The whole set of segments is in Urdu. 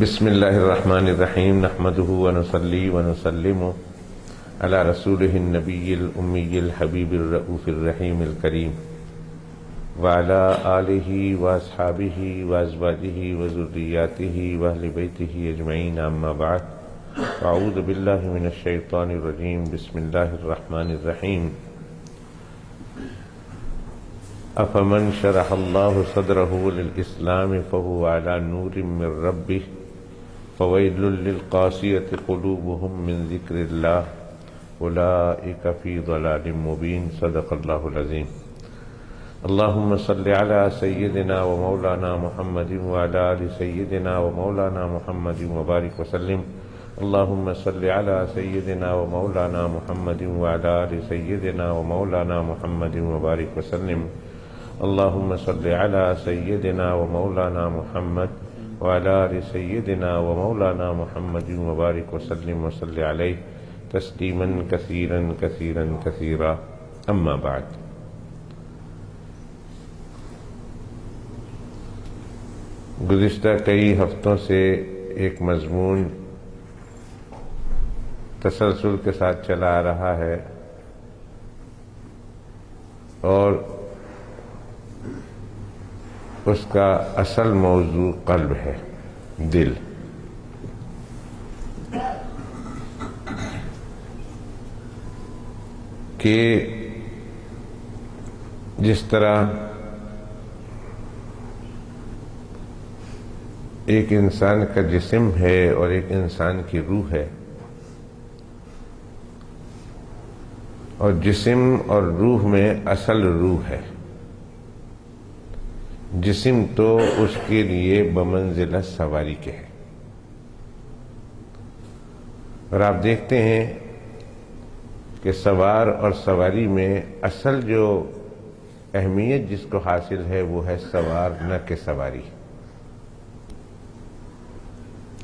بسم اللہ الرحمن الرحیم نحمده ونصلی ونسلم علی رسولہ النبی الامی الحبیب الرؤوف الرحیم الکریم وعلی آلہ واصحابہ وازواجہ وذریاتہ واہل بیتہ اجمعین اما بعد اعوذ باللہ من الشیطان الرجیم بسم اللہ الرحمن الرحیم افمن شرح اللہ صدرہ للاسلام فہو علی نور من ربہ فویل للقاسیۃ قلوبہم من ذکر اللہ اولئک فی ضلال مبین صدق اللہ العظیم اللہم صل علی سیدنا و مولانا محمد وعلی آل سیدنا و مولانا محمد وبارک وسلم اللہم صل علی سیدنا و مولانا محمد وعلی آل سیدنا و مولانا محمد وبارک وسلم اللہم صل علی سیدنا و مولانا محمد وعلی آل سیدنا و مولانا محمد وبارک وسلم وصلی علیہ تسلیما کثیرا کثیرا کثیرا اما بعد۔ گزشتہ کئی ہفتوں سے ایک مضمون تسلسل کے ساتھ چلا آ رہا ہے اور اس کا اصل موضوع قلب ہے، دل۔ کہ جس طرح ایک انسان کا جسم ہے اور ایک انسان کی روح ہے، اور جسم اور روح میں اصل روح ہے، جسم تو اس کے لیے بمنزلہ سواری کے ہے۔ اور آپ دیکھتے ہیں کہ سوار اور سواری میں اصل جو اہمیت جس کو حاصل ہے وہ ہے سوار نہ کہ سواری۔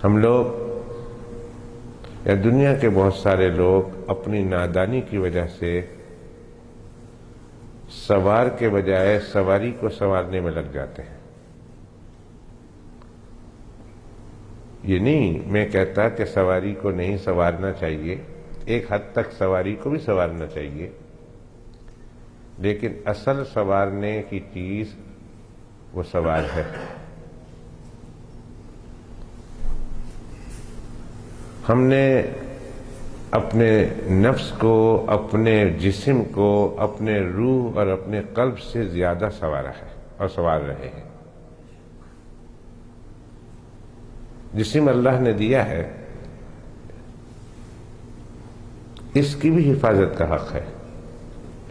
ہم لوگ یا دنیا کے بہت سارے لوگ اپنی نادانی کی وجہ سے سوار کے بجائے سواری کو سنوارنے میں لگ جاتے ہیں۔ یہ نہیں میں کہتا کہ سواری کو نہیں سنوارنا چاہیے، ایک حد تک سواری کو بھی سنوارنا چاہیے، لیکن اصل سنوارنے کی چیز وہ سوار ہے۔ ہم نے اپنے نفس کو، اپنے جسم کو، اپنے روح اور اپنے قلب سے زیادہ سنوارا ہے اور سنوار رہے ہیں۔ جسم اللہ نے دیا ہے، اس کی بھی حفاظت کا حق ہے،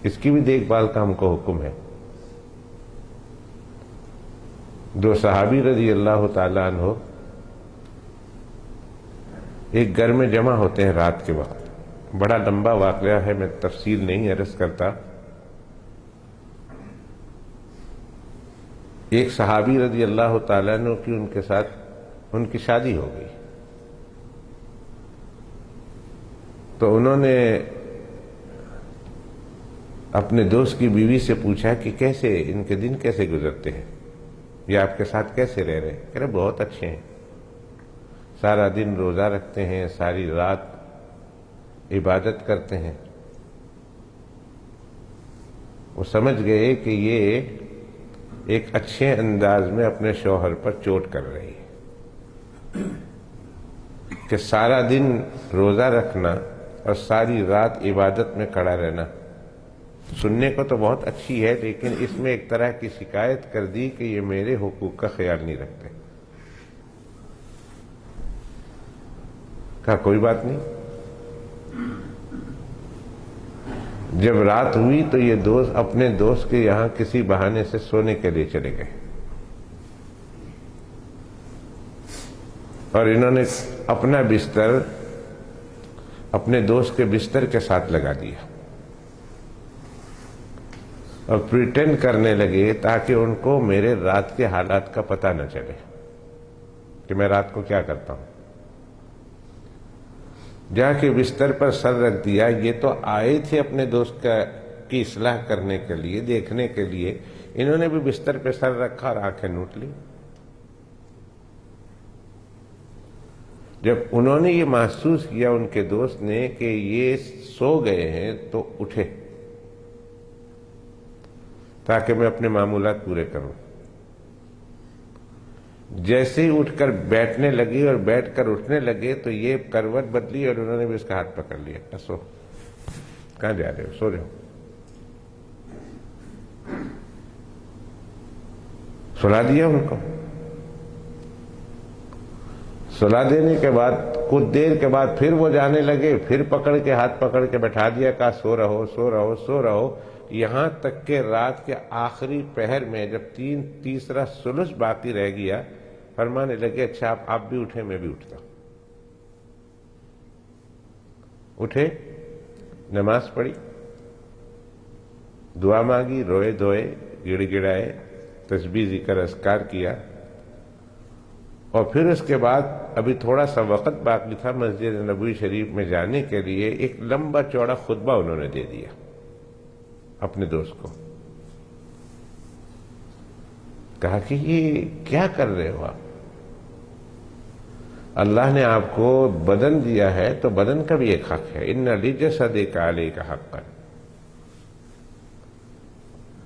اس کی بھی دیکھ بھال کا ہم کو حکم ہے۔ دو صحابی رضی اللہ تعالیٰ عنہ ایک گھر میں جمع ہوتے ہیں رات کے وقت۔ بڑا لمبا واقعہ ہے، میں تفصیل نہیں عرض کرتا۔ ایک صحابی رضی اللہ تعالیٰ عنہ کی ان کے ساتھ ان کی شادی ہو گئی، تو انہوں نے اپنے دوست کی بیوی سے پوچھا کہ کیسے ان کے دن کیسے گزرتے ہیں، یہ آپ کے ساتھ کیسے رہ رہے ہیں؟ کہہ رہے بہت اچھے ہیں، سارا دن روزہ رکھتے ہیں، ساری رات عبادت کرتے ہیں۔ وہ سمجھ گئے کہ یہ ایک اچھے انداز میں اپنے شوہر پر چوٹ کر رہی ہے کہ سارا دن روزہ رکھنا اور ساری رات عبادت میں کھڑا رہنا سننے کو تو بہت اچھی ہے، لیکن اس میں ایک طرح کی شکایت کر دی کہ یہ میرے حقوق کا خیال نہیں رکھتے۔ کہا کوئی بات نہیں۔ جب رات ہوئی تو یہ دوست اپنے دوست کے یہاں کسی بہانے سے سونے کے لیے چلے گئے، اور انہوں نے اپنا بستر اپنے دوست کے بستر کے ساتھ لگا دیا اور پریٹینڈ کرنے لگے تاکہ ان کو میرے رات کے حالات کا پتہ نہ چلے کہ میں رات کو کیا کرتا ہوں۔ جا کے بستر پر سر رکھ دیا۔ یہ تو آئے تھے اپنے دوست کی اصلاح کرنے کے لیے، دیکھنے کے لیے، انہوں نے بھی بستر پہ سر رکھا اور آنکھیں نوٹ لی۔ جب انہوں نے یہ محسوس کیا ان کے دوست نے کہ یہ سو گئے ہیں تو اٹھے تاکہ میں اپنے معمولات پورے کروں. جیسے ہی اٹھ کر بیٹھنے لگی اور بیٹھ کر اٹھنے لگے تو یہ کروٹ بدلی اور انہوں نے بھی اس کا ہاتھ پکڑ لیا. سو کہاں جا رہے ہو؟ سو جاؤ. سلا دیا ان کو. سلا دینے کے بعد کچھ دیر کے بعد پھر وہ جانے لگے, پھر پکڑ کے ہاتھ پکڑ کے بیٹھا دیا, کہا سو رہو سو رہو سو رہو, یہاں تک کہ رات کے آخری پہر میں جب تیسرا ثلث باقی رہ گیا فرمانے لگے اچھا آپ بھی اٹھے میں بھی اٹھتا ہوں. اٹھے, نماز پڑھی, دعا مانگی, روئے دھوئے, گڑ گڑائے, تسبیح ذکر اذکار کیا, اور پھر اس کے بعد ابھی تھوڑا سا وقت باقی تھا مسجد نبوی شریف میں جانے کے لیے. ایک لمبا چوڑا خطبہ انہوں نے دے دیا اپنے دوست کو. کہا کہ یہ کیا کر رہے ہو آپ؟ اللہ نے آپ کو بدن دیا ہے تو بدن کا بھی ایک حق ہے. ان لجسدک علیک حقا,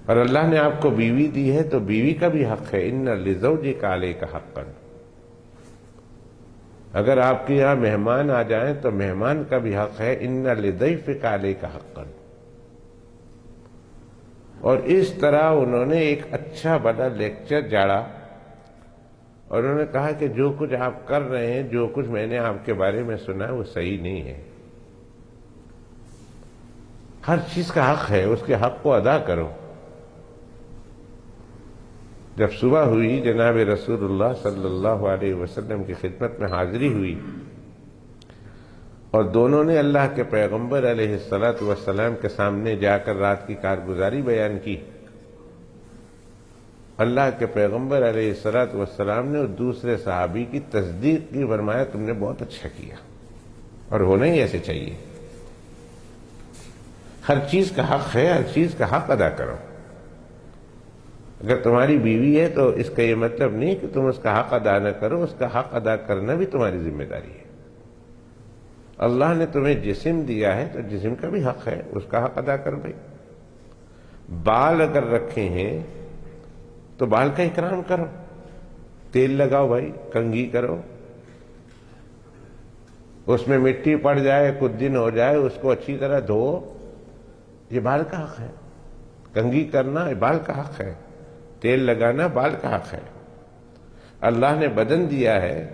اور اللہ نے آپ کو بیوی دی ہے تو بیوی کا بھی حق ہے. ان لزوجک علیک حقا, اگر آپ کے یہاں مہمان آ جائیں تو مہمان کا بھی حق ہے. ان لضیفک علیک حقا. اور اس طرح انہوں نے ایک اچھا بڑا لیکچر جاڑا اور انہوں نے کہا کہ جو کچھ آپ کر رہے ہیں, جو کچھ میں نے آپ کے بارے میں سنا وہ صحیح نہیں ہے. ہر چیز کا حق ہے, اس کے حق کو ادا کرو. جب صبح ہوئی جناب رسول اللہ صلی اللہ علیہ وسلم کی خدمت میں حاضری ہوئی اور دونوں نے اللہ کے پیغمبر علیہ الصلاۃ والسلام کے سامنے جا کر رات کی کارگزاری بیان کی. اللہ کے پیغمبر علیہ الصلاۃ والسلام نے دوسرے صحابی کی تصدیق کی, فرمایا تم نے بہت اچھا کیا اور ہونا ہی ایسے چاہیے. ہر چیز کا حق ہے, ہر چیز کا حق ادا کرو. اگر تمہاری بیوی ہے تو اس کا یہ مطلب نہیں کہ تم اس کا حق ادا نہ کرو, اس کا حق ادا کرنا بھی تمہاری ذمہ داری ہے. اللہ نے تمہیں جسم دیا ہے تو جسم کا بھی حق ہے, اس کا حق ادا کر بھائی. بال اگر رکھے ہیں تو بال کا اکرام کرو, تیل لگاؤ بھائی, کنگھی کرو, اس میں مٹی پڑ جائے کچھ دن ہو جائے اس کو اچھی طرح دھو, یہ بال کا حق ہے. کنگھی کرنا بال کا حق ہے, تیل لگانا بال کا حق ہے. اللہ نے بدن دیا ہے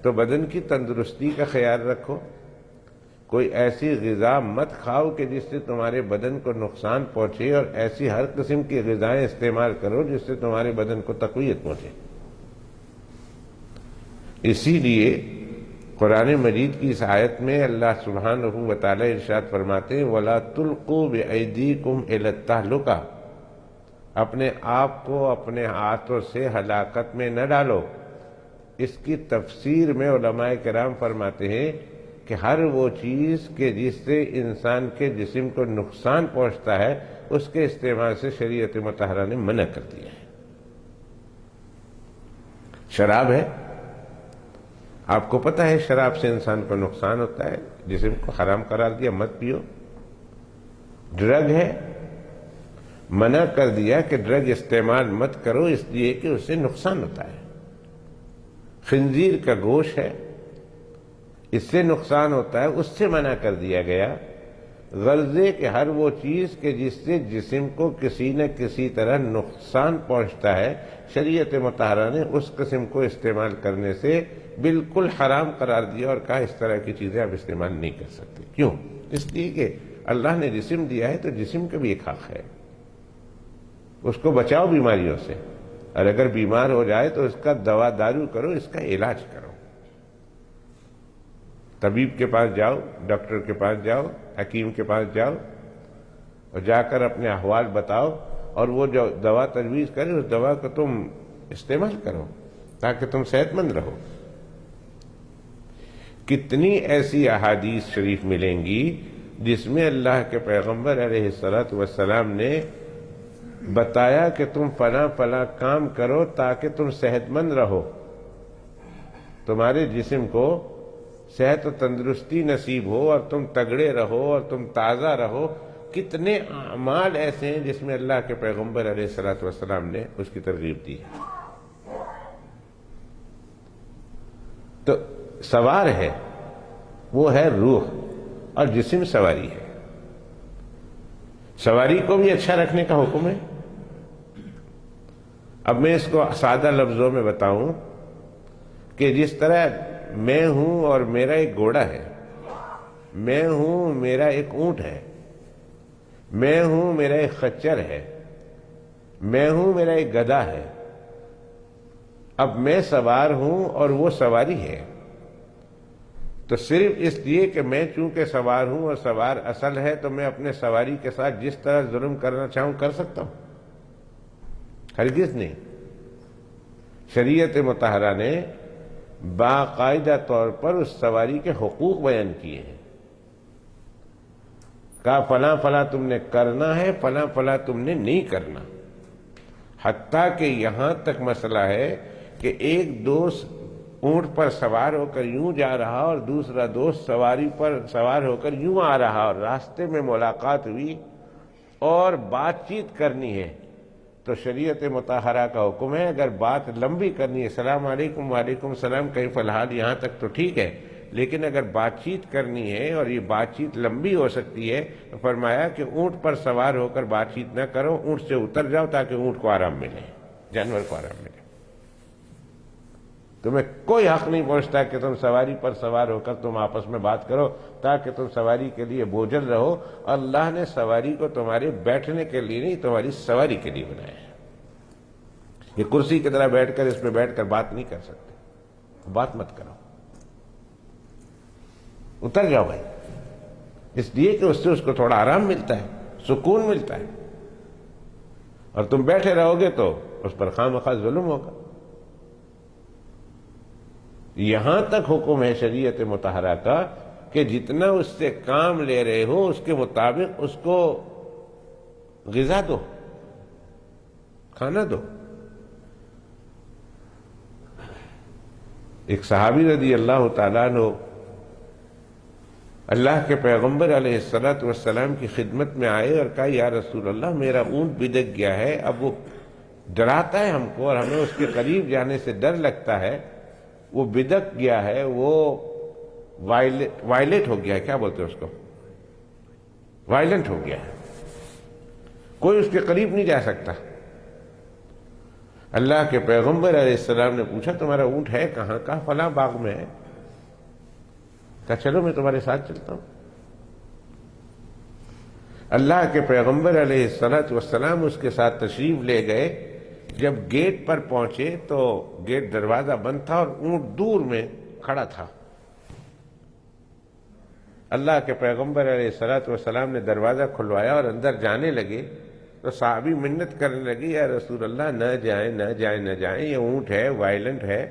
تو بدن کی تندرستی کا خیال رکھو. کوئی ایسی غذا مت کھاؤ کہ جس سے تمہارے بدن کو نقصان پہنچے, اور ایسی ہر قسم کی غذائیں استعمال کرو جس سے تمہارے بدن کو تقویت پہنچے. اسی لیے قرآن مجید کی اس آیت میں اللہ سبحانہ و تعالی ارشاد فرماتے ہیں وَلَا تُلْقُوا بِأَيْدِيكُمْ إِلَى التَّهْلُكَةِ, اپنے آپ کو اپنے ہاتھوں سے ہلاکت میں نہ ڈالو. اس کی تفسیر میں علماء کرام فرماتے ہیں کہ ہر وہ چیز کہ جس سے انسان کے جسم کو نقصان پہنچتا ہے اس کے استعمال سے شریعت مطہرہ نے منع کر دیا ہے. شراب ہے, آپ کو پتہ ہے شراب سے انسان کو نقصان ہوتا ہے, جسم کو حرام قرار دیا مت پیو. ڈرگ ہے, منع کر دیا کہ ڈرگ استعمال مت کرو اس لیے کہ اس سے نقصان ہوتا ہے. خنزیر کا گوشت ہے, اس سے نقصان ہوتا ہے, اس سے منع کر دیا گیا. غرضے کہ ہر وہ چیز کہ جس سے جسم کو کسی نہ کسی طرح نقصان پہنچتا ہے شریعت مطہرہ نے اس قسم کو استعمال کرنے سے بالکل حرام قرار دیا اور کہا اس طرح کی چیزیں آپ استعمال نہیں کر سکتے. کیوں؟ اس لیے کہ اللہ نے جسم دیا ہے تو جسم کا بھی ایک حق ہے, اس کو بچاؤ بیماریوں سے, اور اگر بیمار ہو جائے تو اس کا دوا دارو کرو, اس کا علاج کرو. طبیب کے پاس جاؤ, ڈاکٹر کے پاس جاؤ, حکیم کے پاس جاؤ اور جا کر اپنے احوال بتاؤ, اور وہ جو دوا تجویز کرے اس دوا کو تم استعمال کرو تاکہ تم صحت مند رہو. کتنی ایسی احادیث شریف ملیں گی جس میں اللہ کے پیغمبر علیہ الصلاۃ والسلام نے بتایا کہ تم فلاں فلاں کام کرو تاکہ تم صحت مند رہو, تمہارے جسم کو صحت و تندرستی نصیب ہو اور تم تگڑے رہو اور تم تازہ رہو. کتنے اعمال ایسے ہیں جس میں اللہ کے پیغمبر علیہ الصلوۃ والسلام نے اس کی ترغیب دی ہے. تو سوار ہے وہ ہے روح اور جسم سواری ہے. سواری کو بھی اچھا رکھنے کا حکم ہے. اب میں اس کو سادہ لفظوں میں بتاؤں کہ جس طرح میں ہوں اور میرا ایک گھوڑا ہے، میں ہوں میرا ایک اونٹ ہے، میں ہوں میرا ایک خچر ہے، میں ہوں میرا ایک گدھا ہے. اب میں سوار ہوں اور وہ سواری ہے. تو صرف اس لیے کہ میں چونکہ سوار ہوں اور سوار اصل ہے تو میں اپنے سواری کے ساتھ جس طرح ظلم کرنا چاہوں کر سکتا ہوں؟ ہرگز نہیں. شریعت مطہرہ نے باقاعدہ طور پر اس سواری کے حقوق بیان کیے ہیں. کہا فلاں فلاں تم نے کرنا ہے، فلاں فلاں تم نے نہیں کرنا. حتیٰ کہ یہاں تک مسئلہ ہے کہ ایک دوست اونٹ پر سوار ہو کر یوں جا رہا اور دوسرا دوست سواری پر سوار ہو کر یوں آ رہا اور راستے میں ملاقات ہوئی اور بات چیت کرنی ہے تو شریعت مطہرہ کا حکم ہے اگر بات لمبی کرنی ہے، السلام علیکم وعلیکم السلام کیف الحال، یہاں تک تو ٹھیک ہے، لیکن اگر بات چیت کرنی ہے اور یہ بات چیت لمبی ہو سکتی ہے تو فرمایا کہ اونٹ پر سوار ہو کر بات چیت نہ کرو، اونٹ سے اتر جاؤ تاکہ اونٹ کو آرام ملے، جانور کو آرام ملے. تمہیں کوئی حق نہیں پہنچتا کہ تم سواری پر سوار ہو کر تم آپس میں بات کرو تاکہ تم سواری کے لیے بوجھل رہو. اللہ نے سواری کو تمہارے بیٹھنے کے لیے نہیں، تمہاری سواری کے لیے بنایا ہے. یہ کرسی کی طرح بیٹھ کر اس پہ بیٹھ کر بات نہیں کر سکتے. بات مت کرو، اتر جاؤ بھائی، اس لیے کہ اس سے اس کو تھوڑا آرام ملتا ہے، سکون ملتا ہے. اور تم بیٹھے رہو گے تو اس پر خواہ ظلم ہوگا. یہاں تک حکم ہے شریعت مطہرہ کا کہ جتنا اس سے کام لے رہے ہو اس کے مطابق اس کو غذا دو، کھانا دو. ایک صحابی رضی اللہ تعالیٰ عنہ اللہ کے پیغمبر علیہ الصلوۃ والسلام کی خدمت میں آئے اور کہا یا رسول اللہ میرا اونٹ بدک گیا ہے، اب وہ ڈراتا ہے ہم کو اور ہمیں اس کے قریب جانے سے ڈر لگتا ہے. وہ بدک گیا ہے، وہ وائلیٹ ہو گیا ہے، کیا بولتے ہیں اس کو، وائلنٹ ہو گیا ہے، کوئی اس کے قریب نہیں جا سکتا. اللہ کے پیغمبر علیہ السلام نے پوچھا تمہارا اونٹ ہے کہاں؟ کہا فلاں باغ میں ہے. کہا چلو میں تمہارے ساتھ چلتا ہوں. اللہ کے پیغمبر علیہ الصلوۃ والسلام اس کے ساتھ تشریف لے گئے. جب گیٹ پر پہنچے تو گیٹ دروازہ بند تھا اور اونٹ دور میں کھڑا تھا. اللہ کے پیغمبر علیہ الصلوۃ والسلام نے دروازہ کھلوایا اور اندر جانے لگے تو صحابی منت کرنے لگی یا رسول اللہ نہ جائیں نہ جائیں نہ جائیں، یہ اونٹ ہے، وائلنٹ ہے،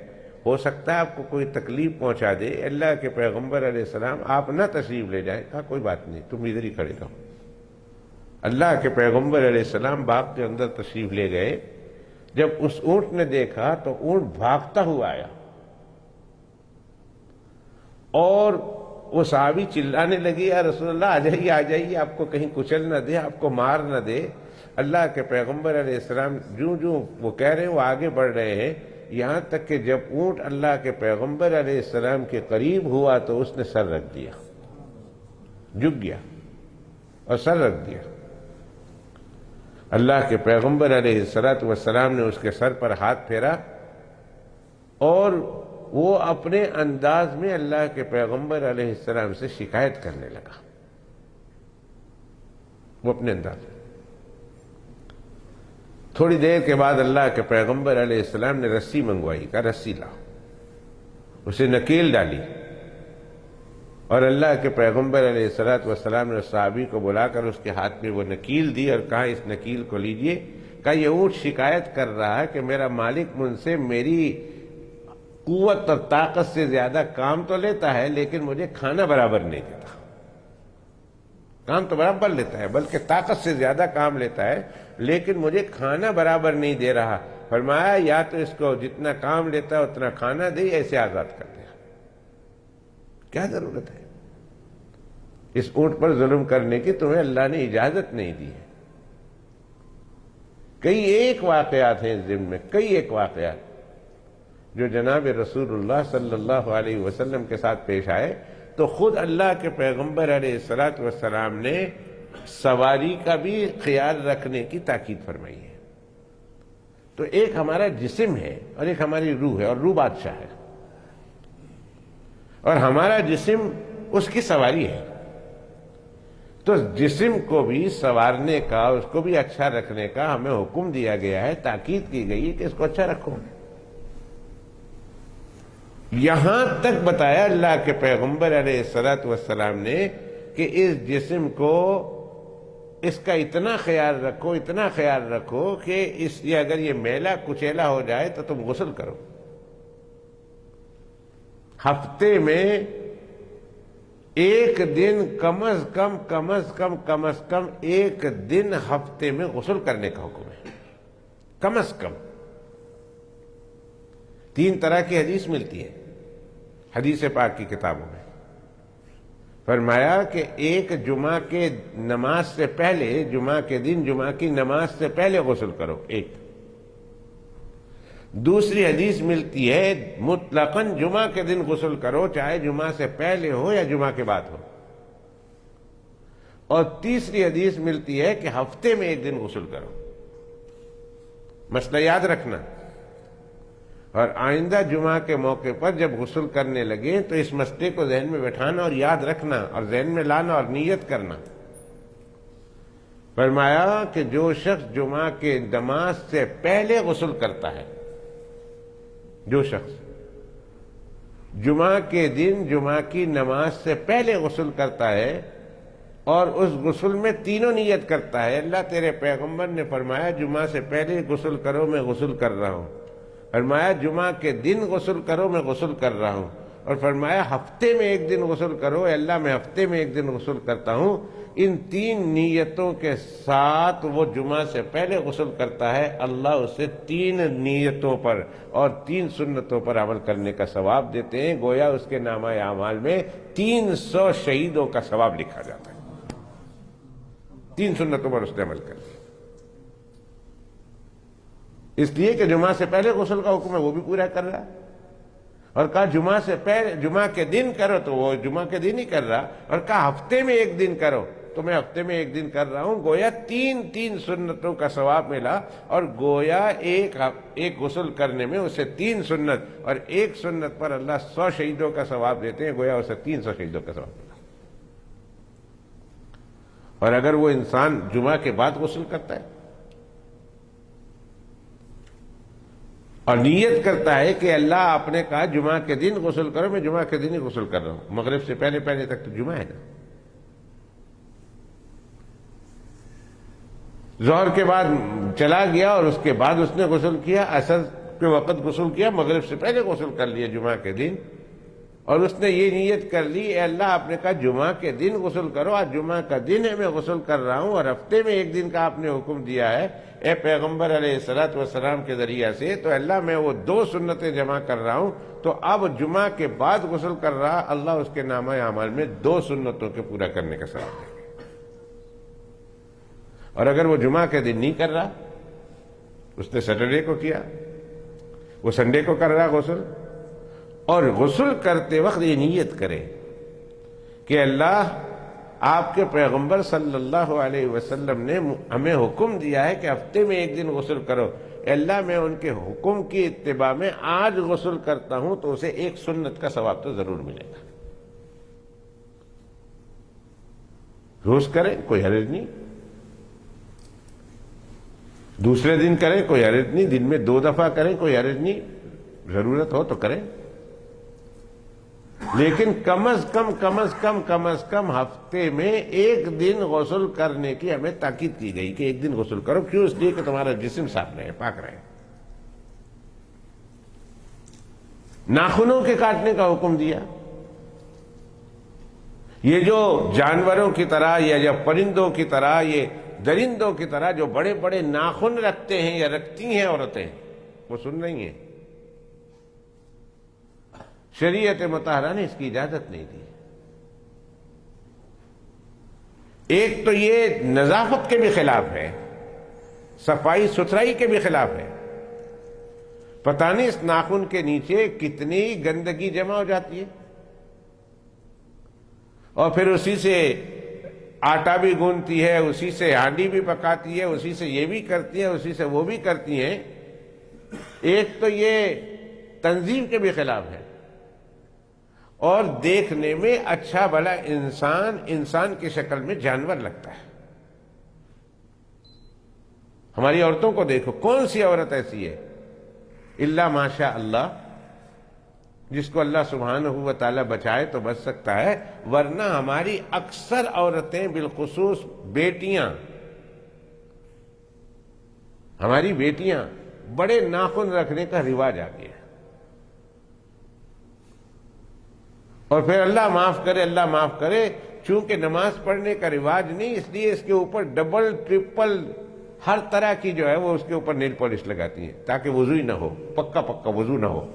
ہو سکتا ہے آپ کو کوئی تکلیف پہنچا دے. اللہ کے پیغمبر علیہ السلام آپ نہ تشریف لے جائیں. کہا کوئی بات نہیں، تم ادھر ہی کھڑے رہو. اللہ کے پیغمبر علیہ السلام باغ کے اندر تشریف لے گئے. جب اس اونٹ نے دیکھا تو اونٹ بھاگتا ہوا آیا اور وہ صحابی چلانے لگی یا رسول اللہ آ جائیے آ جائیے، آپ کو کہیں کچل نہ دے، آپ کو مار نہ دے. اللہ کے پیغمبر علیہ السلام جو وہ کہہ رہے ہیں وہ آگے بڑھ رہے ہیں، یہاں تک کہ جب اونٹ اللہ کے پیغمبر علیہ السلام کے قریب ہوا تو اس نے سر رکھ دیا، جھک گیا اور سر رکھ دیا. اللہ کے پیغمبر علیہ الصلوۃ والسلام نے اس کے سر پر ہاتھ پھیرا اور وہ اپنے انداز میں اللہ کے پیغمبر علیہ السلام سے شکایت کرنے لگا. وہ اپنے انداز میں. تھوڑی دیر کے بعد اللہ کے پیغمبر علیہ السلام نے رسی منگوائی، کہا رسی لاؤ. اسے نکیل ڈالی اور اللہ کے پیغمبر علیہ الصلوۃ والسلام نے صحابی کو بلا کر اس کے ہاتھ میں وہ نکیل دی اور کہا اس نکیل کو لیجئے. کہا یہ اونٹ شکایت کر رہا ہے کہ میرا مالک مجھ سے میری قوت اور طاقت سے زیادہ کام تو لیتا ہے لیکن مجھے کھانا برابر نہیں دیتا. کام تو برابر لیتا ہے بلکہ طاقت سے زیادہ کام لیتا ہے لیکن مجھے کھانا برابر نہیں دے رہا. فرمایا یا تو اس کو جتنا کام لیتا ہے اتنا کھانا دے، ایسے آزاد کر دے. کیا ضرورت ہے اس اونٹ پر ظلم کرنے کی؟ تمہیں اللہ نے اجازت نہیں دی ہے۔ کئی ایک واقعات ہیں اس ضمن میں، کئی ایک واقعات جو جناب رسول اللہ صلی اللہ علیہ وسلم کے ساتھ پیش آئے، تو خود اللہ کے پیغمبر علیہ الصلوۃ والسلام نے سواری کا بھی خیال رکھنے کی تاکید فرمائی ہے۔ تو ایک ہمارا جسم ہے اور ایک ہماری روح ہے، اور روح بادشاہ ہے، اور ہمارا جسم اس کی سواری ہے۔ تو جسم کو بھی سنوارنے کا، اس کو بھی اچھا رکھنے کا ہمیں حکم دیا گیا ہے، تاکید کی گئی ہے کہ اس کو اچھا رکھو۔ یہاں تک بتایا اللہ کے پیغمبر علیہ الصلوۃ والسلام نے کہ اس جسم کو، اس کا اتنا خیال رکھو، اتنا خیال رکھو کہ اس یہ اگر یہ میلا کچیلا ہو جائے تو تم غسل کرو۔ ہفتے میں ایک دن کم از کم ایک دن ہفتے میں غسل کرنے کا حکم ہے، کم از کم۔ 3 طرح کی حدیث ملتی ہے حدیث پاک کی کتابوں میں۔ فرمایا کہ ایک جمعہ کے نماز سے پہلے، جمعہ کے دن جمعہ کی نماز سے پہلے غسل کرو، ایک۔ دوسری حدیث ملتی ہے مطلقاً جمعہ کے دن غسل کرو، چاہے جمعہ سے پہلے ہو یا جمعہ کے بعد ہو۔ اور تیسری حدیث ملتی ہے کہ ہفتے میں ایک دن غسل کرو۔ مسئلہ یاد رکھنا، اور آئندہ جمعہ کے موقع پر جب غسل کرنے لگے تو اس مسئلے کو ذہن میں بٹھانا اور یاد رکھنا اور ذہن میں لانا اور نیت کرنا۔ فرمایا کہ جو شخص جمعہ کے نماز سے پہلے غسل کرتا ہے، جو شخص جمعہ کے دن جمعہ کی نماز سے پہلے غسل کرتا ہے اور اس غسل میں تینوں نیت کرتا ہے، اللہ تیرے پیغمبر نے فرمایا جمعہ سے پہلے غسل کرو، میں غسل کر رہا ہوں۔ فرمایا جمعہ کے دن غسل کرو، میں غسل کر رہا ہوں۔ اور فرمایا ہفتے میں ایک دن غسل کرو، اے اللہ میں ہفتے میں ایک دن غسل کرتا ہوں۔ ان 3 نیتوں کے ساتھ وہ جمعہ سے پہلے غسل کرتا ہے، اللہ اسے 3 نیتوں پر اور 3 سنتوں پر عمل کرنے کا ثواب دیتے ہیں، گویا اس کے نامہ اعمال میں 300 شہیدوں کا ثواب لکھا جاتا ہے۔ 3 سنتوں پر اس نے عمل کر لیا، اس لیے کہ جمعہ سے پہلے غسل کا حکم ہے، وہ بھی پورا کر رہا ہے۔ اور کہا جمعہ سے پہلے، جمعہ کے دن کرو تو وہ جمعہ کے دن ہی کر رہا، اور کہا ہفتے میں ایک دن کرو تو میں ہفتے میں ایک دن کر رہا ہوں۔ گویا 3 سنتوں کا ثواب ملا، اور گویا ایک غسل کرنے میں اسے 3 سنت اور 1 سنت پر اللہ 100 شہیدوں کا ثواب دیتے ہیں، گویا اسے 300 شہیدوں کا ثواب ملا۔ اور اگر وہ انسان جمعہ کے بعد غسل کرتا ہے اور نیت کرتا ہے کہ اللہ آپ نے کہا جمعہ کے دن غسل کرو، میں جمعہ کے دن ہی غسل کر رہا ہوں، مغرب سے پہلے تک تو جمعہ ہے نا، ظہر کے بعد چلا گیا اور اس کے بعد اس نے غسل کیا، عصر کے وقت غسل کیا، مغرب سے پہلے غسل کر لیا جمعہ کے دن، اور اس نے یہ نیت کر لی اے اللہ آپ نے کہا جمعہ کے دن غسل کرو، آج جمعہ کا دن ہے میں غسل کر رہا ہوں، اور ہفتے میں ایک دن کا آپ نے حکم دیا ہے اے پیغمبر علیہ الصلوۃ والسلام کے ذریعہ سے، تو اللہ میں وہ 2 سنتیں جمع کر رہا ہوں، تو اب جمعہ کے بعد غسل کر رہا، اللہ اس کے نامہ اعمال میں 2 سنتوں کے پورا کرنے کا ثواب دے گا۔ اور اگر وہ جمعہ کے دن نہیں کر رہا، اس نے سیٹرڈے کو کیا، وہ سنڈے کو کر رہا غسل، اور غسل کرتے وقت یہ نیت کرے کہ اللہ آپ کے پیغمبر صلی اللہ علیہ وسلم نے ہمیں حکم دیا ہے کہ ہفتے میں ایک دن غسل کرو، اے اللہ میں ان کے حکم کی اتباع میں آج غسل کرتا ہوں تو اسے 1 سنت کا ثواب تو ضرور ملے گا۔ روز کریں کوئی حرج نہیں، دوسرے دن کریں کوئی حرج نہیں، دن میں 2 دفعہ کریں کوئی حرج نہیں، ضرورت ہو تو کریں، لیکن کم از کم ہفتے میں ایک دن غسل کرنے کی ہمیں تاکید کی گئی کہ ایک دن غسل کرو۔ کیوں؟ اس لیے کہ تمہارا جسم صاف رہے، پاک رہے۔ ناخنوں کے کاٹنے کا حکم دیا، یہ جو جانوروں کی طرح یا پرندوں کی طرح، یہ درندوں کی طرح جو بڑے بڑے ناخن رکھتے ہیں یا رکھتی ہیں عورتیں، وہ سن رہی ہیں، شریعت مطہرہ نے اس کی اجازت نہیں دی۔ ایک تو یہ نظافت کے بھی خلاف ہے، صفائی ستھرائی کے بھی خلاف ہے۔ پتہ نہیں اس ناخن کے نیچے کتنی گندگی جمع ہو جاتی ہے، اور پھر اسی سے آٹا بھی گوندتی ہے، اسی سے ہانڈی بھی پکاتی ہے، اسی سے یہ بھی کرتی ہے، اسی سے وہ بھی کرتی ہیں۔ ایک تو یہ تنظیم کے بھی خلاف ہے، اور دیکھنے میں اچھا بھلا انسان کی شکل میں جانور لگتا ہے۔ ہماری عورتوں کو دیکھو، کون سی عورت ایسی ہے الا ماشاء اللہ جس کو اللہ سبحانہ و تعالی بچائے تو بچ سکتا ہے، ورنہ ہماری اکثر عورتیں بالخصوص بیٹیاں، ہماری بیٹیاں بڑے ناخن رکھنے کا رواج آ گیا ہے، اور پھر اللہ معاف کرے چونکہ نماز پڑھنے کا رواج نہیں، اس لیے اس کے اوپر ڈبل ٹرپل ہر طرح کی جو ہے وہ اس کے اوپر نیل پالش لگاتی ہیں تاکہ وضو ہی نہ ہو، پکا وضو نہ ہو۔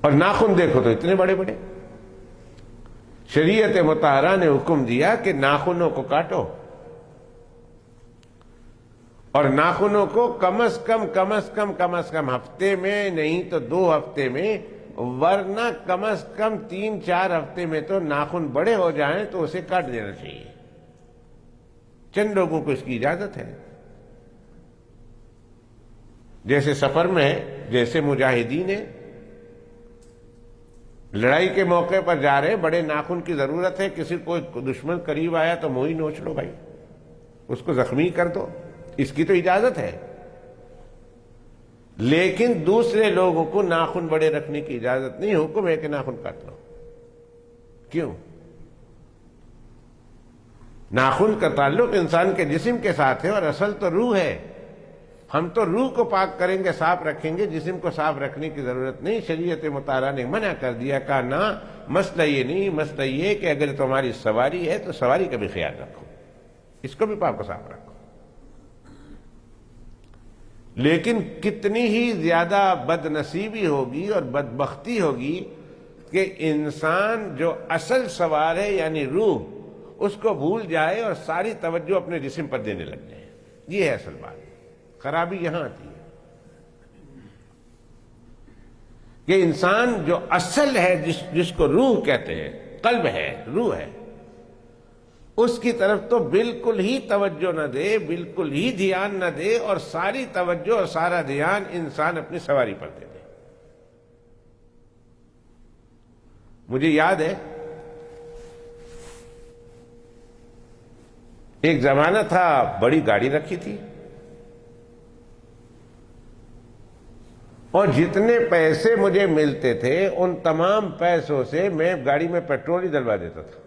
اور ناخن دیکھو تو اتنے بڑے بڑے، شریعت مطہرہ نے حکم دیا کہ ناخنوں کو کاٹو، اور ناخنوں کو کم از کم ہفتے میں نہیں تو 2 ہفتے میں، ورنہ کم از کم 3-4 ہفتے میں تو ناخن بڑے ہو جائیں تو اسے کاٹ دینا چاہیے۔ چند لوگوں کو اس کی اجازت ہے، جیسے سفر میں ہے، جیسے مجاہدین ہیں، لڑائی کے موقع پر جا رہے، بڑے ناخن کی ضرورت ہے، کسی کو دشمن قریب آیا تو منہ ہی نوچ لو بھائی، اس کو زخمی کر دو، اس کی تو اجازت ہے۔ لیکن دوسرے لوگوں کو ناخن بڑے رکھنے کی اجازت نہیں، حکم ہے کہ ناخن کاٹ لو۔ کیوں؟ ناخن کا تعلق انسان کے جسم کے ساتھ ہے، اور اصل تو روح ہے۔ ہم تو روح کو پاک کریں گے، صاف رکھیں گے، جسم کو صاف رکھنے کی ضرورت نہیں۔ شریعت مطہرہ نے منع کر دیا، کہا نہ، مسئلہ یہ نہیں، مسئلہ یہ کہ اگر تمہاری سواری ہے تو سواری کا بھی خیال رکھو، اس کو بھی پاک و صاف رکھو۔ لیکن کتنی ہی زیادہ بد نصیبی ہوگی اور بدبختی ہوگی کہ انسان جو اصل سوار ہے یعنی روح، اس کو بھول جائے اور ساری توجہ اپنے جسم پر دینے لگ جائے۔ یہ ہے اصل بات، خرابی یہاں آتی ہے کہ انسان جو اصل ہے، جس کو روح کہتے ہیں، قلب ہے، روح ہے، اس کی طرف تو بالکل ہی توجہ نہ دے، بالکل ہی دھیان نہ دے، اور ساری توجہ اور سارا دھیان انسان اپنی سواری پر دے دے۔ مجھے یاد ہے ایک زمانہ تھا، بڑی گاڑی رکھی تھی، اور جتنے پیسے مجھے ملتے تھے ان تمام پیسوں سے میں گاڑی میں پیٹرول ہی ڈلوا دیتا تھا،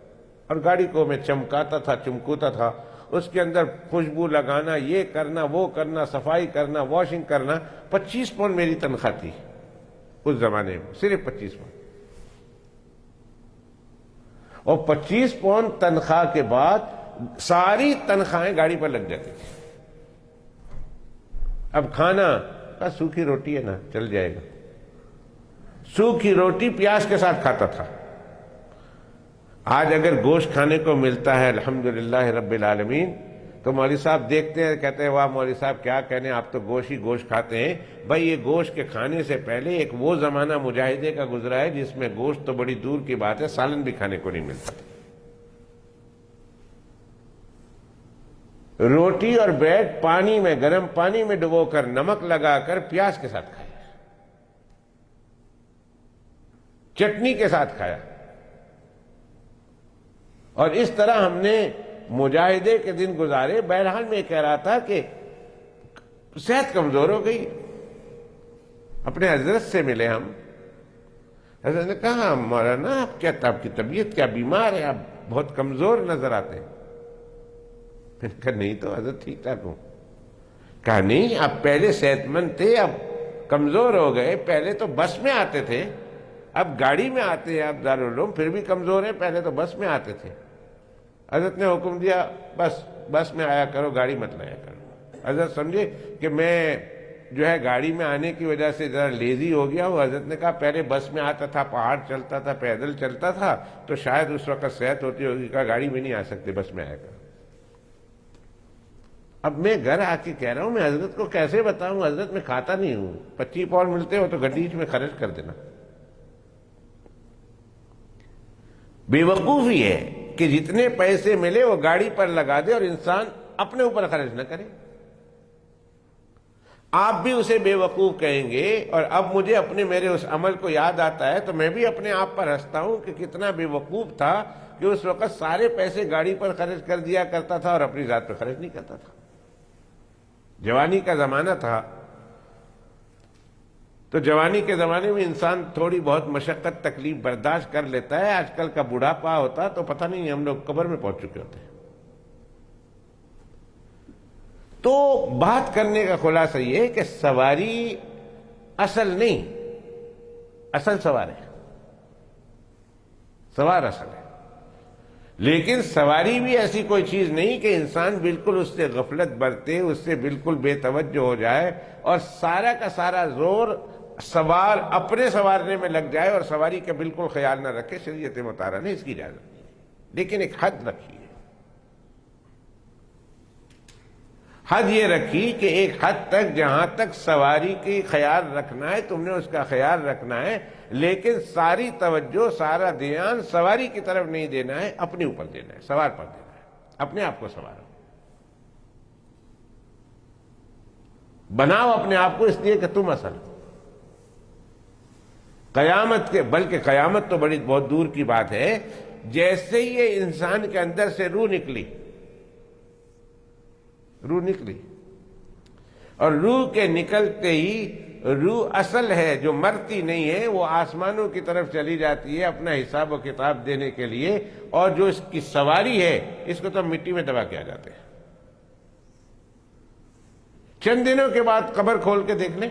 اور گاڑی کو میں چمکاتا تھا، چمکوتا تھا، اس کے اندر خوشبو لگانا، یہ کرنا، وہ کرنا، صفائی کرنا، واشنگ کرنا۔ 25 پاؤنڈ میری تنخواہ تھی اس زمانے میں، صرف 25 پاؤنڈ، اور 25 پاؤنڈ تنخواہ کے بعد ساری تنخواہیں گاڑی پر لگ جاتی تھی۔ اب کھانا سوکھی روٹی ہے نا، چل جائے گا، سوکھی روٹی پیاز کے ساتھ کھاتا تھا۔ آج اگر گوشت کھانے کو ملتا ہے الحمدللہ رب العالمین، تو مولوی صاحب دیکھتے ہیں، کہتے ہیں واہ مولوی صاحب کیا کہنے، آپ تو گوشت ہی گوشت کھاتے ہیں۔ بھائی یہ گوشت کے کھانے سے پہلے ایک وہ زمانہ مجاہدے کا گزرا ہے جس میں گوشت تو بڑی دور کی بات ہے، سالن بھی کھانے کو نہیں ملتا تھا۔ روٹی اور بریڈ پانی میں، گرم پانی میں ڈبو کر، نمک لگا کر پیاز کے ساتھ کھایا، چٹنی کے ساتھ کھایا، اور اس طرح ہم نے مجاہدے کے دن گزارے۔ بہرحال میں کہہ رہا تھا کہ صحت کمزور ہو گئی۔ اپنے حضرت سے ملے ہم، حضرت نے کہا مولانا آپ کیا، آپ کی طبیعت کیا، بیمار ہے، آپ بہت کمزور نظر آتے ہیں۔ میں نے کہا نہیں تو حضرت ٹھیک ٹھاک ہوں۔ کہا نہیں، آپ پہلے صحت مند تھے، اب کمزور ہو گئے، پہلے تو بس میں آتے تھے، اب گاڑی میں آتے ہیں، اب دارالعلوم، پھر بھی کمزور ہیں، پہلے تو بس میں آتے تھے۔ حضرت نے حکم دیا بس میں آیا کرو، گاڑی مت لایا کرو۔ حضرت سمجھے کہ میں جو ہے گاڑی میں آنے کی وجہ سے ذرا لیزی ہو گیا، وہ حضرت نے کہا پہلے بس میں آتا تھا، پہاڑ چلتا تھا، پیدل چلتا تھا، تو شاید اس وقت صحت ہوتی ہوگی، کہا گاڑی میں نہیں آ سکتے، بس میں آئے گا۔ اب میں گھر آ کے کہہ رہا ہوں میں حضرت کو کیسے بتاؤں، حضرت میں کھاتا نہیں ہوں، 25 پاؤنڈ ملتے ہو تو گڈیج میں خرچ کر دینا۔ بے وقوفی ہے کہ جتنے پیسے ملے وہ گاڑی پر لگا دے اور انسان اپنے اوپر خرچ نہ کرے۔ آپ بھی اسے بے وقوف کہیں گے، اور اب مجھے میرے اس عمل کو یاد آتا ہے تو میں بھی اپنے آپ پر ہنستا ہوں کہ کتنا بے وقوف تھا کہ اس وقت سارے پیسے گاڑی پر خرچ کر دیا کرتا تھا اور اپنی ذات پر خرچ نہیں کرتا تھا۔ جوانی کا زمانہ تھا تو جوانی کے زمانے میں انسان تھوڑی بہت مشقت تکلیف برداشت کر لیتا ہے، آج کل کا بڑھاپا ہوتا تو پتہ نہیں ہم لوگ قبر میں پہنچ چکے ہوتے ہیں۔ تو بات کرنے کا خلاصہ یہ ہے کہ سواری اصل نہیں، اصل سوار ہے، سوار اصل ہے، لیکن سواری بھی ایسی کوئی چیز نہیں کہ انسان بالکل اس سے غفلت برتے، اس سے بالکل بے توجہ ہو جائے اور سارا کا سارا زور سوار اپنے سوارنے میں لگ جائے اور سواری کا بالکل خیال نہ رکھے۔ شریعت مطہرہ نے اس کی اجازت دی، لیکن ایک حد رکھی ہے۔ حد یہ رکھی کہ ایک حد تک جہاں تک سواری کی خیال رکھنا ہے تم نے اس کا خیال رکھنا ہے، لیکن ساری توجہ سارا دھیان سواری کی طرف نہیں دینا ہے، اپنے اوپر دینا ہے، سوار پر دینا ہے۔ اپنے آپ کو سوارو، بناؤ اپنے آپ کو اس لیے کہ تم اصل ہو۔ قیامت کے، بلکہ قیامت تو بہت دور کی بات ہے، جیسے ہی یہ انسان کے اندر سے روح نکلی اور روح کے نکلتے ہی روح اصل ہے جو مرتی نہیں ہے، وہ آسمانوں کی طرف چلی جاتی ہے اپنا حساب و کتاب دینے کے لیے، اور جو اس کی سواری ہے اس کو تو مٹی میں دبا کے آ جاتے ہیں۔ چند دنوں کے بعد قبر کھول کے دیکھ لیں،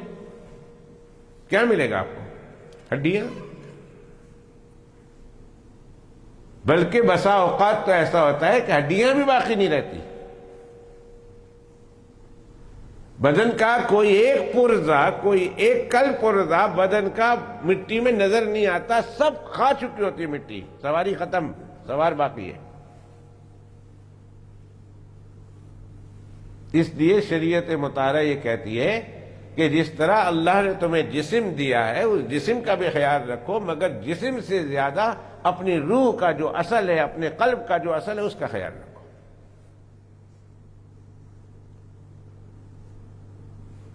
کیا ملے گا آپ کو؟ ہڈیاں۔ بلکہ بسا اوقات تو ایسا ہوتا ہے کہ ہڈیاں بھی باقی نہیں رہتی، بدن کا کوئی ایک پرزہ، کوئی ایک کل پرزہ بدن کا مٹی میں نظر نہیں آتا، سب کھا چکی ہوتی ہے مٹی، سواری ختم، سوار باقی ہے۔ اس لیے شریعت مطہرہ یہ کہتی ہے کہ جس طرح اللہ نے تمہیں جسم دیا ہے اس جسم کا بھی خیال رکھو، مگر جسم سے زیادہ اپنی روح کا جو اصل ہے، اپنے قلب کا جو اصل ہے اس کا خیال رکھو۔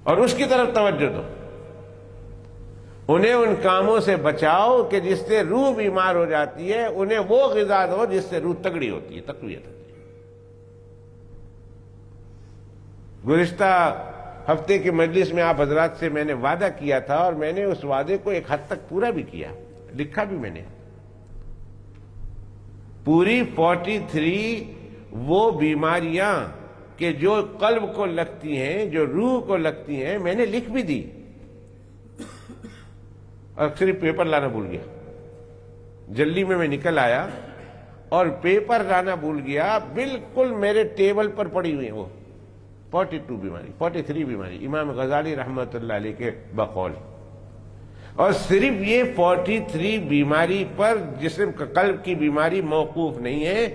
اور اس کی طرف توجہ دو، انہیں ان کاموں سے بچاؤ کہ جس سے روح بیمار ہو جاتی ہے، انہیں وہ غذا دو جس سے روح تگڑی ہوتی ہے، تقویت ہوتی ہے۔ گزشتہ ہفتے کی مجلس میں آپ حضرات سے میں نے وعدہ کیا تھا، اور میں نے اس وعدے کو ایک حد تک پورا بھی کیا، لکھا بھی میں نے۔ پوری 43 وہ بیماریاں کہ جو قلب کو لگتی ہیں، جو روح کو لگتی ہیں، میں نے لکھ بھی دی، اور صرف پیپر لانا بھول گیا۔ جلدی میں نکل آیا اور پیپر لانا بھول گیا، بالکل میرے ٹیبل پر پڑی ہوئی ہیں وہ 43 بیماری امام غزالی رحمۃ اللہ علیہ کے بقول۔ اور صرف یہ 43 بیماری پر جسم کا قلب کی بیماری موقوف نہیں ہے،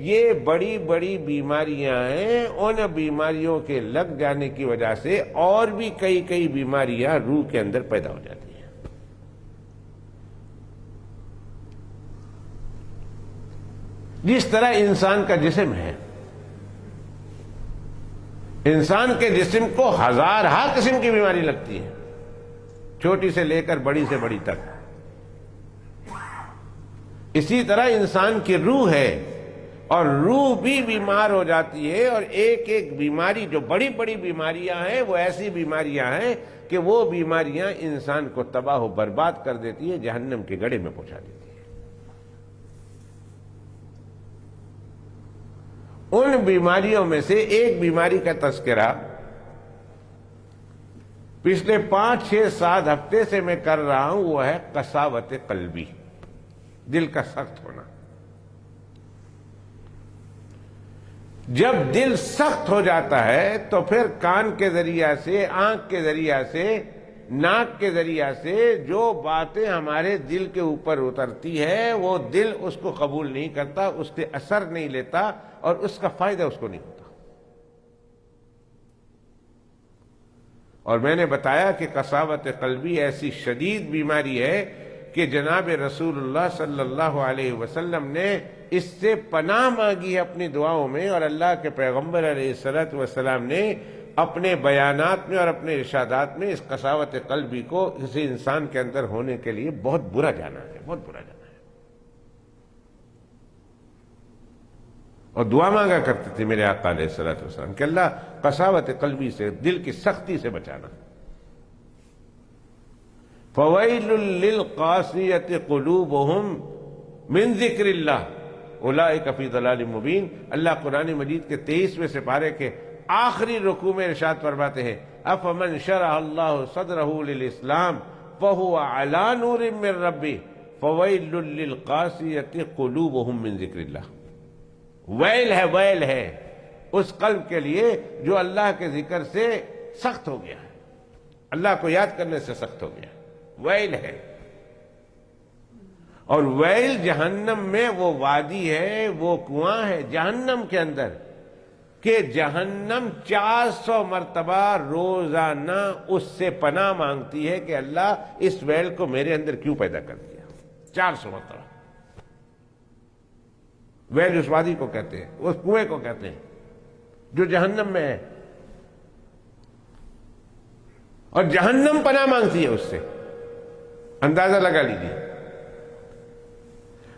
یہ بڑی بڑی بیماریاں ہیں، ان بیماریوں کے لگ جانے کی وجہ سے اور بھی کئی بیماریاں روح کے اندر پیدا ہو جاتی ہیں۔ جس طرح انسان کا جسم ہے، انسان کے جسم کو ہزارہا قسم کی بیماری لگتی ہے، چھوٹی سے لے کر بڑی سے بڑی تک۔ اسی طرح انسان کی روح ہے، اور روح بھی بیمار ہو جاتی ہے، اور ایک ایک بیماری جو بڑی بڑی بیماریاں ہیں وہ ایسی بیماریاں ہیں کہ وہ بیماریاں انسان کو تباہ و برباد کر دیتی ہے، جہنم کے گڑھے میں پہنچا دیتی ہے۔ ان بیماریوں میں سے ایک بیماری کا تذکرہ پچھلے 5-6-7 ہفتے سے میں کر رہا ہوں، وہ ہے قساوت قلبی، دل کا سخت ہونا۔ جب دل سخت ہو جاتا ہے تو پھر کان کے ذریعہ سے، آنکھ کے ذریعہ سے، ناک کے ذریعہ سے جو باتیں ہمارے دل کے اوپر اترتی ہے وہ دل اس کو قبول نہیں کرتا، اس سے اثر نہیں لیتا اور اس کا فائدہ اس کو نہیں ہوتا۔ اور میں نے بتایا کہ قساوت قلبی ایسی شدید بیماری ہے کہ جناب رسول اللہ صلی اللہ علیہ وسلم نے اس سے پناہ مانگی ہے اپنی دعاؤں میں، اور اللہ کے پیغمبر علیہ الصلوۃ والسلام نے اپنے بیانات میں اور اپنے ارشادات میں اس قساوت قلبی کو کسی انسان کے اندر ہونے کے لیے بہت برا جانا ہے، بہت برا جانا ہے۔ اور دعا مانگا کرتے تھے میرے آقا علیہ الصلوۃ والسلام کہ اللہ قساوت قلبی سے، دل کی سختی سے بچانا۔ فویل للقاسیۃ قلوبہم من ذکر اللہ اولئک فی ضلال مبین۔ اللہ قرآن مجید کے 23ویں سپارے کے آخری رکوع میں ارشاد فرماتے ہیں افمن شرح اللہ صدرہ للاسلام فہو علی نور من ربہ فویل للقاسیۃ قلوبہم من ذکر اللہ۔ ویل ہے اس قلب کے لیے جو اللہ کے ذکر سے سخت ہو گیا ہے، اللہ کو یاد کرنے سے سخت ہو گیا، ویل ہے۔ اور ویل جہنم میں وہ وادی ہے، وہ کنواں ہے جہنم کے اندر کہ جہنم 400 مرتبہ روزانہ اس سے پناہ مانگتی ہے کہ اللہ اس ویل کو میرے اندر کیوں پیدا کر دیا۔ 400 مرتبہ ویل اس وادی کو کہتے ہیں، اس کنویں کو کہتے ہیں جو جہنم میں ہے، اور جہنم پناہ مانگتی ہے اس سے۔ اندازہ لگا لیجیے،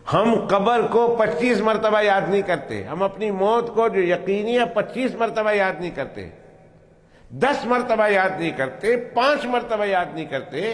ہم قبر کو 25 مرتبہ یاد نہیں کرتے، ہم اپنی موت کو جو یقینی ہے 25 مرتبہ یاد نہیں کرتے، 10 مرتبہ یاد نہیں کرتے، 5 مرتبہ یاد نہیں کرتے۔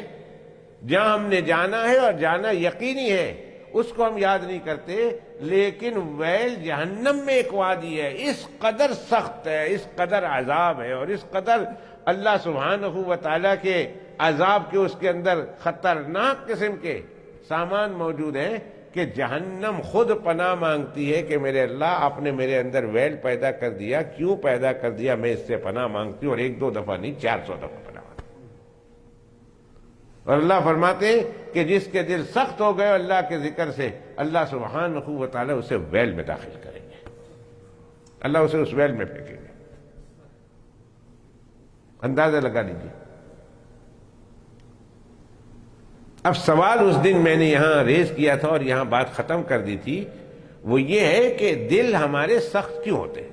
جہاں ہم نے جانا ہے اور جانا یقینی ہے اس کو ہم یاد نہیں کرتے، لیکن ویل جہنم میں ایک وادی ہے، اس قدر سخت ہے، اس قدر عذاب ہے، اور اس قدر اللہ سبحانہ و تعالیٰ کے عذاب کے اس کے اندر خطرناک قسم کے سامان موجود ہیں کہ جہنم خود پناہ مانگتی ہے کہ میرے اللہ آپ نے میرے اندر ویل پیدا کر دیا، کیوں پیدا کر دیا، میں اس سے پناہ مانگتی ہوں، اور 1-2 دفعہ نہیں 400 دفعہ پناہ مانگتی۔ اور اللہ فرماتے ہیں کہ جس کے دل سخت ہو گئے اللہ کے ذکر سے، اللہ سبحانہ و تعالیٰ اسے ویل میں داخل کریں گے، اللہ اسے اس ویل میں پھینکیں گے۔ اندازہ لگا لیجیے۔ اب سوال اس دن میں نے یہاں ریز کیا تھا اور یہاں بات ختم کر دی تھی، وہ یہ ہے کہ دل ہمارے سخت کیوں ہوتے ہیں،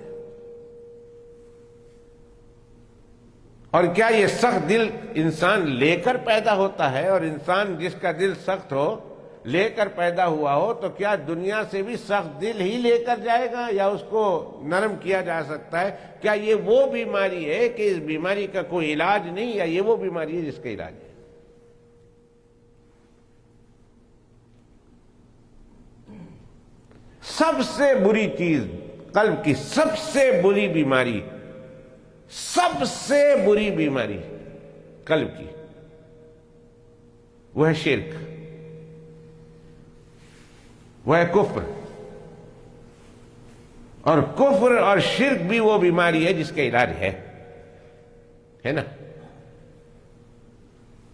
اور کیا یہ سخت دل انسان لے کر پیدا ہوتا ہے؟ اور انسان جس کا دل سخت ہو، لے کر پیدا ہوا ہو، تو کیا دنیا سے بھی سخت دل ہی لے کر جائے گا یا اس کو نرم کیا جا سکتا ہے؟ کیا یہ وہ بیماری ہے کہ اس بیماری کا کوئی علاج نہیں، یا یہ وہ بیماری ہے جس کا علاج ہے؟ سب سے بری چیز، قلب کی سب سے بری بیماری، سب سے بری بیماری قلب کی، وہ ہے شرک، وہ ہے کفر۔ اور کفر اور شرک بھی وہ بیماری ہے جس کا علاج ہے نا؟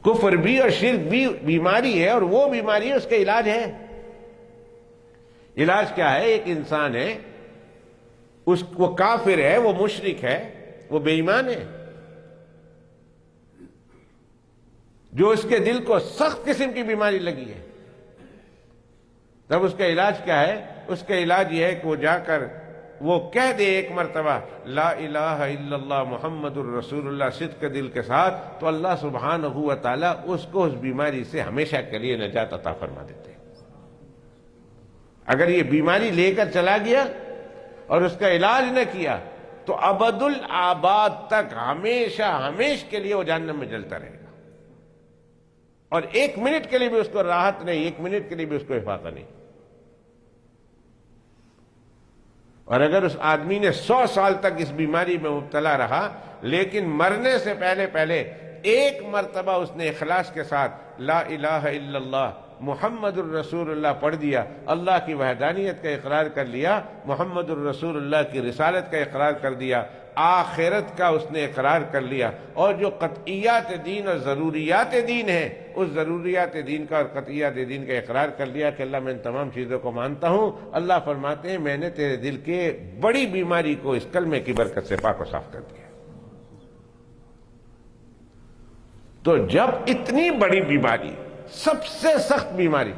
کفر بھی اور شرک بھی بیماری ہے، اور وہ بیماری ہے اس کا علاج ہے۔ علاج کیا ہے؟ ایک انسان ہے، وہ کافر ہے، وہ مشرک ہے، وہ بے ایمان ہے، جو اس کے دل کو سخت قسم کی بیماری لگی ہے، تب اس کا علاج کیا ہے؟ اس کا علاج یہ ہے کہ وہ جا کر وہ کہہ دے ایک مرتبہ لا الہ الا اللہ محمد الرسول اللہ صدق دل کے ساتھ، تو اللہ سبحانہ و تعالیٰ اس کو اس بیماری سے ہمیشہ کے لیے نجات عطا فرما دیتے ہیں۔ اگر یہ بیماری لے کر چلا گیا اور اس کا علاج نہ کیا تو ابد الآباد تک ہمیش کے لیے وہ جہنم میں جلتا رہے گا، اور 1 منٹ کے لیے بھی اس کو راحت نہیں، 1 منٹ کے لیے بھی اس کو افاقہ نہیں۔ اور اگر اس آدمی نے 100 سال تک اس بیماری میں مبتلا رہا، لیکن مرنے سے پہلے 1 مرتبہ اس نے اخلاص کے ساتھ لا الہ الا اللہ محمد الرسول اللہ پڑھ دیا، اللہ کی وحدانیت کا اقرار کر لیا، محمد الرسول اللہ کی رسالت کا اقرار کر دیا، آخرت کا اس نے اقرار کر لیا، اور جو قطعیات دین اور ضروریات دین ہیں اس ضروریات دین کا اور قطعیات دین کا اقرار کر لیا کہ اللہ میں ان تمام چیزوں کو مانتا ہوں۔ اللہ فرماتے ہیں میں نے تیرے دل کے بڑی بیماری کو اس کلمے کی برکت سے پاک و صاف کر دیا۔ تو جب اتنی بڑی بیماری، سب سے سخت بیماری،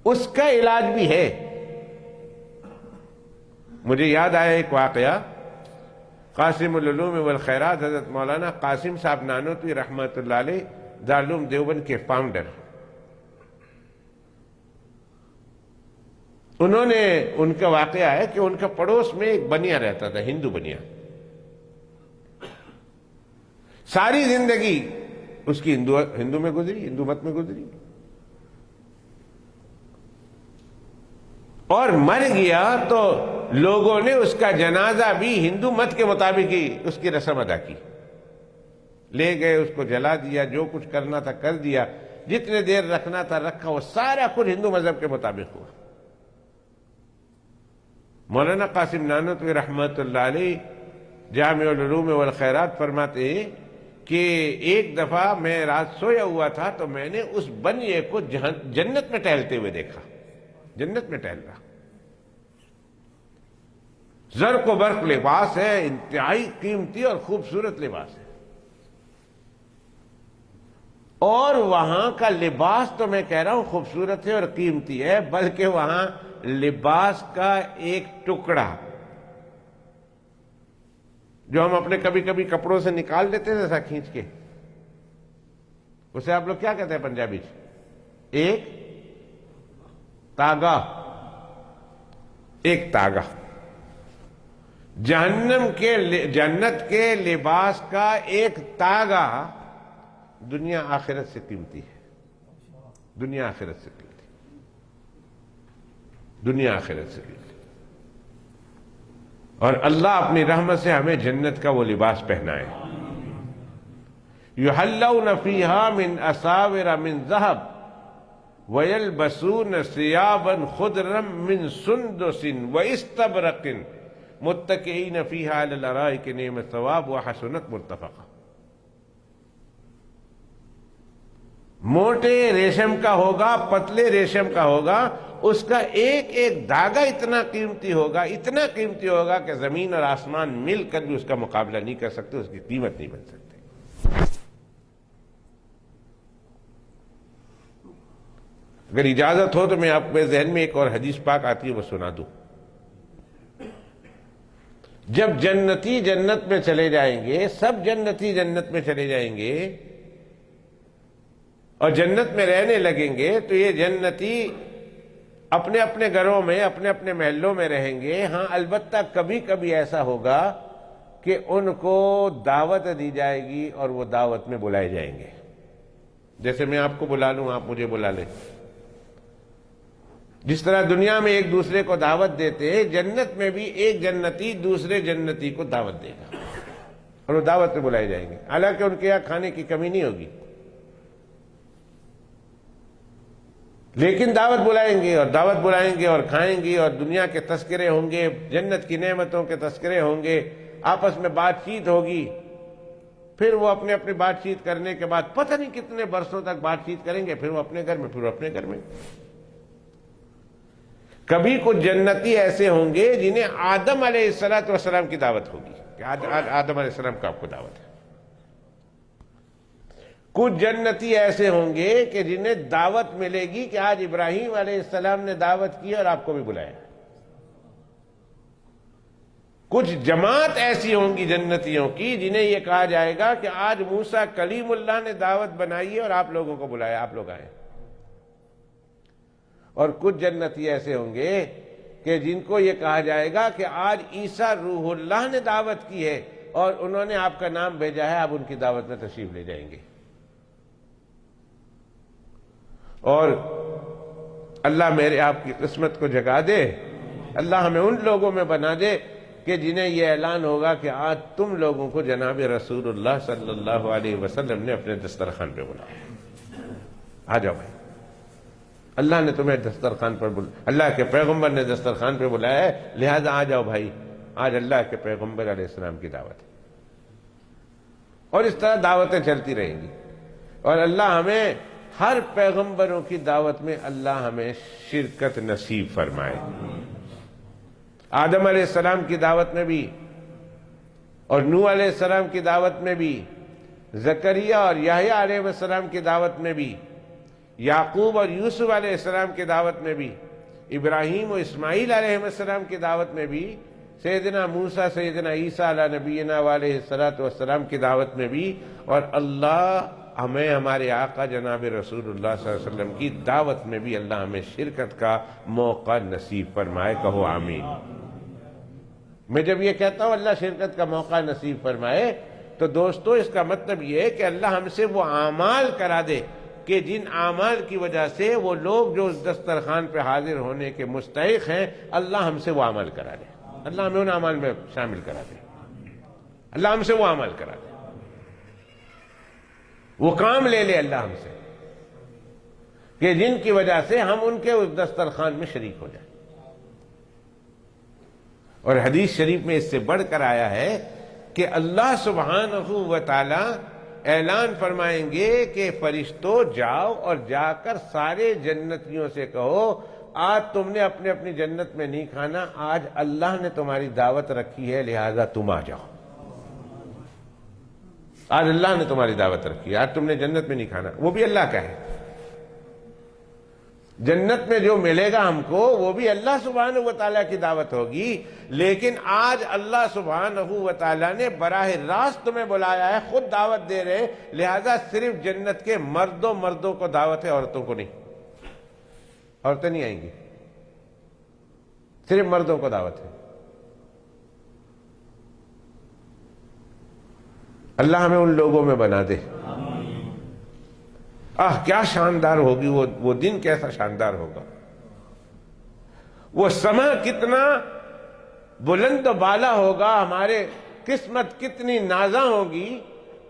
اس کا علاج بھی ہے۔ مجھے یاد آیا ایک واقعہ، قاسم العلوم والخیرات حضرت مولانا قاسم صاحب نانوتوی رحمۃ اللہ علیہ دارالعلوم دیوبند کے فاؤنڈر، انہوں نے، ان کا واقعہ ہے کہ ان کا پڑوس میں ایک بنیا رہتا تھا، ہندو بنیا، ساری زندگی اس کی ہندو میں گزری، ہندو مت میں گزری، اور مر گیا تو لوگوں نے اس کا جنازہ بھی ہندو مت کے مطابق ہی اس کی رسم ادا کی، لے گئے، اس کو جلا دیا، جو کچھ کرنا تھا کر دیا، جتنے دیر رکھنا تھا رکھا، وہ سارا کچھ ہندو مذہب کے مطابق ہوا۔ مولانا قاسم نانوتوی رحمۃ اللہ علیہ جامع العلوم والخیرات فرماتے ہیں کہ ایک دفعہ میں رات سویا ہوا تھا تو میں نے اس بنیے کو جنت میں ٹہلتے ہوئے دیکھا، جنت میں ٹہل رہا، زرق و برق لباس ہے، انتہائی قیمتی اور خوبصورت لباس ہے، اور وہاں کا لباس تو میں کہہ رہا ہوں خوبصورت ہے اور قیمتی ہے، بلکہ وہاں لباس کا ایک ٹکڑا جو ہم اپنے کبھی کبھی کپڑوں سے نکال دیتے ہیں ایسا کھینچ کے، اسے آپ لوگ کیا کہتے ہیں پنجابی سے؟ ایک تاگا، ایک تاگا، جنت کے لباس کا ایک تاگا دنیا آخرت سے قیمتی ہے، دنیا آخرت سے قیمتی، دنیا آخرت سے قیمتی، اور اللہ اپنی رحمت سے ہمیں جنت کا وہ لباس پہنائے۔ یحلون فیہا من اساور من ذہب ویلبسون ثیابا خضرا من سندس واستبرق متکئین فیہا علی الارائک نعم الثواب وحسنت مرتفقہ۔ موٹے ریشم کا ہوگا، پتلے ریشم کا ہوگا، اس کا ایک ایک دھاگا اتنا قیمتی ہوگا، اتنا قیمتی ہوگا کہ زمین اور آسمان مل کر بھی اس کا مقابلہ نہیں کر سکتے، اس کی قیمت نہیں بن سکتی۔ اگر اجازت ہو تو میں آپ کے ذہن میں ایک اور حدیث پاک آتی ہے وہ سنا دوں۔ جب جنتی جنت میں چلے جائیں گے، سب جنتی جنت میں چلے جائیں گے اور جنت میں رہنے لگیں گے، تو یہ جنتی اپنے اپنے گھروں میں، اپنے اپنے محلوں میں رہیں گے۔ ہاں البتہ کبھی کبھی ایسا ہوگا کہ ان کو دعوت دی جائے گی اور وہ دعوت میں بلائے جائیں گے، جیسے میں آپ کو بلا لوں، آپ مجھے بلا لیں۔ جس طرح دنیا میں ایک دوسرے کو دعوت دیتے ہیں، جنت میں بھی ایک جنتی دوسرے جنتی کو دعوت دے گا اور وہ دعوت میں بلائے جائیں گے، حالانکہ ان کے یہاں کھانے کی کمی نہیں ہوگی، لیکن دعوت بلائیں گے، اور دعوت بلائیں گے اور کھائیں گے، اور دنیا کے تذکرے ہوں گے، جنت کی نعمتوں کے تذکرے ہوں گے، آپس میں بات چیت ہوگی، پھر وہ اپنے اپنے بات چیت کرنے کے بعد پتہ نہیں کتنے برسوں تک بات چیت کریں گے، پھر وہ اپنے گھر میں، پھر وہ اپنے گھر میں۔ کبھی کچھ جنتی ایسے ہوں گے جنہیں آدم علیہ السلام کی دعوت ہوگی کہ آدم علیہ السلام کا آپ کو دعوت ہے۔ کچھ جنتی ایسے ہوں گے کہ جنہیں دعوت ملے گی کہ آج ابراہیم علیہ السلام نے دعوت کی اور آپ کو بھی بلایا۔ کچھ جماعت ایسی ہوں گی جنتیوں کی جنہیں یہ کہا جائے گا کہ آج موسیٰ کلیم اللہ نے دعوت بنائی ہے اور آپ لوگوں کو بلایا، آپ لوگ آئے۔ اور کچھ جنتی ایسے ہوں گے کہ جن کو یہ کہا جائے گا کہ آج عیسیٰ روح اللہ نے دعوت کی ہے اور انہوں نے آپ کا نام بھیجا ہے، آپ ان کی دعوت میں تشریف لے جائیں گے۔ اور اللہ میرے آپ کی قسمت کو جگا دے، اللہ ہمیں ان لوگوں میں بنا دے کہ جنہیں یہ اعلان ہوگا کہ آج تم لوگوں کو جناب رسول اللہ صلی اللہ علیہ وسلم نے اپنے دسترخوان پہ بلایا، آ جاؤ بھائی۔ اللہ نے تمہیں دسترخوان پر اللہ کے پیغمبر نے دسترخوان پہ بلایا ہے، لہذا آ جاؤ بھائی۔ آج اللہ کے پیغمبر علیہ السلام کی دعوت ہے، اور اس طرح دعوتیں چلتی رہیں گی، اور اللہ ہمیں ہر پیغمبروں کی دعوت میں اللہ ہمیں شرکت نصیب فرمائے۔ آدم علیہ السلام کی دعوت میں بھی، اور نوح علیہ السلام کی دعوت میں بھی، زکریا اور یحییٰ علیہ السلام کی دعوت میں بھی، یعقوب اور یوسف علیہ السلام کی دعوت میں بھی، ابراہیم و اسماعیل علیہ السلام کی دعوت میں بھی، سیدنا موسیٰ سیدنا عیسیٰ علیہ نبینا علیہ السلام کی دعوت میں بھی، اور اللہ ہمیں ہمارے آقا جناب رسول اللہ صلی اللہ علیہ وسلم کی دعوت میں بھی اللہ ہمیں شرکت کا موقع نصیب فرمائے۔ کہو آمین۔ میں جب یہ کہتا ہوں اللہ شرکت کا موقع نصیب فرمائے، تو دوستو اس کا مطلب یہ ہے کہ اللہ ہم سے وہ اعمال کرا دے کہ جن اعمال کی وجہ سے وہ لوگ جو اس دسترخوان پہ حاضر ہونے کے مستحق ہیں، اللہ ہم سے وہ عمل کرا دے، اللہ ہمیں ان اعمال میں شامل کرا دے، اللہ ہم سے وہ عمل کرا دے، وہ کام لے لے اللہ ہم سے کہ جن کی وجہ سے ہم ان کے اس دسترخوان میں شریک ہو جائیں۔ اور حدیث شریف میں اس سے بڑھ کر آیا ہے کہ اللہ سبحانہ و تعالی اعلان فرمائیں گے کہ فرشتوں جاؤ اور جا کر سارے جنتیوں سے کہو آج تم نے اپنے اپنی جنت میں نہیں کھانا، آج اللہ نے تمہاری دعوت رکھی ہے، لہذا تم آ جاؤ۔ آج اللہ نے تمہاری دعوت رکھی ہے، آج تم نے جنت میں نہیں کھانا، وہ بھی اللہ کا ہے۔ جنت میں جو ملے گا ہم کو وہ بھی اللہ سبحانہ و تعالیٰ کی دعوت ہوگی، لیکن آج اللہ سبحانہ و تعالیٰ نے براہ راست تمہیں بلایا ہے، خود دعوت دے رہے، لہذا صرف جنت کے مردوں کو دعوت ہے، عورتوں کو نہیں۔ عورتیں نہیں آئیں گی، صرف مردوں کو دعوت ہے۔ اللہ ہمیں ان لوگوں میں بنا دے۔ کیا شاندار ہوگی وہ دن، کیسا شاندار ہوگا، وہ سما کتنا بلند و بالا ہوگا، ہمارے قسمت کتنی نازاں ہوگی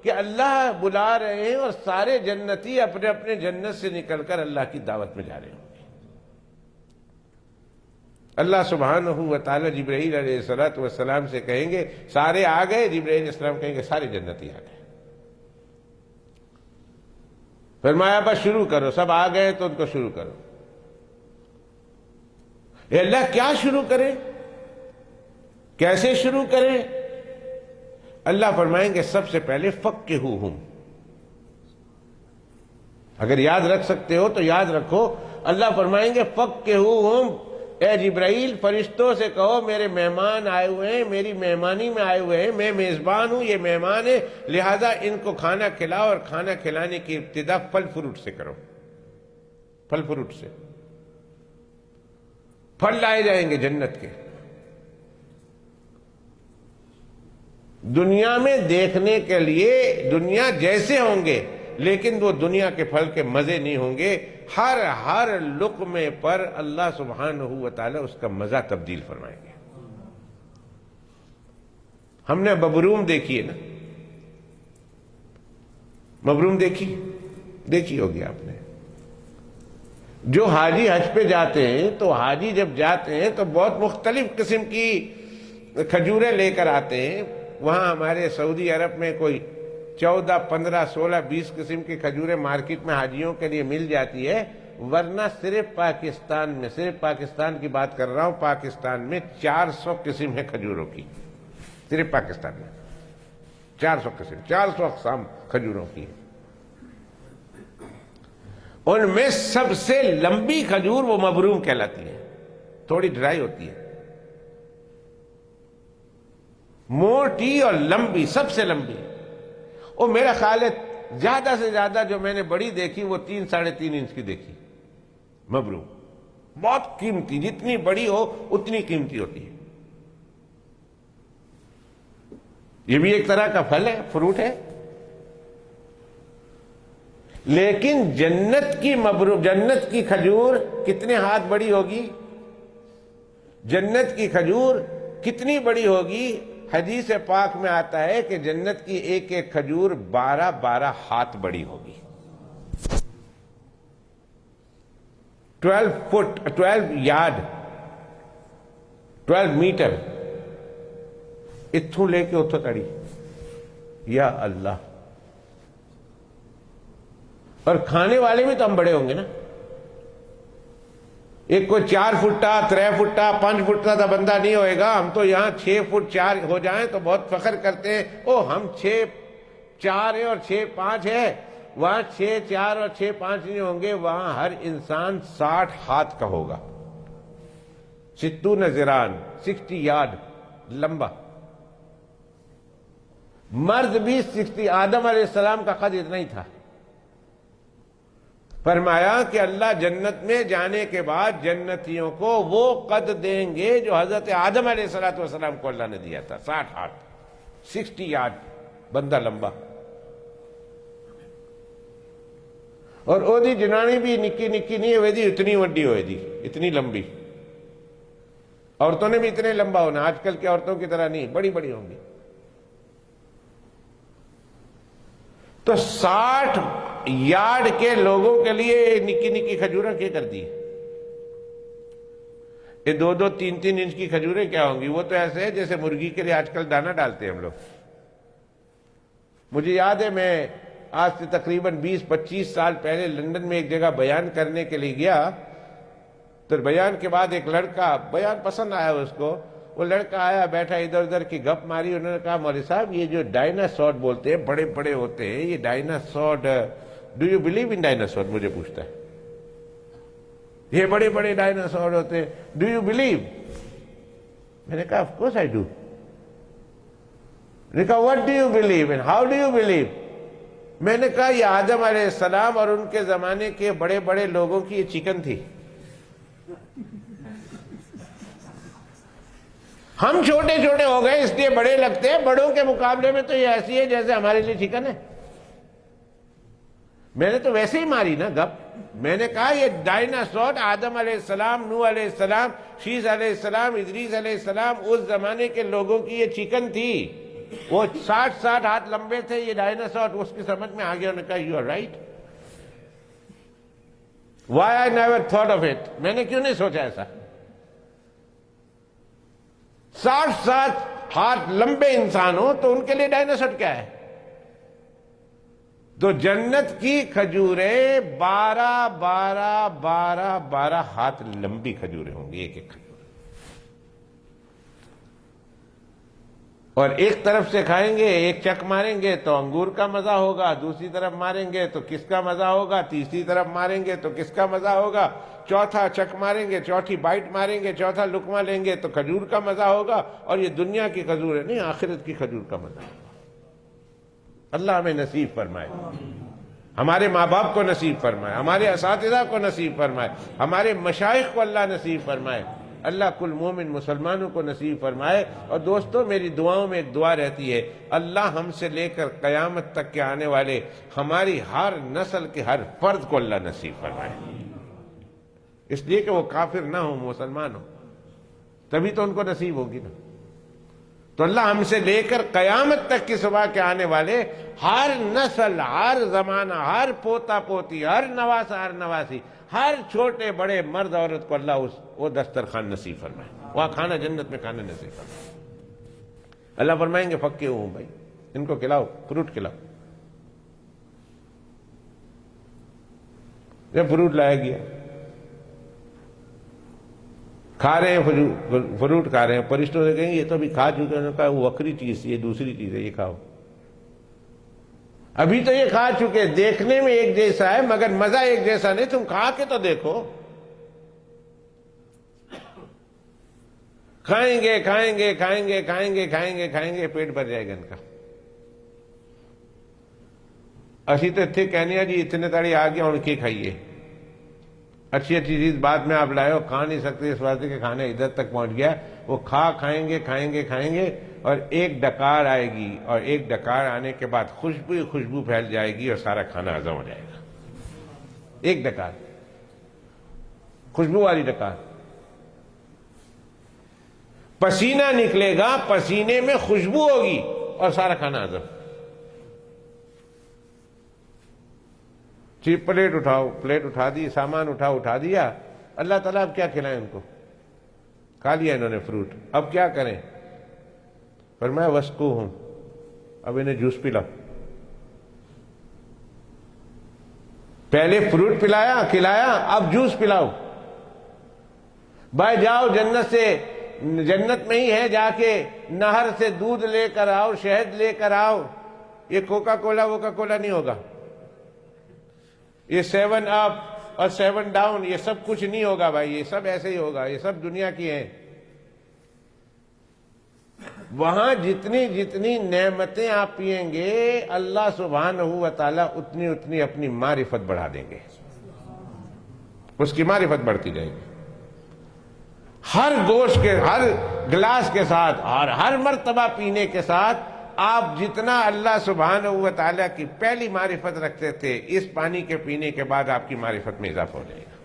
کہ اللہ بلا رہے ہیں اور سارے جنتی اپنے اپنے جنت سے نکل کر اللہ کی دعوت میں جا رہے ہوں گے۔ اللہ سبحانہ و تعالی جبرائیل علیہ السلام سے کہیں گے سارے آ گئے، جبرائیل علیہ السلام کہیں گے سارے جنتی آ گئے، فرمایا بس شروع کرو، سب آ گئے تو ان کو شروع کرو۔ اے اللہ کیا شروع کریں، کیسے شروع کریں؟ اللہ فرمائیں گے سب سے پہلے فقہوہم۔ اگر یاد رکھ سکتے ہو تو یاد رکھو، اللہ فرمائیں گے فقہوہم، اے جبرائیل فرشتوں سے کہو میرے مہمان آئے ہوئے ہیں، میری مہمانی میں آئے ہوئے ہیں، میں میزبان ہوں، یہ مہمان ہے، لہذا ان کو کھانا کھلاؤ، اور کھانا کھلانے کی ابتدا پھل فروٹ سے کرو، پھل فروٹ سے۔ پھل لائے جائیں گے جنت کے، دنیا میں دیکھنے کے لیے دنیا جیسے ہوں گے، لیکن وہ دنیا کے پھل کے مزے نہیں ہوں گے، ہر لقمے پر اللہ سبحانہ و تعالی اس کا مزہ تبدیل فرمائیں گے۔ ہم نے مبروم دیکھی ہے نا، مبروم دیکھی ہوگی آپ نے۔ جو حاجی حج پہ جاتے ہیں تو حاجی جب جاتے ہیں تو بہت مختلف قسم کی کھجوریں لے کر آتے ہیں۔ وہاں ہمارے سعودی عرب میں کوئی 14, 15, 16, 20 قسم کی کھجوریں مارکیٹ میں حاجیوں کے لیے مل جاتی ہے، ورنہ صرف پاکستان میں، صرف پاکستان کی بات کر رہا ہوں، پاکستان میں 400 قسم ہے کھجوروں کی، صرف پاکستان میں 400 قسم، 400 اقسام کھجوروں کی۔ ان میں سب سے لمبی کھجور وہ مبروم کہلاتی ہے، تھوڑی ڈرائی ہوتی ہے، موٹی اور لمبی، سب سے لمبی۔ اور میرا خیال ہے زیادہ سے زیادہ جو میں نے بڑی دیکھی وہ 3 ساڑھے 3 انچ کی دیکھی، مبروم، بہت قیمتی، جتنی بڑی ہو اتنی قیمتی ہوتی ہے۔ یہ بھی ایک طرح کا پھل ہے، فروٹ ہے، لیکن جنت کی مبروم، جنت کی کھجور کتنے ہاتھ بڑی ہوگی، جنت کی کھجور کتنی بڑی ہوگی؟ حدیث پاک میں آتا ہے کہ جنت کی ایک ایک کھجور 12 ہاتھ بڑی ہوگی۔ 12 فٹ 12 یارڈ 12 میٹر اتھوں لے کے اتھوں تڑی. یا اللہ. اور کھانے والے بھی تو ہم بڑے ہوں گے نا. ایک کوئی 4 فٹا 3 فٹا 5 فٹا کا بندہ نہیں ہوئے گا. ہم تو یہاں 6 فٹ 4 ہو جائیں تو بہت فخر کرتے ہیں. او ہم 6 4 ہے اور 6 5 ہے. وہاں 6 4 اور 6 5 نہیں ہوں گے. وہاں ہر انسان 60 ہاتھ کا ہوگا. 60 ذراعً 60 یارڈ لمبا. مرد بھی 60. آدم علیہ السلام کا قد اتنا ہی تھا. فرمایا کہ اللہ جنت میں جانے کے بعد جنتیوں کو وہ قد دیں گے جو حضرت آدم علیہ السلام کو اللہ نے دیا تھا. 60 ہاتھ 60 یارڈ بندہ لمبا. اور او دی جنانی بھی نکی نکی نہیں ہوئے دی, اتنی وڈی ہوئے دی, اتنی لمبی. عورتوں نے بھی اتنے لمبا ہونا. آج کل کی عورتوں کی طرح نہیں, بڑی بڑی ہوں گی. تو 60 یارڈ کے لوگوں کے لیے نکی نکی کھجوریں کیا کر دی. یہ 2 3 انچ کی کھجوریں کیا ہوں گی؟ وہ تو ایسے ہے جیسے مرغی کے لیے آج کل دانہ ڈالتے ہیں ہم لوگ. مجھے یاد ہے میں آج سے تقریباً 20-25 سال پہلے لندن میں ایک جگہ بیان کرنے کے لیے گیا. تو بیان کے بعد ایک لڑکا, بیان پسند آیا اس کو, وہ لڑکا آیا بیٹھا ادھر ادھر کی گپ ماری. انہوں نے کہا مولوی صاحب یہ جو ڈائناسور بولتے ہیں بڑے بڑے ہوتے ہیں, یہ dinosaur, do you believe in dinosaur? مجھے پوچھتا ہے یہ بڑے بڑے ڈائناسور ہوتے ہیں, ڈو یو بلیو؟ میں نے کہا آف کورس آئی ڈو. میں نے کہا what do you believe and how do you believe? میں نے کہا یہ آدم علیہ السلام اور ان کے زمانے کے بڑے بڑے لوگوں کی یہ چکن تھی. ہم چھوٹے چھوٹے ہو گئے اس لیے بڑے لگتے ہیں. بڑوں کے مقابلے میں تو یہ ایسی ہے جیسے ہمارے لیے چکن ہے. میں نے تو ویسے ہی ماری نا گپ. میں نے کہا یہ ڈائناسور آدم علیہ السلام, نوح علیہ السلام, شیس علیہ السلام, ادریس علیہ السلام, اس زمانے کے لوگوں کی یہ چکن تھی. وہ 60 ہاتھ لمبے تھے یہ ڈائناسور. اس کی سمجھ میں آ گیا. انہوں نے کہا you are right. Why I never thought of it. میں نے کیوں نہیں سوچا ایسا؟ 60 ہاتھ لمبے انسان ہو تو ان کے لیے ڈائناسور کیا ہے؟ تو جنت کی کھجوریں 12 ہاتھ لمبی کھجوریں ہوں گی, ایک ایک کھجور. اور ایک طرف سے کھائیں گے, ایک چک ماریں گے تو انگور کا مزہ ہوگا, دوسری طرف ماریں گے تو کس کا مزہ ہوگا, تیسری طرف ماریں گے تو کس کا مزہ ہوگا, چوتھا چک ماریں گے, چوتھی بائٹ ماریں گے, چوتھا لقمہ لیں گے تو کھجور کا مزہ ہوگا. اور یہ دنیا کی کھجور ہے نہیں, آخرت کی کھجور کا مزہ ہوگا. اللہ ہمیں نصیب فرمائے, ہمارے ماں باپ کو نصیب فرمائے, ہمارے اساتذہ کو نصیب فرمائے, ہمارے مشائخ کو اللہ نصیب فرمائے. اللہ کل مومن مسلمانوں کو نصیب فرمائے. اور دوستو میری دعاؤں میں ایک دعا رہتی ہے, اللہ ہم سے لے کر قیامت تک کے آنے والے ہماری ہر نسل کے ہر فرد کو اللہ نصیب فرمائے. اس لیے کہ وہ کافر نہ ہو, مسلمان ہو, تبھی تو ان کو نصیب ہوگی نا. تو اللہ ہم سے لے کر قیامت تک کی صبح کے آنے والے ہر نسل, ہر زمانہ, ہر پوتا پوتی, ہر نواسا ہر نواسی, ہر چھوٹے بڑے مرد عورت کو اللہ وہ دسترخوان نصیب فرمائے, وہاں کھانا جنت میں کھانا نصیب فرمائے. اللہ فرمائیں گے پکے ہوں بھائی, ان کو کھلاؤ, فروٹ کھلاؤ. جب فروٹ لایا گیا, کھا رہے ہیں فروٹ کھا رہے ہیں, فرشتوں سے کہیں گے یہ تو ابھی کھا چکے. انہوں نے کہا وہ وکری چیز, یہ دوسری چیز ہے, یہ کھاؤ. ابھی تو یہ کھا چکے, دیکھنے میں ایک جیسا ہے مگر مزہ ایک جیسا نہیں, تم کھا کے تو دیکھو. کھائیں گے کھائیں گے کھائیں گے کھائیں گے کھائیں گے کھائیں گے, پیٹ بھر جائے گا ان کا. اسی تو اتنے کہنے جی اتنے تاڑی آ گیا ان کی کھائیے. اچھی اچھی چیز بعد میں آپ لائے ہو, کھا نہیں سکتے اس واسطے کہ کھانا ادھر تک پہنچ گیا. وہ کھائیں گے کھائیں گے کھائیں گے, اور ایک ڈکار آئے گی, اور ایک ڈکار آنے کے بعد خوشبو پھیل جائے گی اور سارا کھانا ہضم ہو جائے گا. ایک ڈکار, خوشبو والی ڈکار. پسینہ نکلے گا, پسینے میں خوشبو ہوگی اور سارا کھانا ہضم. پلیٹ اٹھاؤ, پلیٹ اٹھا دی, سامان اٹھا دیا, اللہ تعالیٰ اب کیا کھلائیں ان کو؟ کھا لیا انہوں نے فروٹ، اب کیا کریں؟ فرمایا وسقوہم، اب انہیں جوس پلاؤ۔ پہلے فروٹ پلایا کھلایا، اب جوس پلاؤ۔ بھائی جاؤ جنت سے، جنت میں ہی ہے، جا کے نہر سے دودھ لے کر آؤ، شہد لے کر آؤ۔ یہ کوکا کولا ووکا کولا نہیں ہوگا، یہ 7 اپ اور 7 ڈاؤن یہ سب کچھ نہیں ہوگا بھائی، یہ سب ایسے ہی ہوگا، یہ سب دنیا کی ہیں۔ وہاں جتنی جتنی نعمتیں آپ پئیں گے اللہ سبحانہ و تعالیٰ اتنی اپنی معرفت بڑھا دیں گے، اس کی معرفت بڑھتی جائے گی۔ ہر گوشت کے، ہر گلاس کے ساتھ اور ہر مرتبہ پینے کے ساتھ آپ جتنا اللہ سبحانہ و تعالیٰ کی پہلی معرفت رکھتے تھے، اس پانی کے پینے کے بعد آپ کی معرفت میں اضافہ ہو جائے گا۔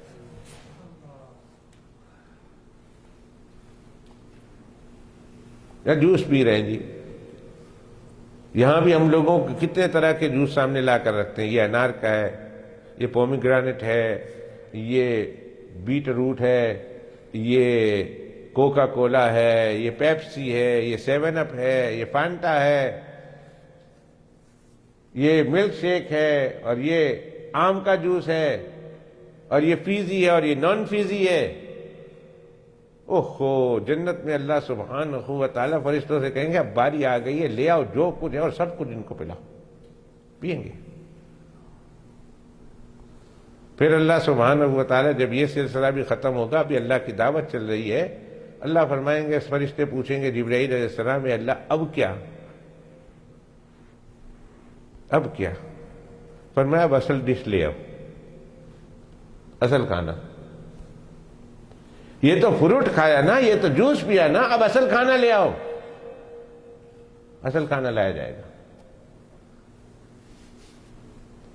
یا جوس پی رہے ہیں جی، یہاں بھی ہم لوگوں کو کتنے طرح کے جوس سامنے لا کر رکھتے ہیں، یہ انار کا ہے، یہ پومیگرینٹ ہے، یہ بیٹ روٹ ہے، یہ کوکا کولا ہے، یہ پیپسی ہے، یہ 7 اپ ہے، یہ فانٹا ہے، یہ ملک شیک ہے، اور یہ آم کا جوس ہے، اور یہ فیزی ہے، اور یہ نان فیزی ہے۔ اوہو، جنت میں اللہ سبحانہ و تعالیٰ فرشتوں سے کہیں گے اب باری آ گئی ہے، لے آؤ جو کچھ ہے اور سب کچھ ان کو پلاؤ، پئیں گے۔ پھر اللہ سبحانہ و تعالیٰ جب یہ سلسلہ بھی ختم ہوگا، ابھی اللہ کی دعوت چل رہی ہے، اللہ فرمائیں گے، فرشتے پوچھیں گے جبرائیل علیہ السلام، اے اللہ اب کیا؟ اب کیا؟ فرمایا اب اصل ڈش لے آؤ، اصل کھانا۔ یہ تو فروٹ کھایا نا، یہ تو جوس پیا نا، اب اصل کھانا لے آؤ۔ اصل کھانا لایا جائے گا،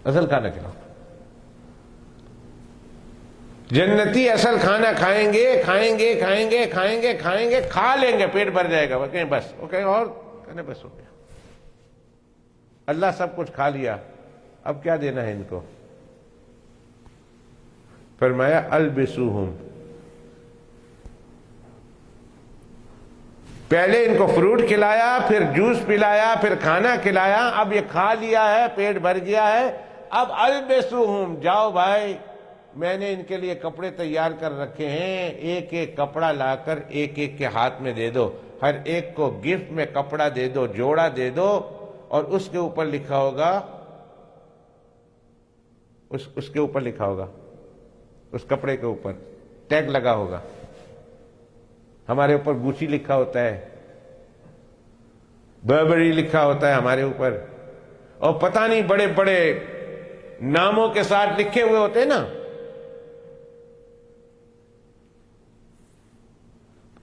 اصل کھانا کھلاؤ۔ جنتی اصل کھانا کھائیں گے، کھائیں گے، کھائیں گے، کھائیں گے، کھائیں گے، کھا لیں گے، پیٹ بھر جائے گا، وہ کہیں بس، وہ کہیں اور کہنے بس ہو گیا۔ اللہ سب کچھ کھا لیا، اب کیا دینا ہے ان کو؟ فرمایا البسوہم، پہلے ان کو فروٹ کھلایا، پھر جوس پلایا، پھر کھانا کھلایا، اب یہ کھا لیا ہے، پیٹ بھر گیا ہے، اب البسوہم، جاؤ بھائی میں نے ان کے لیے کپڑے تیار کر رکھے ہیں، ایک ایک کپڑا لا کر ایک ایک کے ہاتھ میں دے دو، ہر ایک کو گفٹ میں کپڑا دے دو، جوڑا دے دو، اور اس کے اوپر لکھا ہوگا، اس کے اوپر لکھا ہوگا، اس کپڑے کے اوپر ٹیگ لگا ہوگا۔ ہمارے اوپر گوچی لکھا ہوتا ہے، بربری لکھا ہوتا ہے ہمارے اوپر، اور پتہ نہیں بڑے بڑے ناموں کے ساتھ لکھے ہوئے ہوتے ہیں نا،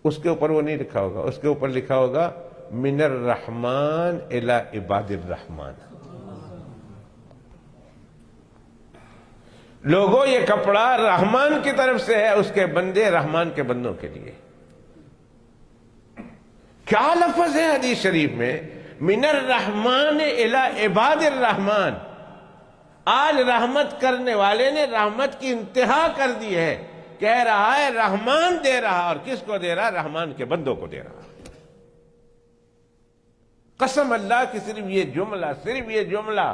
اس کے اوپر وہ نہیں لکھا ہوگا، اس کے اوپر لکھا ہوگا من الرحمن الی عباد الرحمن۔ لوگوں یہ کپڑا رحمان کی طرف سے ہے، اس کے بندے رحمان کے بندوں کے لیے۔ کیا لفظ ہے حدیث شریف میں، من الرحمن الی عباد الرحمن۔ آج رحمت کرنے والے نے رحمت کی انتہا کر دی ہے، کہہ رہا ہے رحمان دے رہا، اور کس کو دے رہا؟ رحمان کے بندوں کو دے رہا۔ قسم اللہ کی، صرف یہ جملہ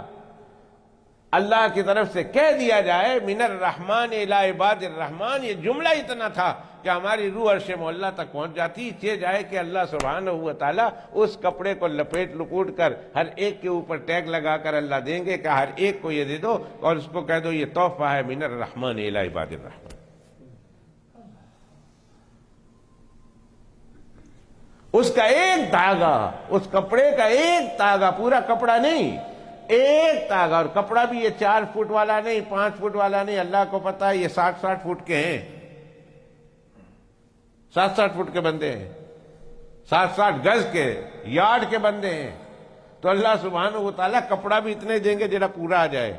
اللہ کی طرف سے کہہ دیا جائے، من الرحمن الی عباد الرحمن، یہ جملہ اتنا تھا کہ ہماری روح عرش معلیٰ تک پہنچ جاتی۔ یہ جائے کہ اللہ سبحانہ و تعالیٰ اس کپڑے کو لپیٹ لپوٹ کر ہر ایک کے اوپر ٹیگ لگا کر اللہ دیں گے کہ ہر ایک کو یہ دے دو، اور اس کو کہہ دو یہ تحفہ ہے من الرحمن الی عباد الرحمن۔ اس کا ایک دھاگا، اس کپڑے کا ایک دھاگا، پورا کپڑا نہیں، ایک دھاگا، اور کپڑا بھی یہ 4 فٹ والا نہیں، 5 فٹ والا نہیں، اللہ کو پتا ہے یہ 60 فٹ کے ہیں، 60 فٹ کے بندے ہیں، 60 گز کے یارڈ کے بندے ہیں، تو اللہ سبحانہ و تعالیٰ کپڑا بھی اتنے دیں گے جڑا پورا آ جائے۔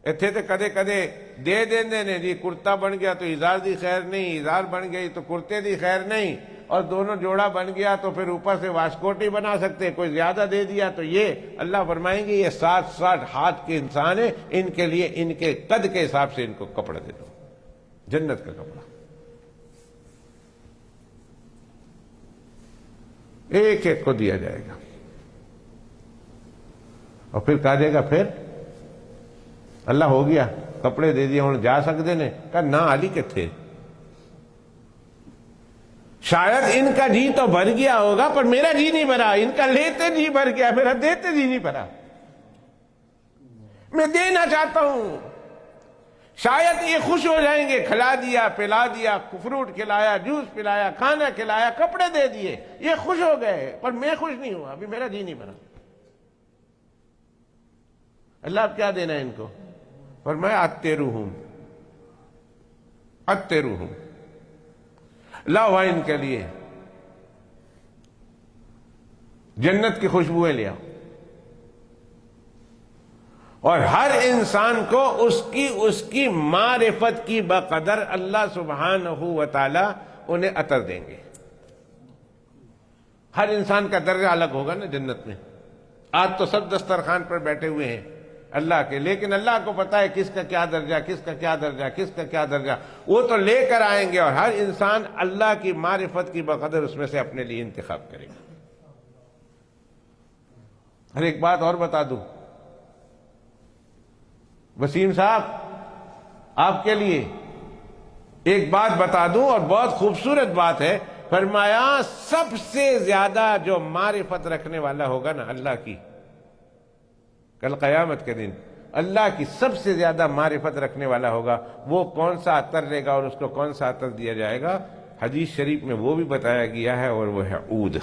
اتنے تو کدے کدے دے دیں جی، کرتا بن گیا تو ازار دی خیر نہیں، ازار بن گئی تو کرتے دی خیر نہیں، اور دونوں جوڑا بن گیا تو پھر اوپر سے واسکوٹی بنا سکتے، کوئی زیادہ دے دیا تو یہ اللہ فرمائیں گے یہ 60 ہاتھ کے انسان ہیں، ان کے لیے ان کے قد کے حساب سے ان کو کپڑا دے دو۔ جنت کا کپڑا ایک ایک کو دیا جائے گا، اور پھر کہا جائے گا پھر اللہ ہو گیا کپڑے دے دیا ہوں جا سکتے نے؟ کہا نہ علی کتھے، شاید ان کا جی تو بھر گیا ہوگا پر میرا جی نہیں بھرا، ان کا لیتے جی بھر گیا، میرا دیتے جی نہیں بھرا، میں دینا چاہتا ہوں۔ شاید یہ خوش ہو جائیں گے، کھلا دیا پلا دیا، فروٹ کھلایا، جوس پلایا، کھانا کھلایا، کپڑے دے دیے، یہ خوش ہو گئے پر میں خوش نہیں ہوا، ابھی میرا جی نہیں بھرا۔ اللہ اب کیا دینا ہے ان کو؟ فرمایا اتروہم، اتروہم، لاؤ ان کے لیے جنت کی خوشبوئیں لے آؤ، اور ہر انسان کو اس کی معرفت کی بقدر اللہ سبحانہ و تعالی انہیں عطر دیں گے۔ ہر انسان کا درجہ الگ ہوگا نا جنت میں۔ آج تو سب دسترخوان پر بیٹھے ہوئے ہیں اللہ کے، لیکن اللہ کو پتا ہے کس کا کیا درجہ، کس کا کیا درجہ، کس کا کیا درجہ، وہ تو لے کر آئیں گے، اور ہر انسان اللہ کی معرفت کی بقدر اس میں سے اپنے لیے انتخاب کرے گا۔ اور ایک بات اور بتا دوں وسیم صاحب، آپ کے لیے ایک بات بتا دوں، اور بہت خوبصورت بات ہے۔ فرمایا سب سے زیادہ جو معرفت رکھنے والا ہوگا نا اللہ کی، کل قیامت کے دن اللہ کی سب سے زیادہ معرفت رکھنے والا ہوگا، وہ کون سا عطر لے گا اور اس کو کون سا عطر دیا جائے گا؟ حدیث شریف میں وہ بھی بتایا گیا ہے، اور وہ ہے عود۔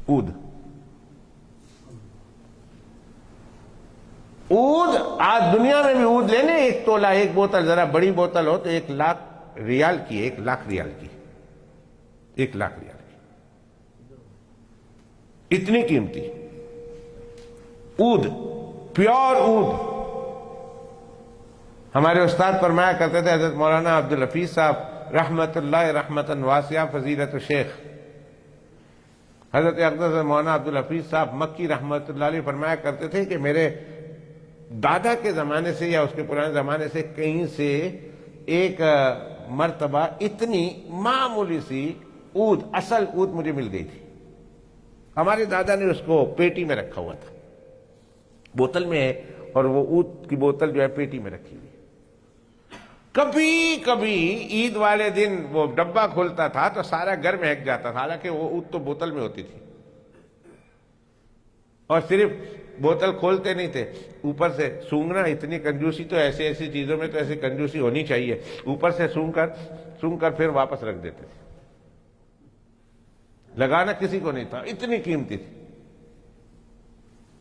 عود، عود آج دنیا میں بھی عود لینے، ایک تولہ، ایک بوتل، ذرا بڑی بوتل ہو تو 1,00,000 ریال کی، 1,00,000 ریال کی، 1,00,000 ریال کی، اتنی قیمتی عود، پیور عود۔ ہمارے استاد فرمایا کرتے تھے حضرت مولانا عبدالحفیظ صاحب رحمت اللہ رحمتاً واسعہ فضیلت الشیخ، حضرت اقدس مولانا عبدالحفیظ صاحب مکی رحمت اللہ علیہ فرمایا کرتے تھے کہ میرے دادا کے زمانے سے یا اس کے پرانے زمانے سے کہیں سے ایک مرتبہ اتنی معمولی سی عود، اصل عود مجھے مل گئی تھی۔ ہمارے دادا نے اس کو پیٹی میں رکھا ہوا تھا، بوتل میں ہے، اور وہ عود کی بوتل جو ہے پیٹی میں رکھی ہوئی۔ کبھی کبھی عید والے دن وہ ڈبہ کھولتا تھا تو سارا گھر مہک جاتا تھا، حالانکہ وہ عود تو بوتل میں ہوتی تھی، اور صرف بوتل کھولتے نہیں تھے، اوپر سے سونگنا، اتنی کنجوسی تو ایسی چیزوں میں تو ایسی کنجوسی ہونی چاہیے، اوپر سے سونگ کر پھر واپس رکھ دیتے تھے، لگانا کسی کو نہیں تھا، اتنی قیمتی تھی۔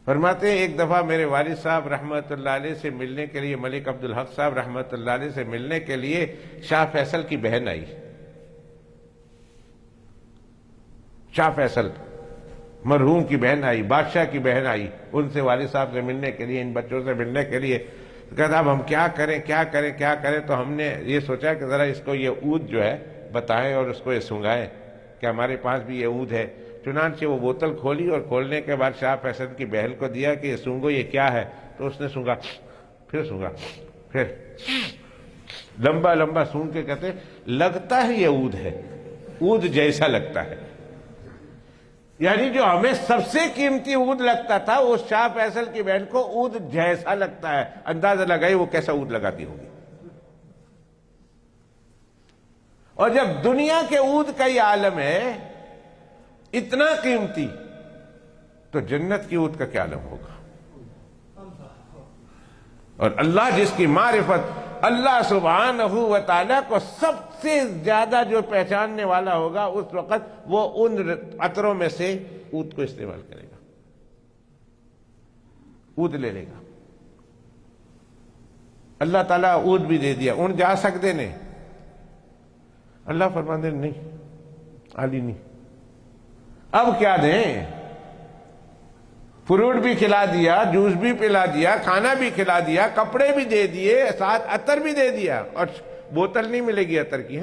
فرماتے ہیں ایک دفعہ میرے والد صاحب رحمت اللہ علیہ سے ملنے کے لیے، ملک عبدالحق صاحب رحمت اللہ علیہ سے ملنے کے لیے شاہ فیصل کی بہن آئی، شاہ فیصل مرحوم کی بہن آئی، بادشاہ کی بہن آئی، ان سے والد صاحب سے ملنے کے لیے، ان بچوں سے ملنے کے لیے۔ کہتا اب ہم کیا کریں، تو ہم نے یہ سوچا کہ ذرا اس کو یہ عود جو ہے بتائیں اور اس کو یہ سنگائیں کہ ہمارے پاس بھی یہ عود ہے۔ چنانچہ وہ بوتل کھولی، اور کھولنے کے بعد شاہ فیصل کی بہن کو دیا کہ یہ سونگو، یہ کیا ہے؟ تو اس نے سونگا، پھر سونگا، پھر لمبا لمبا سونگ کے کہتے لگتا ہے یہ عود ہے، عود جیسا لگتا ہے۔ یعنی جو ہمیں سب سے قیمتی عود لگتا تھا، اس شاہ فیصل کی بہن کو عود جیسا لگتا ہے۔ اندازہ لگائی وہ کیسا عود لگاتی ہوگی۔ اور جب دنیا کے عود کا یہ عالم ہے اتنا قیمتی، تو جنت کی عود کا کیا عالم ہوگا؟ اور اللہ جس کی معرفت، اللہ سبحانہ و تعالیٰ کو سب سے زیادہ جو پہچاننے والا ہوگا، اس وقت وہ ان عطروں میں سے عود کو استعمال کرے گا، عود لے لے گا۔ اللہ تعالیٰ عود بھی دے دیا، ان جا سکتے نے، اللہ فرماتے نہیں، علی نہیں، اب کیا دیں؟ فروٹ بھی کھلا دیا، جوس بھی پلا دیا، کھانا بھی کھلا دیا، کپڑے بھی دے دیے، ساتھ عطر بھی دے دیا، اور بوتل نہیں ملے گی عطر کی۔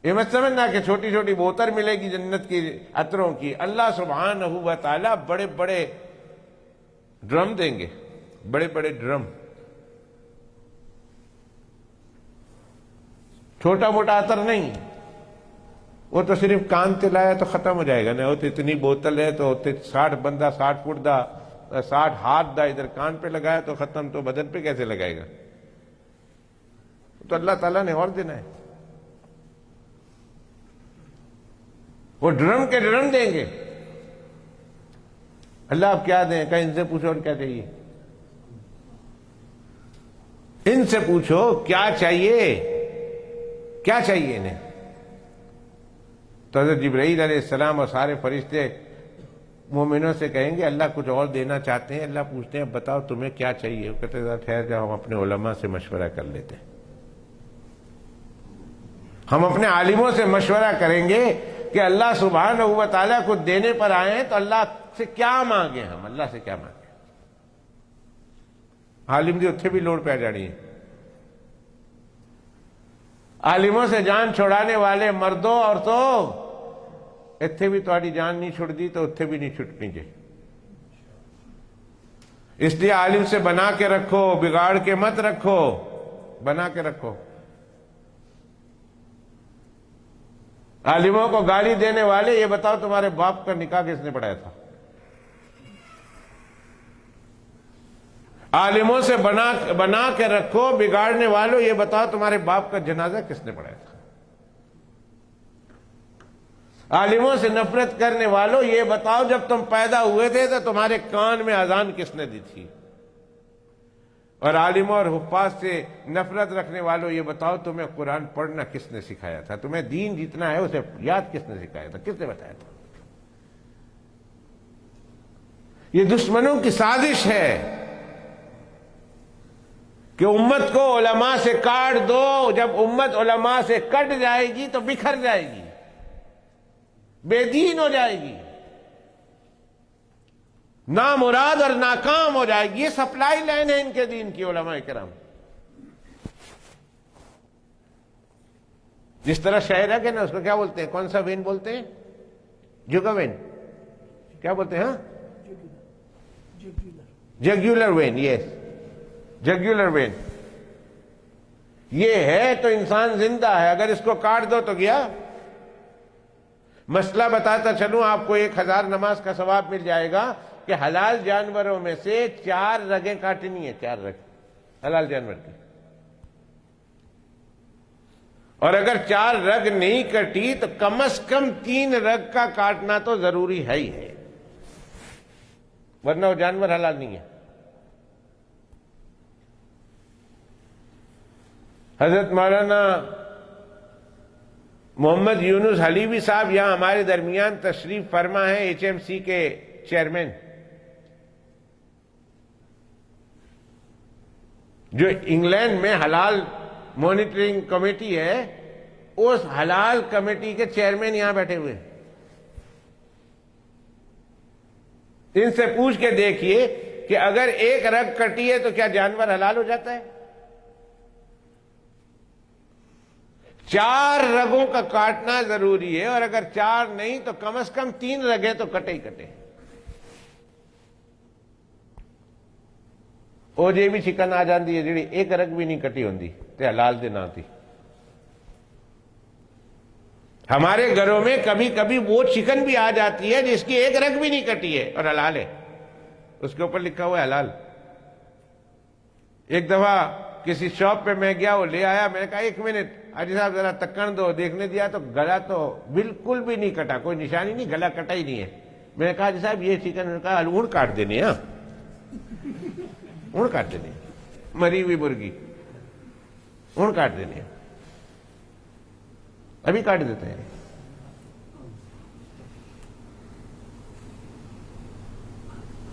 یہ مت سمجھنا کہ چھوٹی چھوٹی بوتل ملے گی جنت کی عطروں کی، اللہ سبحانہ و تعالیٰ بڑے بڑے ڈرم دیں گے، بڑے بڑے ڈرم، چھوٹا موٹا عطر نہیں، وہ تو صرف کان تے لایا تو ختم ہو جائے گا نا، وہ تو اتنی بوتل ہے تو 60 بندہ 60 فٹ دا 60 ہاتھ دا ادھر کان پہ لگایا تو ختم، تو بدن پہ کیسے لگائے گا؟ تو اللہ تعالیٰ نے اور دینا ہے، وہ ڈرم کے ڈرم دیں گے۔ اللہ آپ کیا دیں؟ کہ ان سے پوچھو اور کیا چاہیے، ان سے پوچھو کیا چاہیے، کیا چاہیے انہیں؟ تو حضرت جبرائیل علیہ السلام اور سارے فرشتے مومنوں سے کہیں گے اللہ کچھ اور دینا چاہتے ہیں۔ اللہ پوچھتے ہیں بتاؤ تمہیں کیا چاہیے؟ وہ کہتے ہیں ذرا ٹھہر جاؤ، ہم اپنے علماء سے مشورہ کر لیتے ہیں، ہم اپنے عالموں سے مشورہ کریں گے کہ اللہ سبحانہ و تعالیٰ کو دینے پر آئے ہیں تو اللہ سے کیا مانگے، ہم اللہ سے کیا مانگے؟ عالم دی اتھے بھی لوڑ پہ جانی ہے، عالموں سے جان چھڑانے والے مردوں عورتوں، اتھے بھی تہاڈی جان نہیں چھڑ دی تو اتھے بھی نہیں چھٹنی چاہیے۔ اس لیے عالم سے بنا کے رکھو، بگاڑ کے مت رکھو، بنا کے رکھو۔ عالموں کو گالی دینے والے، یہ بتاؤ تمہارے باپ کا نکاح کس نے پڑھایا تھا؟ عالموں سے بنا کے رکھو، بگاڑنے والوں یہ بتاؤ تمہارے باپ کا جنازہ کس نے پڑھایا تھا؟ عالموں سے نفرت کرنے والوں یہ بتاؤ جب تم پیدا ہوئے تھے تو تمہارے کان میں اذان کس نے دی تھی؟ اور عالموں اور حفاظ سے نفرت رکھنے والوں یہ بتاؤ تمہیں قرآن پڑھنا کس نے سکھایا تھا؟ تمہیں دین جتنا ہے اسے یاد کس نے سکھایا تھا؟ کس نے بتایا تھا؟ یہ دشمنوں کی سازش ہے کہ امت کو علماء سے کاٹ دو، جب امت علماء سے کٹ جائے گی تو بکھر جائے گی، بے دین ہو جائے گی، نامراد اور ناکام ہو جائے گی۔ یہ سپلائی لائن ہے ان کے دین کی، علماء کرام۔ جس طرح شہر ہے کہ نا، اس کو کیا بولتے ہیں؟ کون سا وین بولتے ہیں؟ جگا وین، کیا بولتے ہیں؟ ہاں، جگیولر وین، یس، جگیولر وین۔ یہ ہے تو انسان زندہ ہے، اگر اس کو کاٹ دو تو گیا۔ مسئلہ بتاتا چلوں آپ کو، 1000 نماز کا ثواب مل جائے گا کہ حلال جانوروں میں سے 4 رگیں کاٹنی ہیں، 4 رگ حلال جانور کی، اور اگر 4 رگ نہیں کٹی تو کم از کم 3 رگ کا کاٹنا تو ضروری ہے ہی ہے، ورنہ وہ جانور حلال نہیں ہے۔ حضرت مولانا محمد یونس حلیبی صاحب یہاں ہمارے درمیان تشریف فرما ہے، HMC کے چیئرمین، جو انگلینڈ میں حلال مانیٹرنگ کمیٹی ہے، اس حلال کمیٹی کے چیئرمین یہاں بیٹھے ہوئے ہیں۔ ان سے پوچھ کے دیکھیے کہ اگر 1 رگ کٹی ہے تو کیا جانور حلال ہو جاتا ہے؟ 4 رگوں کا کاٹنا ضروری ہے، اور اگر 4 نہیں تو کم از کم 3 رگیں تو کٹے ہی کٹے۔ وہ جی بھی چکن آ جاندی ہے جیڑی 1 رگ بھی نہیں کٹی ہوندی تے حلال دے نہ تھی۔ ہمارے گھروں میں کبھی کبھی وہ چکن بھی آ جاتی ہے جس کی 1 رگ بھی نہیں کٹی ہے اور حلال ہے، اس کے اوپر لکھا ہوا ہے حلال۔ ایک دفعہ کسی شاپ پہ میں گیا، وہ لے آیا، میں نے کہا 1 منٹ حاجی صاحب ذرا تکن دو، دیکھنے دیا تو گلا تو بالکل بھی نہیں کٹا، کوئی نشانی نہیں، گلا کٹا ہی نہیں ہے۔ میں نے کہا حاجی صاحب یہ چکن، نے کہا اونٹ کاٹ دینے، ہاں اونٹ کاٹ دینے، مری ہوئی مرغی اونٹ کاٹ دینے، ابھی کاٹ دیتے ہیں۔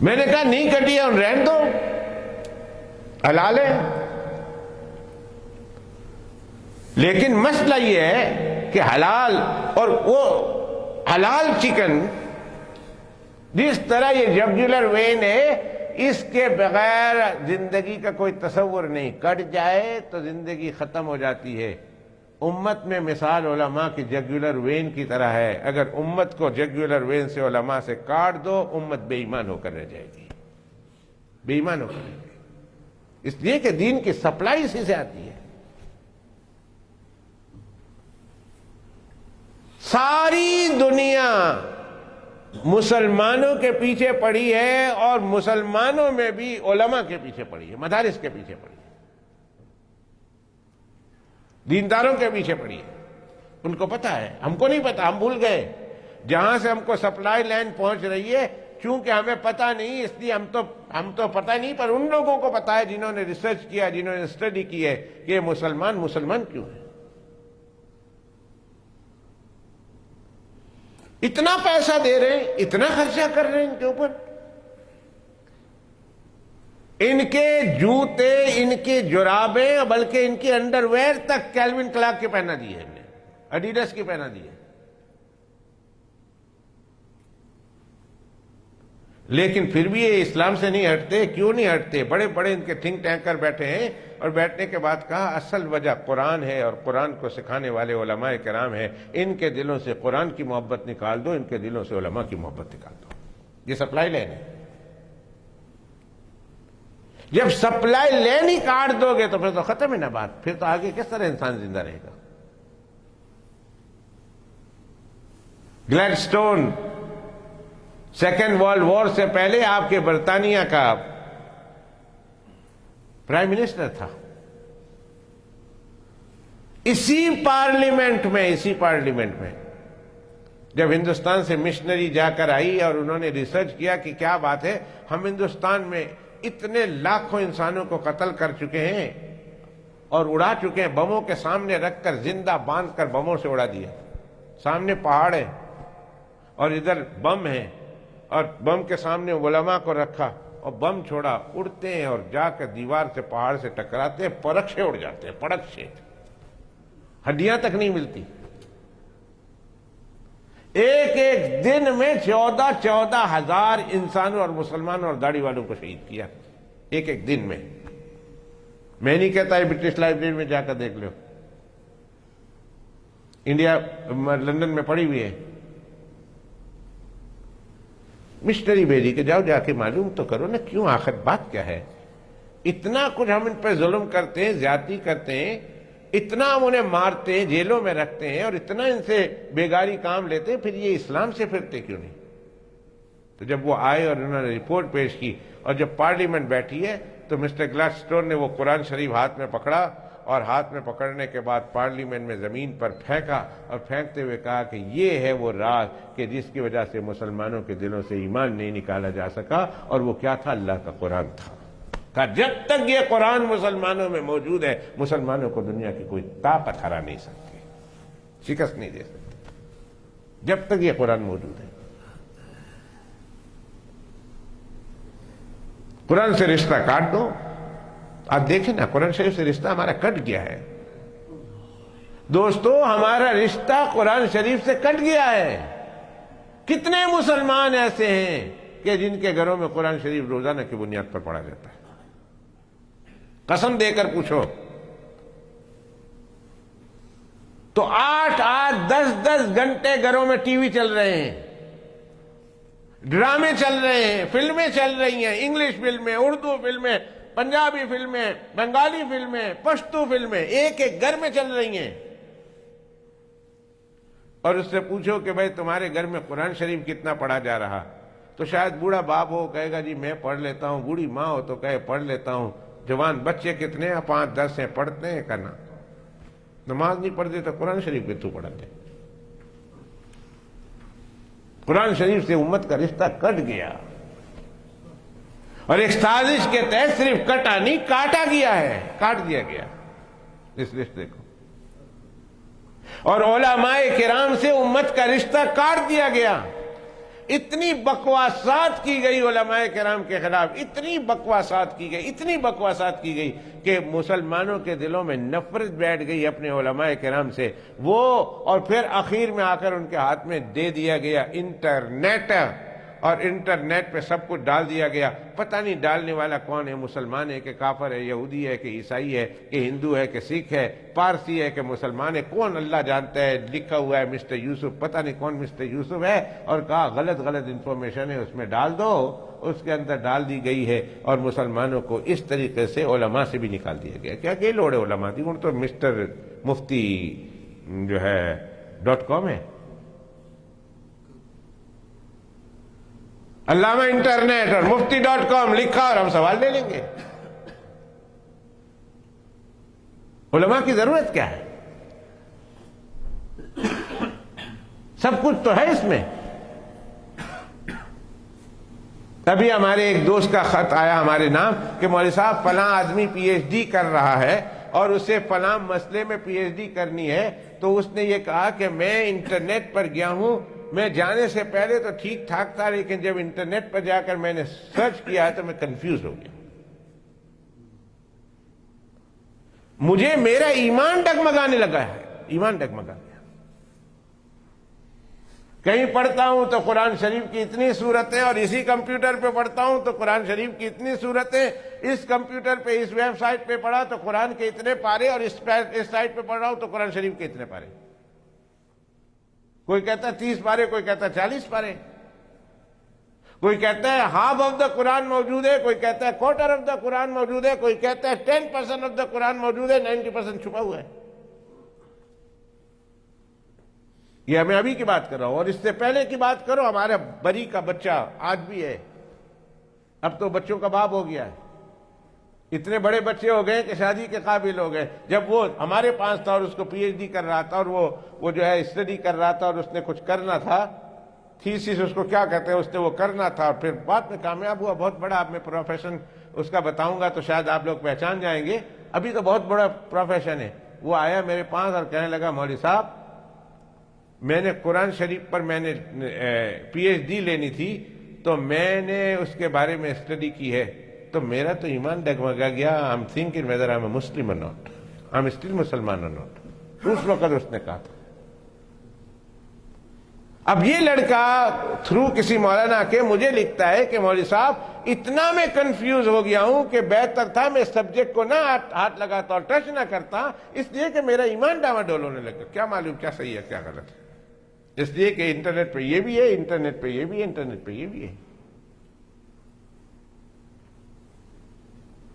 میں نے کہا نہیں کٹی ہے رہن دو، حلال ہے۔ لیکن مسئلہ یہ ہے کہ حلال، اور وہ حلال چکن جس طرح یہ جگولر وین ہے، اس کے بغیر زندگی کا کوئی تصور نہیں، کٹ جائے تو زندگی ختم ہو جاتی ہے۔ امت میں مثال علماء کی جگولر وین کی طرح ہے، اگر امت کو جگولر وین سے علماء سے کاٹ دو، امت بے ایمان ہو کر رہ جائے گی، بے ایمان ہو کر رہ جائے گی، اس لیے کہ دین کی سپلائی اسی سے آتی ہے۔ ساری دنیا مسلمانوں کے پیچھے پڑی ہے، اور مسلمانوں میں بھی علماء کے پیچھے پڑی ہے، مدارس کے پیچھے پڑی ہے، دینداروں کے پیچھے پڑی ہے۔ ان کو پتا ہے، ہم کو نہیں پتا، ہم بھول گئے۔ جہاں سے ہم کو سپلائی لائن پہنچ رہی ہے، چونکہ ہمیں پتا نہیں، اس لیے ہم تو پتا نہیں، پر ان لوگوں کو پتا ہے جنہوں نے ریسرچ کیا، جنہوں نے اسٹڈی کی ہے کہ یہ مسلمان کیوں ہے۔ اتنا پیسہ دے رہے ہیں، اتنا خرچہ کر رہے ہیں ان کے اوپر، ان کے جوتے، ان کی جرابیں، بلکہ ان کی انڈر ویئر تک کیلون کلارک کے پہنا دی ہے، ایڈیڈس کی پہنا دی ہے۔ لیکن پھر بھی یہ اسلام سے نہیں ہٹتے۔ کیوں نہیں ہٹتے؟ بڑے بڑے ان کے تھنک ٹینکر بیٹھے ہیں، اور بیٹھنے کے بعد کہا اصل وجہ قرآن ہے، اور قرآن کو سکھانے والے علماء کرام ہیں، ان کے دلوں سے قرآن کی محبت نکال دو، ان کے دلوں سے علماء کی محبت نکال دو۔ یہ سپلائی لین ہے۔ جب سپلائی لین ہی کاٹ دو گے تو پھر تو ختم ہے نا بات، پھر تو آگے کس طرح انسان زندہ رہے گا؟ Gladstone second world war سے پہلے آپ کے برطانیہ کا پرائم منسٹر تھا۔ اسی پارلیمنٹ میں جب ہندوستان سے مشنری جا کر آئی اور انہوں نے ریسرچ کیا کہ کیا بات ہے، ہم ہندوستان میں اتنے لاکھوں انسانوں کو قتل کر چکے ہیں اور اڑا چکے ہیں، بموں کے سامنے رکھ کر، زندہ باندھ کر بموں سے اڑا دیا۔ سامنے پہاڑ ہے اور ادھر بم ہے، اور بم کے سامنے علماء کو رکھا اور بم چھوڑا، اڑتے ہیں اور جا کر دیوار سے، پہاڑ سے ٹکراتے ہیں، پرکھ سے اڑ جاتے ہیں، پڑک سے، ہڈیاں تک نہیں ملتی۔ ایک ایک دن میں 14,000 انسانوں اور مسلمانوں اور داڑھی والوں کو شہید کیا، ایک ایک دن میں۔ میں نہیں کہتا ہے برٹش لائبریری میں جا کر دیکھ لو، انڈیا لندن میں پڑی ہوئی ہے۔ مشنری بھیجی کہ جاؤ جا کے معلوم تو کرو نا، کیوں، آخر بات کیا ہے؟ اتنا کچھ ہم ان پہ ظلم کرتے ہیں، زیادتی کرتے ہیں، اتنا ہم انہیں مارتے ہیں، جیلوں میں رکھتے ہیں، اور اتنا ان سے بیگاری کام لیتے ہیں، پھر یہ اسلام سے پھرتے کیوں نہیں؟ تو جب وہ آئے اور انہوں نے رپورٹ پیش کی، اور جب پارلیمنٹ بیٹھی ہے تو مسٹر گلیڈ سٹون نے وہ قرآن شریف ہاتھ میں پکڑا، اور ہاتھ میں پکڑنے کے بعد پارلیمنٹ میں زمین پر پھینکا، اور پھینکتے ہوئے کہا کہ یہ ہے وہ راز کہ جس کی وجہ سے مسلمانوں کے دلوں سے ایمان نہیں نکالا جا سکا، اور وہ کیا تھا؟ اللہ کا قرآن تھا۔ کہ جب تک یہ قرآن مسلمانوں میں موجود ہے، مسلمانوں کو دنیا کی کوئی طاقت ہرا نہیں سکتی، شکست نہیں دے سکتی، جب تک یہ قرآن موجود ہے۔ قرآن سے رشتہ کاٹ دو، آپ دیکھیں نا، قرآن شریف سے رشتہ ہمارا کٹ گیا ہے دوستو، ہمارا رشتہ قرآن شریف سے کٹ گیا ہے۔ کتنے مسلمان ایسے ہیں کہ جن کے گھروں میں قرآن شریف روزانہ کی بنیاد پر پڑھا جاتا ہے؟ قسم دے کر پوچھو تو 8-8, 10-10 گھنٹے گھروں میں ٹی وی چل رہے ہیں، ڈرامے چل رہے ہیں، فلمیں چل رہی ہیں، انگلش فلمیں، اردو فلمیں، پنجابی فلمیں، بنگالی فلمیں، پشتو فلمیں، ایک ایک گھر میں چل رہی ہیں۔ اور اس سے پوچھو کہ بھائی تمہارے گھر میں قرآن شریف کتنا پڑھا جا رہا، تو شاید بوڑھا باپ ہو کہے گا جی میں پڑھ لیتا ہوں، بوڑھی ماں ہو تو کہے پڑھ لیتا ہوں، جوان بچے کتنے ہیں؟ 5-10 ہیں، پڑھتے ہیں کرنا، نماز نہیں پڑھتے تو قرآن شریف پہ تو پڑھتے۔ قرآن شریف سے امت کا رشتہ کٹ گیا، اور ایک سازش کے تحت صرف کٹا نہیں، کاٹا گیا ہے، کاٹ دیا گیا اس رشتے کو، اور علماء کرام سے امت کا رشتہ کاٹ دیا گیا۔ اتنی بکواسات کی گئی علماء کرام کے خلاف، اتنی بکواسات کی گئی کہ مسلمانوں کے دلوں میں نفرت بیٹھ گئی اپنے علماء کرام سے، وہ، اور پھر آخر میں آ کر ان کے ہاتھ میں دے دیا گیا انٹرنیٹ، اور انٹرنیٹ پہ سب کچھ ڈال دیا گیا۔ پتہ نہیں ڈالنے والا کون ہے، مسلمان ہے کہ کافر ہے، یہودی ہے کہ عیسائی ہے کہ ہندو ہے کہ سکھ ہے، پارسی ہے کہ مسلمان ہے، کون اللہ جانتا ہے۔ لکھا ہوا ہے مسٹر یوسف، پتہ نہیں کون مسٹر یوسف ہے، اور کہا غلط انفارمیشن ہے اس میں ڈال دو، اس کے اندر ڈال دی گئی ہے، اور مسلمانوں کو اس طریقے سے علماء سے بھی نکال دیا گیا۔ کیا لوڑ ہے علماء دی؟ ان تو مسٹر مفتی جو ہے .com ہے، علامہ انٹرنیٹ اور mufti.com لکھا اور ہم سوال لے لیں گے. علماء کی ضرورت کیا ہے؟ سب کچھ تو ہے اس میں. تبھی ہمارے ایک دوست کا خط آیا ہمارے نام کہ مولوی صاحب فلاں آدمی پی ایچ ڈی کر رہا ہے اور اسے فلاں مسئلے میں پی ایچ ڈی کرنی ہے، تو اس نے یہ کہا کہ میں انٹرنیٹ پر گیا ہوں، میں جانے سے پہلے تو ٹھیک ٹھاک تھا، لیکن جب انٹرنیٹ پر جا کر میں نے سرچ کیا تو میں کنفیوز ہو گیا. مجھے میرا ایمان ڈگمگانے لگا ہے، ایمان ڈگمگا گیا. کہیں پڑھتا ہوں تو قرآن شریف کی اتنی صورتیں، اور اسی کمپیوٹر پہ پڑھتا ہوں تو قرآن شریف کی اتنی صورتیں، اس کمپیوٹر پہ اس ویب سائٹ پہ پڑھا تو قرآن کے اتنے پارے، اور اس سائٹ پہ پڑھ رہا ہوں تو قرآن شریف کے اتنے پارے. کوئی کہتا ہے 30 پارے، کوئی کہتا ہے 40 پارے، کوئی کہتا ہے ہاف آف دا قرآن موجود ہے، کوئی کہتا ہے کوارٹر آف دا قرآن موجود ہے، کوئی کہتا ہے 10% آف دا قرآن موجود ہے، 90% چھپا ہوا ہے. یہ میں ابھی کی بات کر رہا ہوں، اور اس سے پہلے کی بات کرو. ہمارا بری کا بچہ آج بھی ہے، اب تو بچوں کا باپ ہو گیا ہے، اتنے بڑے بچے ہو گئے کہ شادی کے قابل ہو گئے. جب وہ ہمارے پاس تھا اور اس کو پی ایچ ڈی کر رہا تھا، اور وہ جو ہے اسٹڈی کر رہا تھا، اور اس نے کچھ کرنا تھا، تھیسس اس کو کیا کہتے ہیں، اس نے وہ کرنا تھا، اور پھر بعد میں کامیاب ہوا. بہت بڑا، اب میں پروفیشن اس کا بتاؤں گا تو شاید آپ لوگ پہچان جائیں گے. ابھی تو بہت بڑا پروفیشن ہے. وہ آیا میرے پاس اور کہنے لگا مولوی صاحب میں نے قرآن شریف پر میں نے پی ایچ ڈی لینی تھی، تو میں نے اس کے بارے میں اسٹڈی کی ہے، تو میرا تو ایمان ڈگمگا گیا. I'm thinking whether I'm a Muslim اور ناٹ، آئی ایم اسٹل مسلمان اور ناٹ. اس وقت اس نے کہا تھا. اب یہ لڑکا تھرو کسی مولانا کے مجھے لکھتا ہے کہ مولوی صاحب اتنا میں کنفیوز ہو گیا ہوں کہ بہتر تھا میں سبجیکٹ کو نہ ہاتھ لگاتا اور ٹچ نہ کرتا، اس لیے کہ میرا ایمان ڈاواڈول ہونے لگا. کیا معلوم کیا صحیح ہے کیا غلط ہے، اس لیے کہ انٹرنیٹ پہ یہ بھی ہے، انٹرنیٹ پہ یہ بھی ہے، انٹرنیٹ پہ یہ بھی ہے.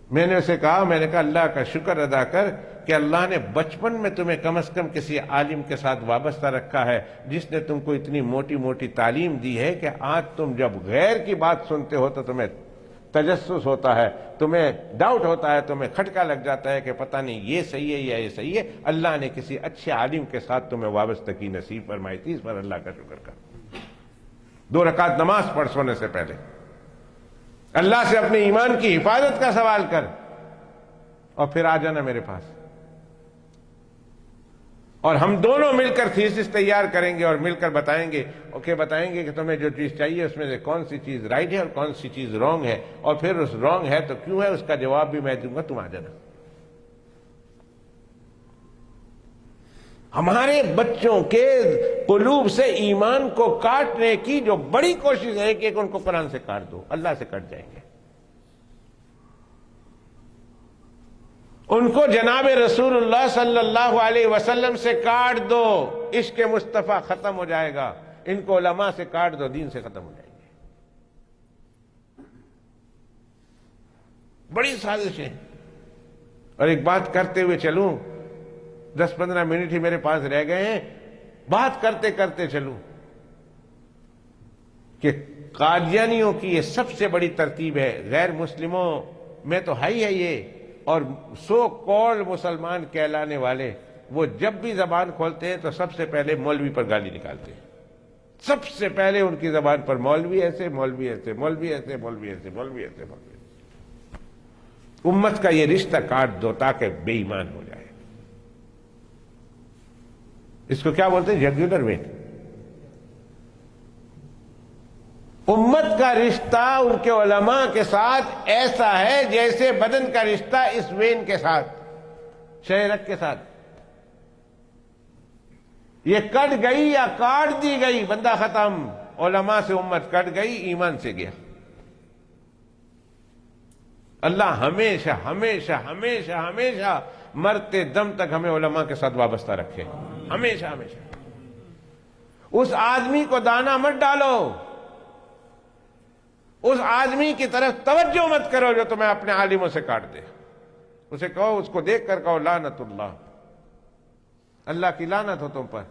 میں نے اسے کہا، میں نے کہا اللہ کا شکر ادا کر کہ اللہ نے بچپن میں تمہیں کم از کم کسی عالم کے ساتھ وابستہ رکھا ہے جس نے تم کو اتنی موٹی موٹی تعلیم دی ہے کہ آج تم جب غیر کی بات سنتے ہو تو تمہیں تجسس ہوتا ہے، تمہیں ڈاؤٹ ہوتا ہے، تمہیں کھٹکا لگ جاتا ہے کہ پتہ نہیں یہ صحیح ہے یا یہ صحیح ہے. اللہ نے کسی اچھے عالم کے ساتھ تمہیں وابستگی نصیب فرمائی تھی، اس پر اللہ کا شکر کر. 2 رکعت نماز پڑھ سونے سے پہلے اللہ سے اپنے ایمان کی حفاظت کا سوال کر، اور پھر آ جانا میرے پاس، اور ہم دونوں مل کر تھیسس تیار کریں گے اور مل کر بتائیں گے کہ تمہیں جو چیز چاہیے اس میں سے کون سی چیز رائٹ ہے اور کون سی چیز رانگ ہے، اور پھر اس رانگ ہے تو کیوں ہے اس کا جواب بھی میں دوں گا. تم آ جانا. ہمارے بچوں کے قلوب سے ایمان کو کاٹنے کی جو بڑی کوشش ہے کہ ان کو قرآن سے کاٹ دو، اللہ سے کٹ جائیں گے. ان کو جناب رسول اللہ صلی اللہ علیہ وسلم سے کاٹ دو، عشق مصطفیٰ ختم ہو جائے گا. ان کو علماء سے کاٹ دو، دین سے ختم ہو جائیں گے. بڑی سازش ہے. اور ایک بات کرتے ہوئے چلوں، 10-15 منٹ ہی میرے پاس رہ گئے ہیں، بات کرتے کرتے چلوں کہ قادیانیوں کی یہ سب سے بڑی ترتیب ہے. غیر مسلموں میں تو ہے یہ، اور سو کال مسلمان کہلانے والے وہ جب بھی زبان کھولتے ہیں تو سب سے پہلے مولوی پر گالی نکالتے ہیں. سب سے پہلے ان کی زبان پر مولوی ایسے، مولوی ایسے، مولوی ایسے، مولوی ایسے، مولوی ایسے، مولوی ایسے. امت کا یہ رشتہ کاٹ دو تاکہ بے ایمان ہو جائے. اس کو کیا بولتے ہیں؟ Jugular when. امت کا رشتہ ان کے علماء کے ساتھ ایسا ہے جیسے بدن کا رشتہ اس وین کے ساتھ، شہرک کے ساتھ. یہ کٹ گئی یا کاٹ دی گئی، بندہ ختم. علماء سے امت کٹ گئی، ایمان سے گیا. اللہ ہمیشہ ہمیشہ ہمیشہ ہمیشہ مرتے دم تک ہمیں علماء کے ساتھ وابستہ رکھے، ہمیشہ ہمیشہ. اس آدمی کو دانا مت ڈالو، اس آدمی کی طرف توجہ مت کرو جو تمہیں اپنے عالموں سے کاٹ دے. اسے کہو، اس کو دیکھ کر کہو لعنت اللہ، اللہ کی لعنت ہو تم پر.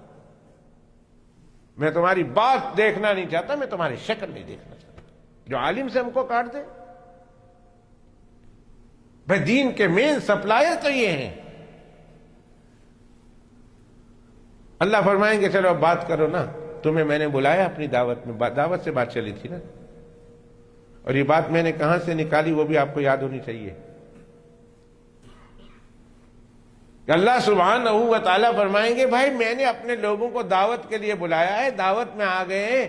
میں تمہاری بات دیکھنا نہیں چاہتا، میں تمہاری شکل نہیں دیکھنا چاہتا. جو عالم سے ہم کو کاٹ دے؟ بھائی دین کے مین سپلائر تو یہ ہیں. اللہ فرمائیں گے چلو اب بات کرو نا، تمہیں میں نے بلایا اپنی دعوت میں، دعوت سے بات چلی تھی نا، اور یہ بات میں نے کہاں سے نکالی وہ بھی آپ کو یاد ہونی چاہیے. کہ اللہ سبحانہ و تعالیٰ فرمائیں گے بھائی میں نے اپنے لوگوں کو دعوت کے لیے بلایا ہے، دعوت میں آ گئے،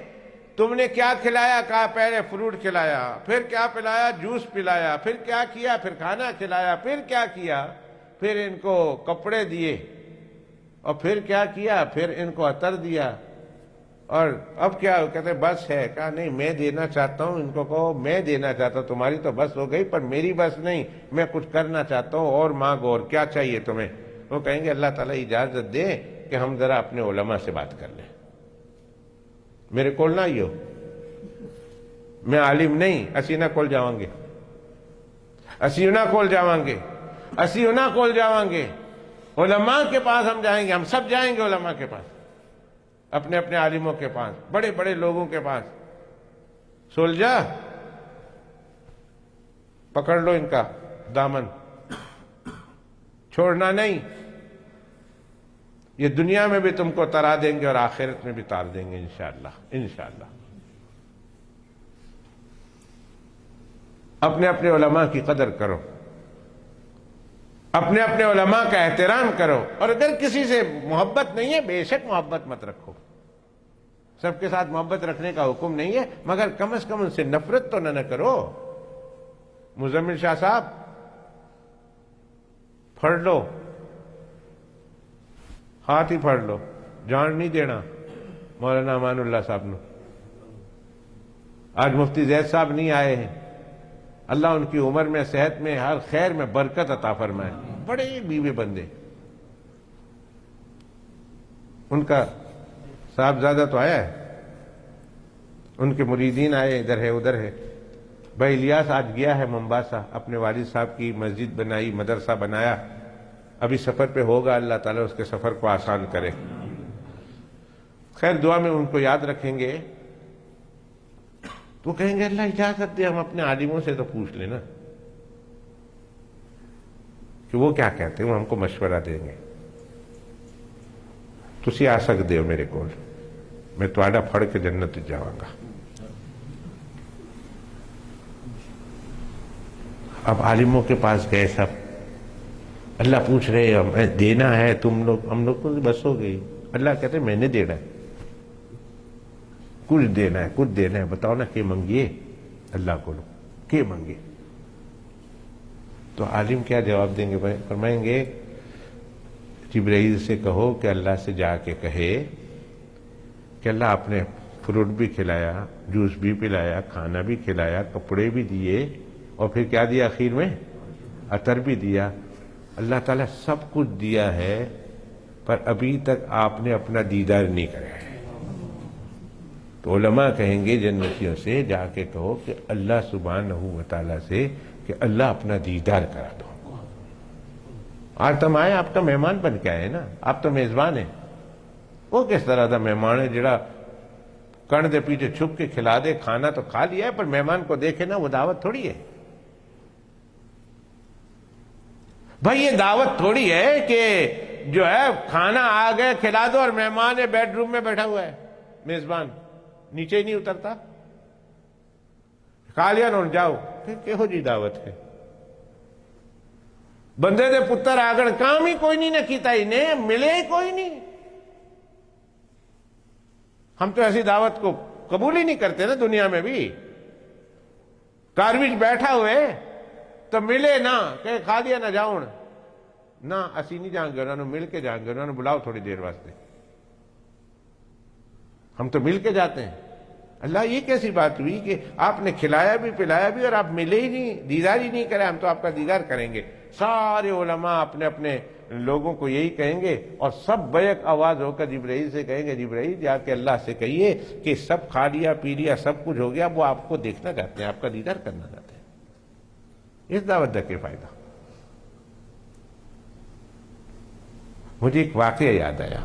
تم نے کیا کھلایا؟ کہا پہلے فروٹ کھلایا، پھر کیا پلایا؟ جوس پلایا، پھر کیا کیا؟ پھر کھانا کھلایا، پھر کیا کیا؟ پھر ان کو کپڑے دیے، اور پھر کیا کیا؟ پھر ان کو عطر دیا، اور اب کیا کہتے بس ہے؟ کہا نہیں میں دینا چاہتا ہوں. ان کو کہو میں دینا چاہتا ہوں، تمہاری تو بس ہو گئی پر میری بس نہیں، میں کچھ کرنا چاہتا ہوں اور مانگو، اور کیا چاہیے تمہیں؟ وہ کہیں گے اللہ تعالیٰ اجازت دے کہ ہم ذرا اپنے علماء سے بات کر لیں، میرے کول نہ آئیو، میں عالم نہیں، اسی نہ کول جاؤں گے، اسی نہ کول جاؤں گے، اسی نہ کول جاؤں گے، علماء کے پاس ہم جائیں گے، ہم سب جائیں گے علماء کے پاس، اپنے اپنے عالموں کے پاس، بڑے بڑے لوگوں کے پاس. سولجا پکڑ لو ان کا دامن، چھوڑنا نہیں، یہ دنیا میں بھی تم کو ترا دیں گے اور آخرت میں بھی تار دیں گے انشاءاللہ انشاءاللہ. اپنے اپنے علماء کی قدر کرو، اپنے اپنے علماء کا احترام کرو، اور اگر کسی سے محبت نہیں ہے بے شک محبت مت رکھو، سب کے ساتھ محبت رکھنے کا حکم نہیں ہے، مگر کم از کم ان سے نفرت تو نہ کرو. مزمل شاہ صاحب پھڑ لو، ہاتھ ہی پھڑ لو، جان نہیں دینا مولانا امان اللہ صاحب نے. آج مفتی زید صاحب نہیں آئے ہیں، اللہ ان کی عمر میں، صحت میں، ہر خیر میں برکت عطا فرمائے. بڑے بیوے بندے، ان کا صاحبزادہ تو آیا ہے، ان کے مریدین آئے، ادھر ہے ادھر ہے. بھائی الیاس آج گیا ہے ممباسا، اپنے والد صاحب کی مسجد بنائی، مدرسہ بنایا، ابھی سفر پہ ہوگا، اللہ تعالیٰ اس کے سفر کو آسان کرے. خیر دعا میں ان کو یاد رکھیں گے. تو کہیں گے اللہ اجازت دے ہم اپنے عالموں سے تو پوچھ لینا کہ وہ کیا کہتے ہیں، وہ ہم کو مشورہ دیں گے. تسی آ سکتے ہو میرے کول، میں تواڈا پھڑ کے جنت جاواں گا. اب عالموں کے پاس گئے سب، اللہ پوچھ رہے ہیں دینا ہے تم لوگ، ہم لوگ کو بس ہو گئی. اللہ کہتے ہیں میں نے دینا ہے، کچھ دینا ہے، کچھ دینا ہے، بتاؤ نا کہ منگیے اللہ کو، کہ منگے. تو عالم کیا جواب دیں گے؟ فرمائیں گے جبرائیل سے کہو کہ اللہ سے جا کے کہے کہ اللہ آپ نے فروٹ بھی کھلایا، جوس بھی پلایا، کھانا بھی کھلایا، کپڑے بھی دیے، اور پھر کیا دیا آخر میں؟ عطر بھی دیا. اللہ تعالیٰ سب کچھ دیا ہے پر ابھی تک آپ نے اپنا دیدار نہیں کرا ہے. تو علماء کہیں گے جنتیوں سے جا کے کہو کہ اللہ سبحانہ و تعالیٰ سے کہ اللہ اپنا دیدار کرا دو. آج تم آئے، آپ کا مہمان بن کے آئے نا، آپ تو میزبان ہیں. وہ کس طرح کا مہمان ہے جڑا کن دے پیچھے چھپ کے کھلا دے؟ کھانا تو کھا لیا ہے پر مہمان کو دیکھے نا، وہ دعوت تھوڑی ہے. بھائی یہ دعوت تھوڑی ہے کہ جو ہے کھانا آ گئے کھلا دو اور مہمان بیڈ روم میں بیٹھا ہوا ہے، میزبان نیچے ہی نہیں اترتا، کھا لیا نہ جاؤ. پھر کہو جی دعوت ہے؟ بندے دے پتر آگن کام ہی کوئی نہیں نہ کیتا ہی نے، ملے ہی کوئی نہیں. ہم تو ایسی دعوت کو قبول ہی نہیں کرتے نا دنیا میں بھی. کار وچ بیٹھا ہوئے تو ملے نہ کہ کھا دیا نہ جاؤ نہ، اسی نہیں جائیں گے، انہوں نے مل کے جائیں گے، انہوں نے بلاؤ تھوڑی دیر واسطے. ہم تو مل کے جاتے ہیں. اللہ یہ کیسی بات ہوئی کہ آپ نے کھلایا بھی پلایا بھی اور آپ ملے ہی نہیں، دیدار ہی نہیں کرے؟ ہم تو آپ کا دیدار کریں گے. سارے علماء اپنے اپنے لوگوں کو یہی کہیں گے، اور سب بیک آواز ہو کر جبرائیل سے کہیں گے جبرائیل جا کے اللہ سے کہیے کہ سب کھا لیا پی لیا سب کچھ ہو گیا، وہ آپ کو دیکھنا چاہتے ہیں، آپ کا دیدار کرنا چاہتے ہیں. اس دعوت کا کیا فائدہ؟ مجھے ایک واقعہ یاد آیا.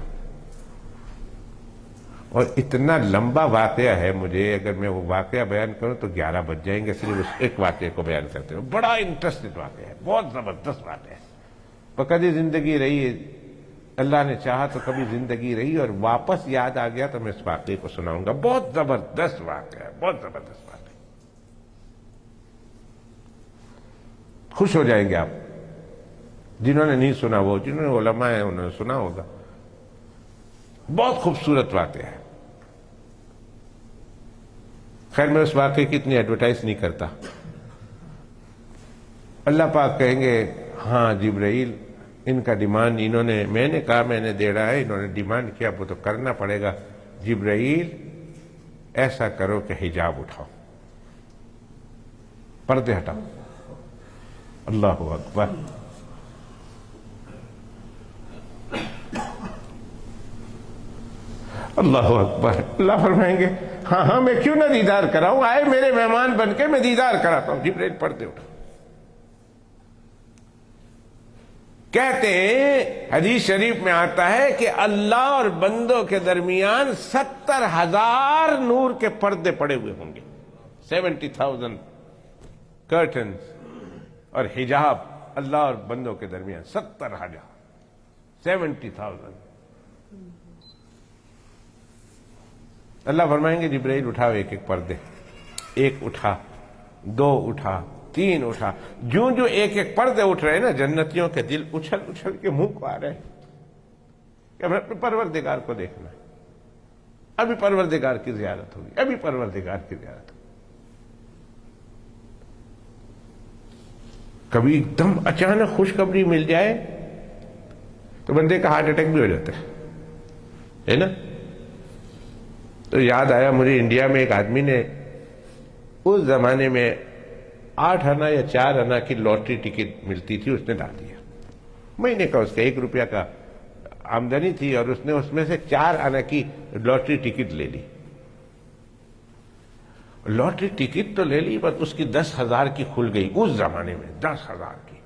اور اتنا لمبا واقعہ ہے، مجھے اگر میں وہ واقعہ بیان کروں تو 11 بج جائیں گے صرف اس ایک واقعے کو بیان کرتے ہوئے. بڑا انٹرسٹنگ واقعہ ہے، بہت زبردست واقعہ ہے. اور کبھی زندگی رہی ہے، اللہ نے چاہا تو کبھی زندگی رہی اور واپس یاد آ گیا تو میں اس واقعے کو سناؤں گا. بہت زبردست واقعہ ہے، بہت زبردست واقعہ ہے. خوش ہو جائیں گے آپ. جنہوں نے نہیں سنا وہ، جنہوں نے علماء ہیں انہوں نے سنا ہوگا. بہت خوبصورت واقعہ ہے. خیر میں اس واقعے کی اتنی ایڈورٹائز نہیں کرتا. اللہ پاک کہیں گے ہاں جبرائیل ان کا ڈیمانڈ انہوں نے، میں نے کہا میں نے دینا ہے، انہوں نے ڈیمانڈ کیا، وہ تو کرنا پڑے گا. جبرائیل ایسا کرو کہ حجاب اٹھاؤ، پردے ہٹاؤ. اللہ اکبر. اللہ اکبر. اللہ فرمائیں گے ہاں ہاں میں کیوں نہ دیدار کراؤں، آئے میرے مہمان بن کے، میں دیدار کراتا ہوں. جبرائیل پردے اٹھاؤ. کہتے ہیں حدیث شریف میں آتا ہے کہ اللہ اور بندوں کے درمیان 70,000 نور کے پردے پڑے ہوئے ہوں گے. 70,000 کرٹنز اور حجاب اللہ اور بندوں کے درمیان. 70,000 70,000. اللہ فرمائیں گے جبرائیل اٹھاؤ ایک ایک پردے. ایک اٹھا، 2 اٹھا، 3 اٹھا. جو جو ایک ایک پردے اٹھ رہے ہیں نا، جنتیوں کے دل اچھل اچھل کے منہ کو آ رہے ہیں کہ ہمیں اپنے پروردگار کو دیکھنا ہے. ابھی پروردگار کی زیارت ہوگی، ابھی پروردگار کی زیارت ہوگی. کبھی ایک دم اچانک خوشخبری مل جائے تو بندے کا ہارٹ اٹیک بھی ہو جاتا ہے نا. تو یاد آیا مجھے، انڈیا میں ایک آدمی نے اس زمانے میں 8 آنا یا 4 آنا کی لاٹری ٹکٹ ملتی تھی، اس نے ڈال دیا. مہینے کا اس کا 1 روپیہ کا آمدنی تھی اور اس نے اس میں سے 4 آنا کی لاٹری ٹکٹ لے لی. لاٹری ٹکٹ تو لے لی بس اس کی 10,000 کی کھل گئی. اس زمانے میں 10,000 کی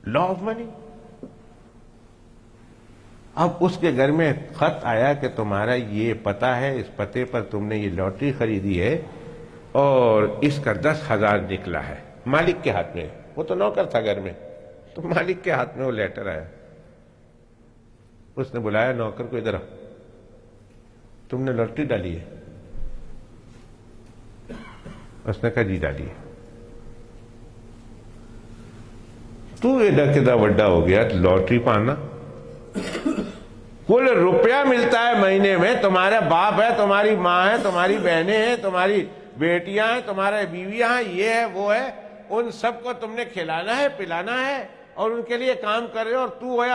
لا آف منی. اب اس کے گھر میں خط آیا کہ تمہارا یہ پتہ ہے، اس پتے پر تم نے یہ لاٹری خریدی ہے اور اس کا 10,000 نکلا ہے. مالک کے ہاتھ میں، وہ تو نوکر تھا گھر میں، تو مالک کے ہاتھ میں وہ لیٹر آیا. اس نے بلایا نوکر کو، ادھر آ، تم نے لاٹری ڈالی ہے؟ اس نے کہا جی ڈالی ہے. تو ایڈا کدا وڈا ہو گیا لاٹری پانا. کل روپیہ ملتا ہے مہینے میں، تمہارا باپ ہے، تمہاری ماں ہے، تمہاری بہنیں ہیں، تمہاری بیٹیاں ہیں، تمہارے بیویاں ہیں، یہ ہے وہ ہے، ان سب کو تم نے کھلانا ہے پلانا ہے اور ان کے لیے کام کر رہے ہو، اور تو ہے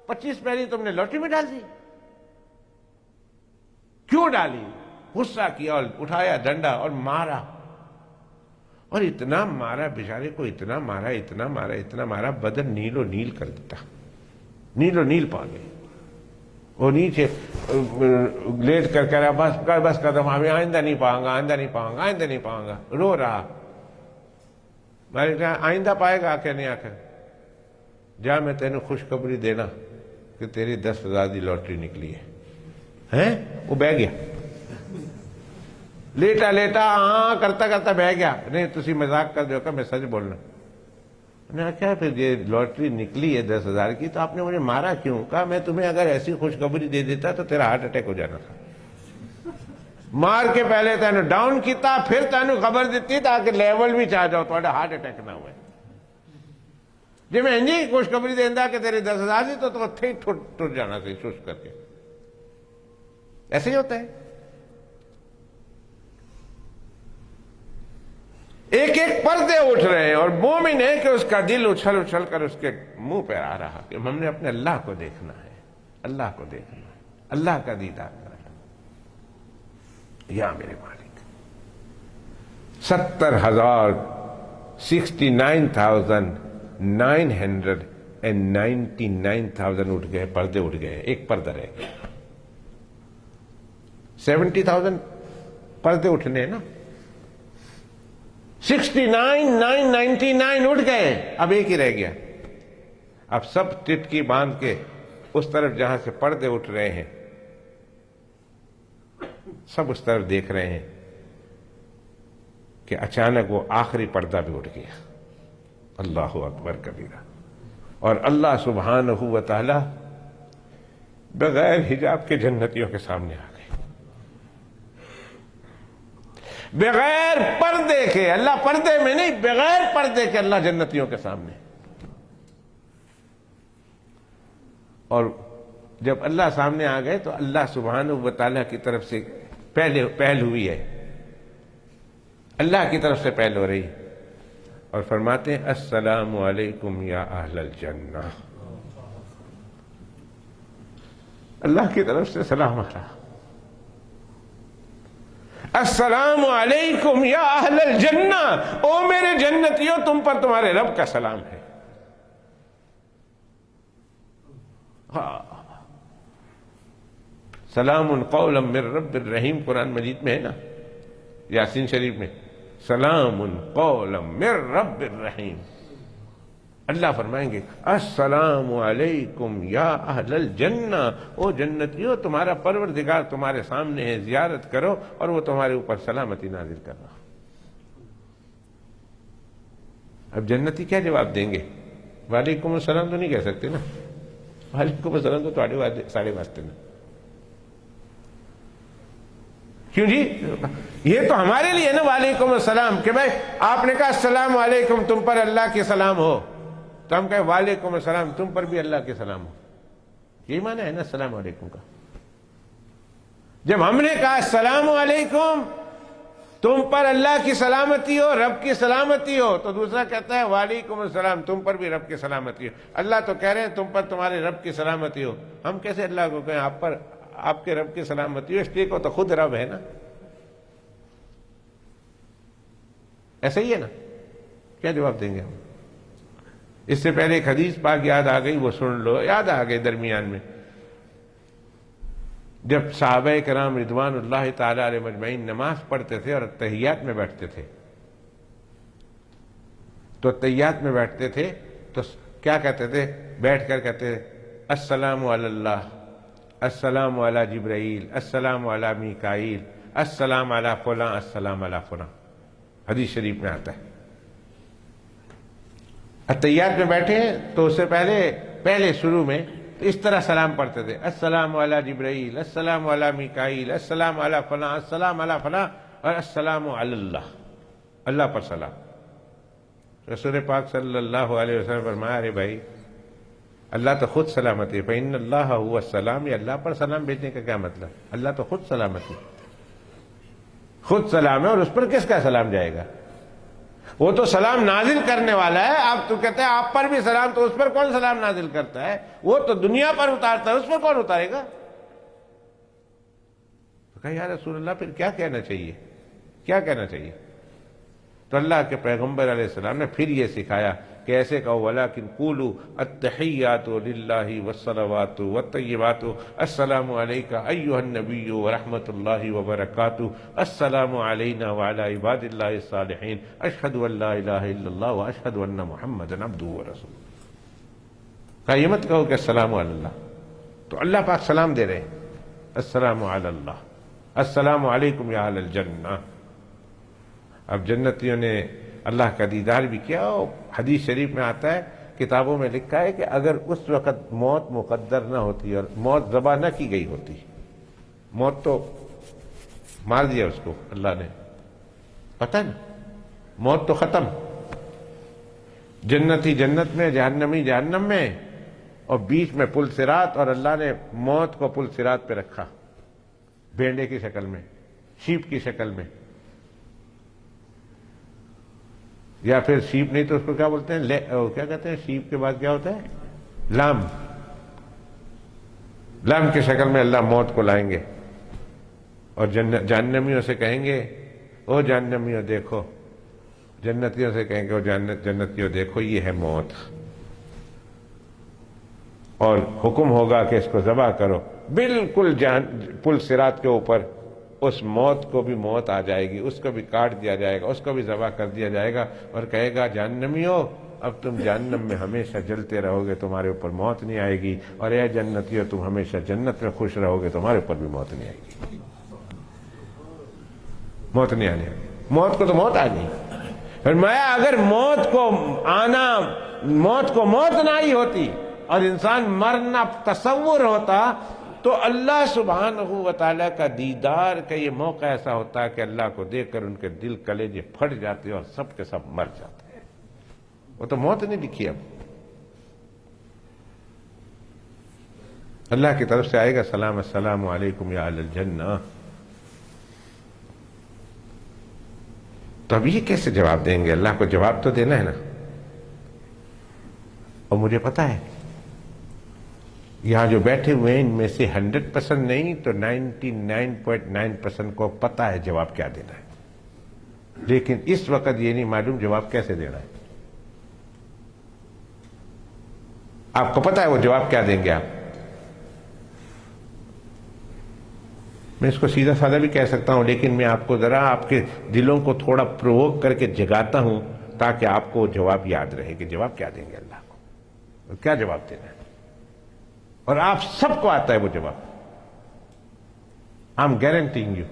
25 پیری تم نے لاٹری میں ڈال دی. کیوں ڈالی؟ غصہ کیا اور اٹھایا ڈنڈا اور مارا. اور اتنا مارا بیچارے کو، اتنا مارا اتنا مارا اتنا مارا، بدن نیل و نیل کر دیتا، نیل و نیل پا گئے. وہ نیچے لیٹ کر کہہ رہا بس قدم، ہمیں آئندہ نہیں پاؤں گا، آئندہ نہیں پاؤں گا، آئندہ نہیں پاؤں گا. رو رہا. میں نے کہا آئندہ پائے گا کہ نہیں؟ آ کر جا، میں تینوں خوشخبری دینا کہ تیری 10,000 کی لاٹری نکلی ہے. وہ بہ گیا، لیٹا لیٹا ہاں کرتا کرتا بہ گیا. نہیں تسی مذاق کر دو کہ میں سچ بولنا. میں نے کہا پھر یہ لاٹری نکلی ہے 10,000 کی تو آپ نے مجھے مارا کیوں؟ کہا میں تمہیں اگر ایسی خوشخبری دے دیتا تو تیرا ہارٹ اٹیک ہو جانا تھا. مار کے پہلے تینوں ڈاؤن کیتا، پھر تینوں خبر دیتی تاکہ لیول بھی چاہ جاؤ تو ہارٹ اٹیک نہ ہوئے. جی میں انجی خوشخبری دینا کہ تیری 10,000 تھی تو اتھے ہی ٹوٹ جانا تھی شش کر کے. ایسے ہی ہوتا ہے. ایک ایک پردے اٹھ رہے ہیں اور مومن ہے کہ اس کا دل اچھل اچھل کر اس کے منہ پہ آ رہا کہ ہم نے اپنے اللہ کو دیکھنا ہے، اللہ کو دیکھنا ہے، اللہ کا دیدار کرنا ہے. یا میرے مالک 70,000 69,999,000 اٹھ گئے، پردے اٹھ گئے، ایک پردہ رہ گیا. 70,000 پردے اٹھنے نا، 69,999 اٹھ گئے، اب ایک ہی رہ گیا. اب سب ٹٹکی باندھ کے اس طرف جہاں سے پردے اٹھ رہے ہیں سب اس طرف دیکھ رہے ہیں کہ اچانک وہ آخری پردہ بھی اٹھ گیا. اللہ اکبر کبیرہ. اور اللہ سبحانہ و تعالی بغیر حجاب کے جنتیوں کے سامنے آ گئے، بغیر پردے کے. اللہ پردے میں نہیں، بغیر پردے کے اللہ جنتیوں کے سامنے. اور جب اللہ سامنے آ گئے تو اللہ سبحانہ و تعالیٰ کی طرف سے پہل ہوئی ہے، اللہ کی طرف سے پہل ہو رہی، اور فرماتے ہیں السلام علیکم یا اہل الجنہ. اللہ کی طرف سے سلام آ رہا، السلام علیکم یا اہل الجنہ، او میرے جنتیوں تم پر تمہارے رب کا سلام ہے. سلام قولا من رب الرحیم قرآن مجید میں ہے نا، یاسین شریف میں، سلام قولا من رب الرحیم. اللہ فرمائیں گے السلام علیکم یا اہل الجنہ، او جنتیوں تمہارا پروردگار تمہارے سامنے ہے، زیارت کرو اور وہ تمہارے اوپر سلامتی نازل کر رہا. اب جنتی کیا جواب دیں گے؟ وعلیکم السلام تو نہیں کہہ سکتے نا، وعلیکم السلام تو ساڑھے واسطے نا. کیوں جی؟ یہ تو ہمارے لیے نا وعلیکم السلام، کہ بھائی آپ نے کہا السلام علیکم تم پر اللہ کے سلام ہو، تو ہم کہیں وعلیکم السلام تم پر بھی اللہ کے سلام ہو. یہی معنی ہے نا السلام علیکم کا. جب ہم نے کہا السلام علیکم تم پر اللہ کی سلامتی ہو، رب کی سلامتی ہو، تو دوسرا کہتا ہے وعلیکم السلام تم پر بھی رب کی سلامتی ہو. اللہ تو کہہ رہے ہیں تم پر تمہارے رب کی سلامتی ہو، ہم کیسے اللہ کو کہیں آپ پر آپ کے رب کی سلامتی ہو؟ اس لیے کو تو خود رب ہے نا. ایسا ہی ہے نا، کیا جواب دیں گے ہم؟ اس سے پہلے ایک حدیث پاک یاد آ گئی، وہ سن لو. یاد آ گئی درمیان میں، جب صحابہ کرام رضوان اللہ تعالی علیہ مجمعین نماز پڑھتے تھے اور تحیات میں بیٹھتے تھے، تو تحیات میں بیٹھتے تھے تو کیا کہتے تھے؟ بیٹھ کر کہتے تھے السلام علی اللہ، السلام علی جبرائیل، السلام علی میکائیل، السلام علی فلاں، السلام علی فلاں. حدیث شریف میں آتا ہے. اتحیات میں بیٹھے تو اس سے پہلے شروع میں اس طرح سلام پڑھتے تھے، السلام علی جبرائیل، السلام علی میکائیل، السلام علی فلاں، السلام علی فلاں، اور السلام علی اللہ، اللہ پر سلام. رسول پاک صلی اللہ علیہ وسلم فرمایا ارے بھائی اللہ تو خود سلامتی ہے، فإن اللہ هو السلام. یہ اللہ پر سلام بھیجنے کا کیا مطلب؟ اللہ تو خود سلامتی، خود سلام ہے، اور اس پر کس کا سلام جائے گا؟ وہ تو سلام نازل کرنے والا ہے. آپ تو کہتے ہیں آپ پر بھی سلام، تو اس پر کون سلام نازل کرتا ہے؟ وہ تو دنیا پر اتارتا ہے، اس پر کون اتارے گا؟ تو کہا یا رسول اللہ پھر کیا کہنا چاہیے، کیا کہنا چاہیے؟ تو اللہ کے پیغمبر علیہ السلام نے پھر یہ سکھایا کہ ایسے کہو ولیکن قولوا التحیات للہ والصلوات والطیبات السلام علیک ایھا النبی ورحمۃ اللہ وبرکاتہ السلام علینا وعلی عباد اللہ الصالحین اشہد ان لا الہ الا اللہ واشہد ان محمدا عبدہ ورسولہ. کہا یہ مت کہو کہ السلام علی اللہ، تو اللہ پاک سلام دے رہے ہیں السلام علی اللہ، السلام علیکم یا اہل الجنہ. اب جنتیوں نے اللہ کا دیدار بھی کیا. اور حدیث شریف میں آتا ہے، کتابوں میں لکھا ہے کہ اگر اس وقت موت مقدر نہ ہوتی اور موت ذبح نہ کی گئی ہوتی، موت تو مار دیا اس کو اللہ نے، پتہ نا، موت تو ختم. جنتی جنت میں، جہنمی جہنم میں، اور بیچ میں پل صراط، اور اللہ نے موت کو پل صراط پہ رکھا بھینڈے کی شکل میں، شیپ کی شکل میں، یا پھر شیپ نہیں تو اس کو کیا بولتے ہیں، کیا کہتے ہیں شیپ کے بعد کیا ہوتا ہے، لام. لام کی شکل میں اللہ موت کو لائیں گے اور جہنمیوں سے کہیں گے او جہنمیوں دیکھو، جنتیوں سے کہیں گے او جنتیوں دیکھو یہ ہے موت، اور حکم ہوگا کہ اس کو ذبح کرو. بالکل پل صراط کے اوپر اس موت کو بھی موت آ جائے گی، اس کو بھی کاٹ دیا جائے گا، اس کو بھی ذبح کر دیا جائے گا، اور کہے گا جہنمیوں اب تم جہنم میں ہمیشہ جلتے رہو گے، تمہارے اوپر موت نہیں آئے گی، اور اے جنتیوں تم ہمیشہ جنت میں خوش رہو گے، تمہارے اوپر بھی موت نہیں آئے گی. موت نہیں آنے والی. موت کو تو موت آ گئی. فرمایا اگر موت کو موت نہ ہی ہوتی اور انسان مرنا تصور ہوتا تو اللہ سبحانہ و تعالیٰ کا دیدار کا یہ موقع ایسا ہوتا ہے کہ اللہ کو دیکھ کر ان کے دل کلیجے پھٹ جاتے اور سب کے سب مر جاتے ہیں. وہ تو موت نہیں لکھی. اب اللہ کی طرف سے آئے گا سلام السلام علیکم یا اہل الجنہ. تو اب یہ کیسے جواب دیں گے؟ اللہ کو جواب تو دینا ہے نا. اور مجھے پتا ہے یہاں جو بیٹھے ہوئے ہیں ان میں سے 100% نہیں تو 99.9% کو پتا ہے جواب کیا دینا ہے, لیکن اس وقت یہ نہیں معلوم جواب کیسے دینا ہے. آپ کو پتا ہے وہ جواب کیا دیں گے آپ. میں اس کو سیدھا سادہ بھی کہہ سکتا ہوں, لیکن میں آپ کو ذرا آپ کے دلوں کو تھوڑا پرووک کر کے جگاتا ہوں تاکہ آپ کو جواب یاد رہے کہ جواب کیا دیں گے اللہ کو, اور کیا جواب دینا ہے. اور آپ سب کو آتا ہے وہ جواب. آئی ایم گارنٹیگ یو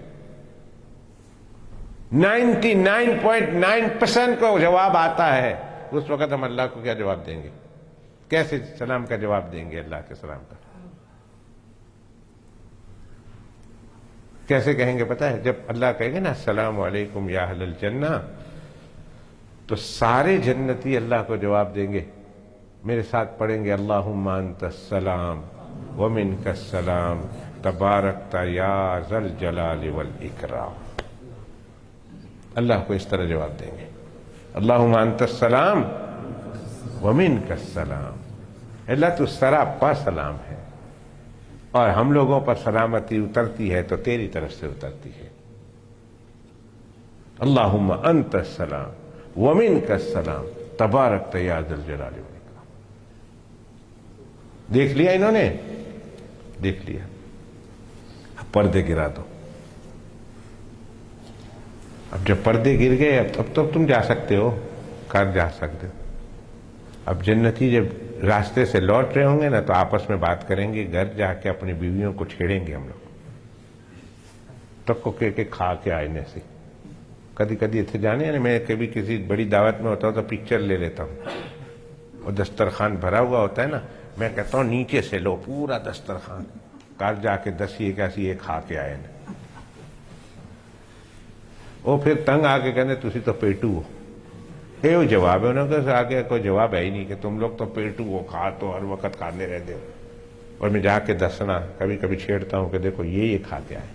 99.9% کو جواب آتا ہے. اس وقت ہم اللہ کو کیا جواب دیں گے؟ کیسے سلام کا جواب دیں گے؟ اللہ کے سلام کا کیسے کہیں گے پتا ہے؟ جب اللہ کہیں گے نا السلام علیکم یا اہل الجنہ, تو سارے جنتی اللہ کو جواب دیں گے. میرے ساتھ پڑھیں گے اللہم انت السلام ومنک السلام تبارکت یا ذی الجلال والاکرام. اللہ کو اس طرح جواب دیں گے اللہم انت السلام ومنک السلام. اللہ تو سراپا سلام ہے اور ہم لوگوں پر سلامتی اترتی ہے تو تیری طرف سے اترتی ہے. اللہم انت السلام ومنک السلام تبارکت یا ذی الجلال والاکرام. دیکھ لیا انہوں نے؟ دیکھ لیا. اب پردے گرا دو. اب جب پردے گر گئے اب تو تم جا سکتے ہو, گھر جا سکتے ہو. اب جنتی جب راستے سے لوٹ رہے ہوں گے نا تو آپس میں بات کریں گے, گھر جا کے اپنی بیویوں کو چھیڑیں گے ہم لوگ تک کو کہ کھا کے آئینے سے. کبھی کبھی اتنے جانے ہیں, میں کبھی کسی بڑی دعوت میں ہوتا ہوں تو پکچر لے لیتا ہوں, اور دسترخوان بھرا ہوا ہوتا ہے نا, میں کہتا ہوں نیچے سے لو پورا دسترخوان, کار جا کے دسیے کیسی یہ کھا کے آئے نا. وہ پھر تنگ آ کے کہنے تسی تو پیٹو ہو. یہ وہ جواب ہے انہوں نے, آگے کوئی جواب ہے ہی نہیں کہ تم لوگ تو پیٹو ہو, کھا تو ہر وقت کھانے رہتے ہو. اور میں جا کے دسنا کبھی کبھی چھیڑتا ہوں کہ دیکھو یہ کھا کے آئے.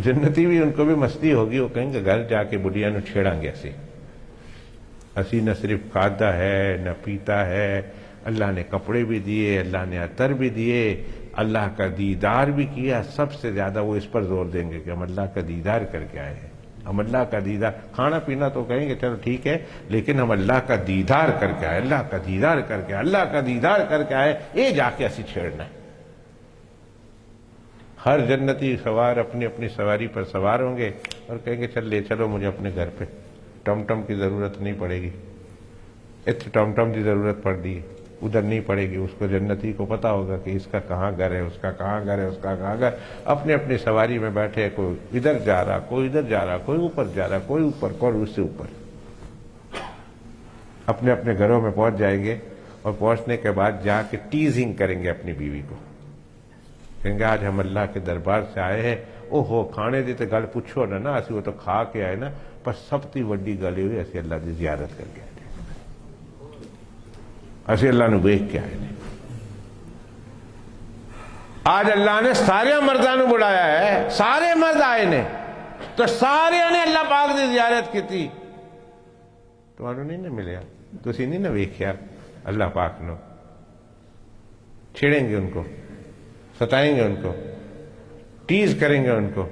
جنتی بھی ان کو بھی مستی ہوگی, وہ کہیں گے گھر جا کے بڑھیا نو چھیڑاں گے اسی نہ صرف کھاتا ہے نہ پیتا ہے, اللہ نے کپڑے بھی دیے, اللہ نے عطر بھی دیے, اللہ کا دیدار بھی کیا. سب سے زیادہ وہ اس پر زور دیں گے کہ ہم اللہ کا دیدار کر کے آئے ہیں. ہم اللہ کا دیدار, کھانا پینا تو کہیں گے چلو ٹھیک ہے, لیکن ہم اللہ کا دیدار کر کے آئے, اللہ کا دیدار کر کے, اللہ کا دیدار کر کے آئے. یہ جا کے ایسی چھیڑنا ہے. ہر جنتی سوار اپنی اپنی سواری پر سوار ہوں گے اور کہیں گے چل لے چلو مجھے اپنے گھر پہ. ٹم ٹم کی ضرورت نہیں پڑے گی, اتنے ٹم ٹم کی ضرورت پڑ دی ادھر نہیں پڑے گی. اس کو جنتی کو پتا ہوگا کہ اس کا کہاں گھر ہے, اس کا کہاں گھر ہے, اس کا کہاں گھر. اپنی اپنی سواری میں بیٹھے, کوئی ادھر جا رہا, کوئی ادھر جا رہا, کوئی اوپر جا رہا, کوئی اوپر, کوئی اس سے اوپر. اپنے اپنے گھروں میں پہنچ جائیں گے اور پہنچنے کے بعد جا کے ٹیزنگ کریں گے اپنی بیوی کو. کہیں گے آج ہم اللہ کے دربار سے آئے ہیں, او ہو کھانے دی تے گل پوچھو نا, اسی وہ تو کھا کے آئے نا, پر سب تی وڈی گل ہوئی اسی اللہ دی زیارت کر کے آئے, اسی اللہ نو ویکھ کے آئے. آج اللہ نے سارے مردوں نو بلایا ہے, سارے مرد آئے نے تو سارے نے اللہ پاک دی زیارت کی تھی. تمہاروں نہیں نہ ملیا, تسی نہیں نہ ویکھیا اللہ پاک نو. چھیڑیں گے ان کو, ستائیں گے ان کو, ٹیز کریں گے ان کو.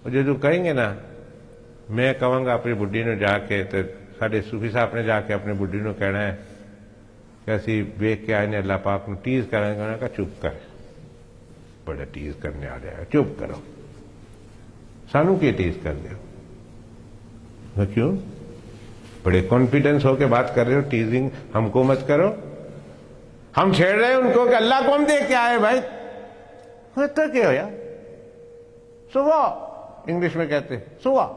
اور جو کہیں گے نا, میں کہوں گا اپنی بڈھی نو جا کے, تو ساڈے صوفی صاحب نے جا کے اپنی بڈھی نو کہنا ہے کہ اسی ویکھ کے آئے نے اللہ پاک نو, ٹیز کریں گے. کہا چپ کر, بڑا ٹیز کرنے آ جائے گا, چپ کرو, سانو کی ٹیز کر دو. کیوں بڑے کانفیڈنس ہو کے بات کر رہے ہو, ٹیزنگ ہم کو مت کرو. ہم چھیڑ رہے ہیں ان کو کہ اللہ کو ہم دیکھ کے آئے. بھائی تو کیا ہو یار, صبح انگلش میں کہتے ہیں سوا.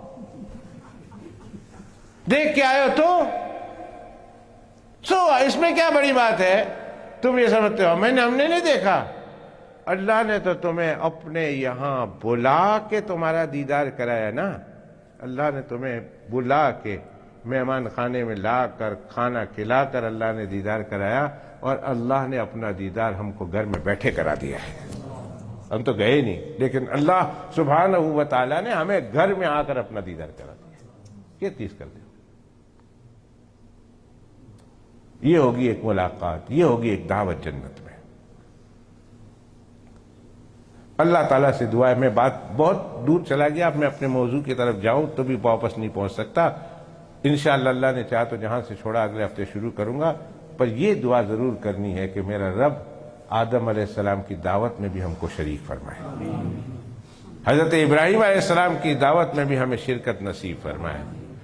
دیکھ کے آئے ہو تو سوا، اس میں کیا بڑی بات ہے؟ تم یہ سمجھتے ہو ہم نے نہیں دیکھا. اللہ نے تو تمہیں اپنے یہاں بلا کے تمہارا دیدار کرایا نا. اللہ نے تمہیں بلا کے مہمان خانے میں لا کر کھانا کھلا کر اللہ نے دیدار کرایا، اور اللہ نے اپنا دیدار ہم کو گھر میں بیٹھے کرا دیا ہے. ہم تو گئے نہیں، لیکن اللہ سبحانہ و تعالیٰ نے ہمیں گھر میں آ کر اپنا دیدار کرا دیا. یہ چیز کرتے ہو، یہ ہوگی ایک ملاقات، یہ ہوگی ایک دعوت جنت میں. اللہ تعالیٰ سے دعا ہے. میں بات بہت دور چلا گیا، اب میں اپنے موضوع کی طرف جاؤں تو بھی واپس نہیں پہنچ سکتا. انشاءاللہ اللہ نے چاہا تو جہاں سے چھوڑا اگلے ہفتے شروع کروں گا. پر یہ دعا ضرور کرنی ہے کہ میرا رب آدم علیہ السلام کی دعوت میں بھی ہم کو شریک فرمائے، حضرت ابراہیم علیہ السلام کی دعوت میں بھی ہمیں شرکت نصیب فرمائے،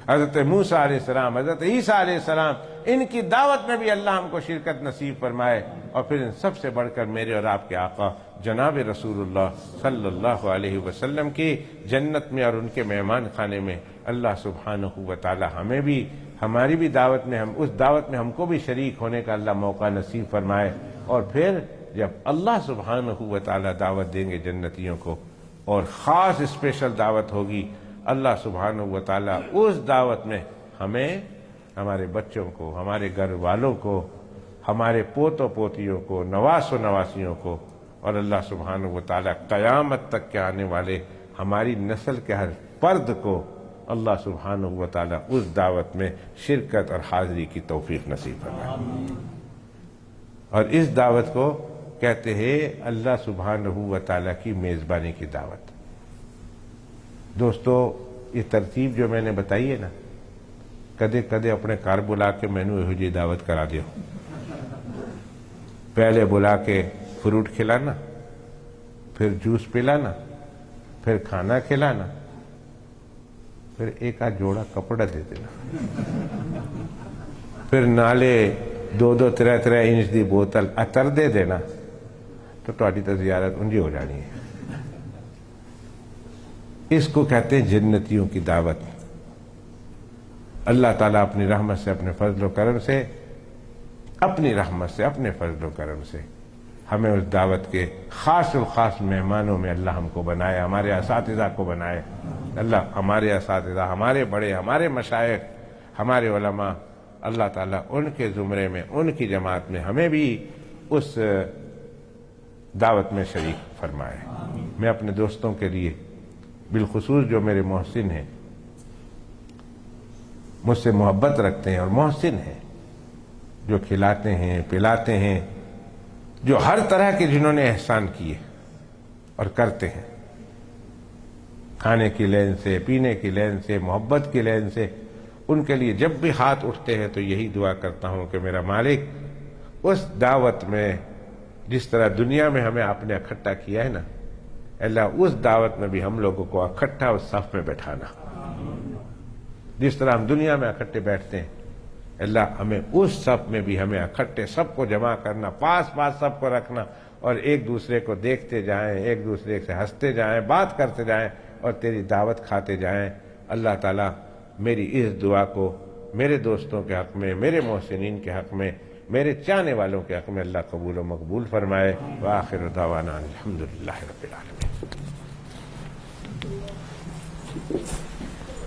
حضرت موسیٰ علیہ السلام، حضرت عیسیٰ علیہ السلام، ان کی دعوت میں بھی اللہ ہم کو شرکت نصیب فرمائے. اور پھر ان سب سے بڑھ کر میرے اور آپ کے آقا جناب رسول اللہ صلی اللہ علیہ وسلم کی جنت میں اور ان کے مہمان خانے میں اللہ سبحانہ و تعالی ہمیں بھی، ہماری بھی دعوت میں، ہم اس دعوت میں ہم کو بھی شریک ہونے کا اللہ موقع نصیب فرمائے. اور پھر جب اللہ سبحانہ و تعالی دعوت دیں گے جنتیوں کو، اور خاص اسپیشل دعوت ہوگی، اللہ سبحانہ و تعالی اس دعوت میں ہمیں، ہمارے بچوں کو، ہمارے گھر والوں کو، ہمارے پوتوں پوتیوں کو، نواس و نواسیوں کو، اور اللہ سبحانہ و تعالی قیامت تک کے آنے والے ہماری نسل کے ہر فرد کو اللہ سبحانہ و تعالی اس دعوت میں شرکت اور حاضری کی توفیق نصیب فرمائے. اور اس دعوت کو کہتے ہیں اللہ سبحانہ و تعالی کی میزبانی کی دعوت. دوستو، یہ ترتیب جو میں نے بتائی ہے نا، کدے کدے اپنے کار بلا کے میں نے یہ دعوت کرا دیا. پہلے بلا کے فروٹ کھلانا، پھر جوس پلانا، پھر کھانا کھلانا، پھر ایک آدھ جوڑا کپڑا دے دینا، پھر نالے 2-3 انچ دی بوتل عطر دے دینا، تو تہاڈی تے زیارت انجی ہو جانی ہے. اس کو کہتے ہیں جنتیوں کی دعوت. اللہ تعالیٰ اپنی رحمت سے، اپنے فضل و کرم سے، اپنی رحمت سے، اپنے فضل و کرم سے ہمیں اس دعوت کے خاص الخاص مہمانوں میں اللہ ہم کو بنائے، ہمارے اساتذہ کو بنائے. اللہ ہمارے اساتذہ، ہمارے بڑے، ہمارے مشائخ، ہمارے علماء، اللہ تعالیٰ ان کے زمرے میں، ان کی جماعت میں ہمیں بھی اس دعوت میں شریک فرمائے. میں اپنے دوستوں کے لیے، بالخصوص جو میرے محسن ہیں، مجھ سے محبت رکھتے ہیں اور محسن ہیں، جو کھلاتے ہیں، پلاتے ہیں، جو ہر طرح کے جنہوں نے احسان کیے اور کرتے ہیں، کھانے کی لین سے، پینے کی لین سے، محبت کی لین سے، ان کے لیے جب بھی ہاتھ اٹھتے ہیں تو یہی دعا کرتا ہوں کہ میرا مالک اس دعوت میں، جس طرح دنیا میں ہمیں آپ نے اکٹھا کیا ہے نا، اللہ اس دعوت میں بھی ہم لوگوں کو اکٹھا اس صف میں بیٹھانا. جس طرح ہم دنیا میں اکٹھے بیٹھتے ہیں، اللہ ہمیں اس صف میں بھی ہمیں اکٹھے سب کو جمع کرنا، پاس پاس سب کو رکھنا، اور ایک دوسرے کو دیکھتے جائیں، ایک دوسرے سے ہنستے جائیں، بات کرتے جائیں اور تیری دعوت کھاتے جائیں. اللہ تعالیٰ میری اس دعا کو میرے دوستوں کے حق میں، میرے محسنین کے حق میں، میرے چاہنے والوں کے حق میں اللہ قبول و مقبول فرمائے. وآخر دعوانا الحمدللہ رب العالمین.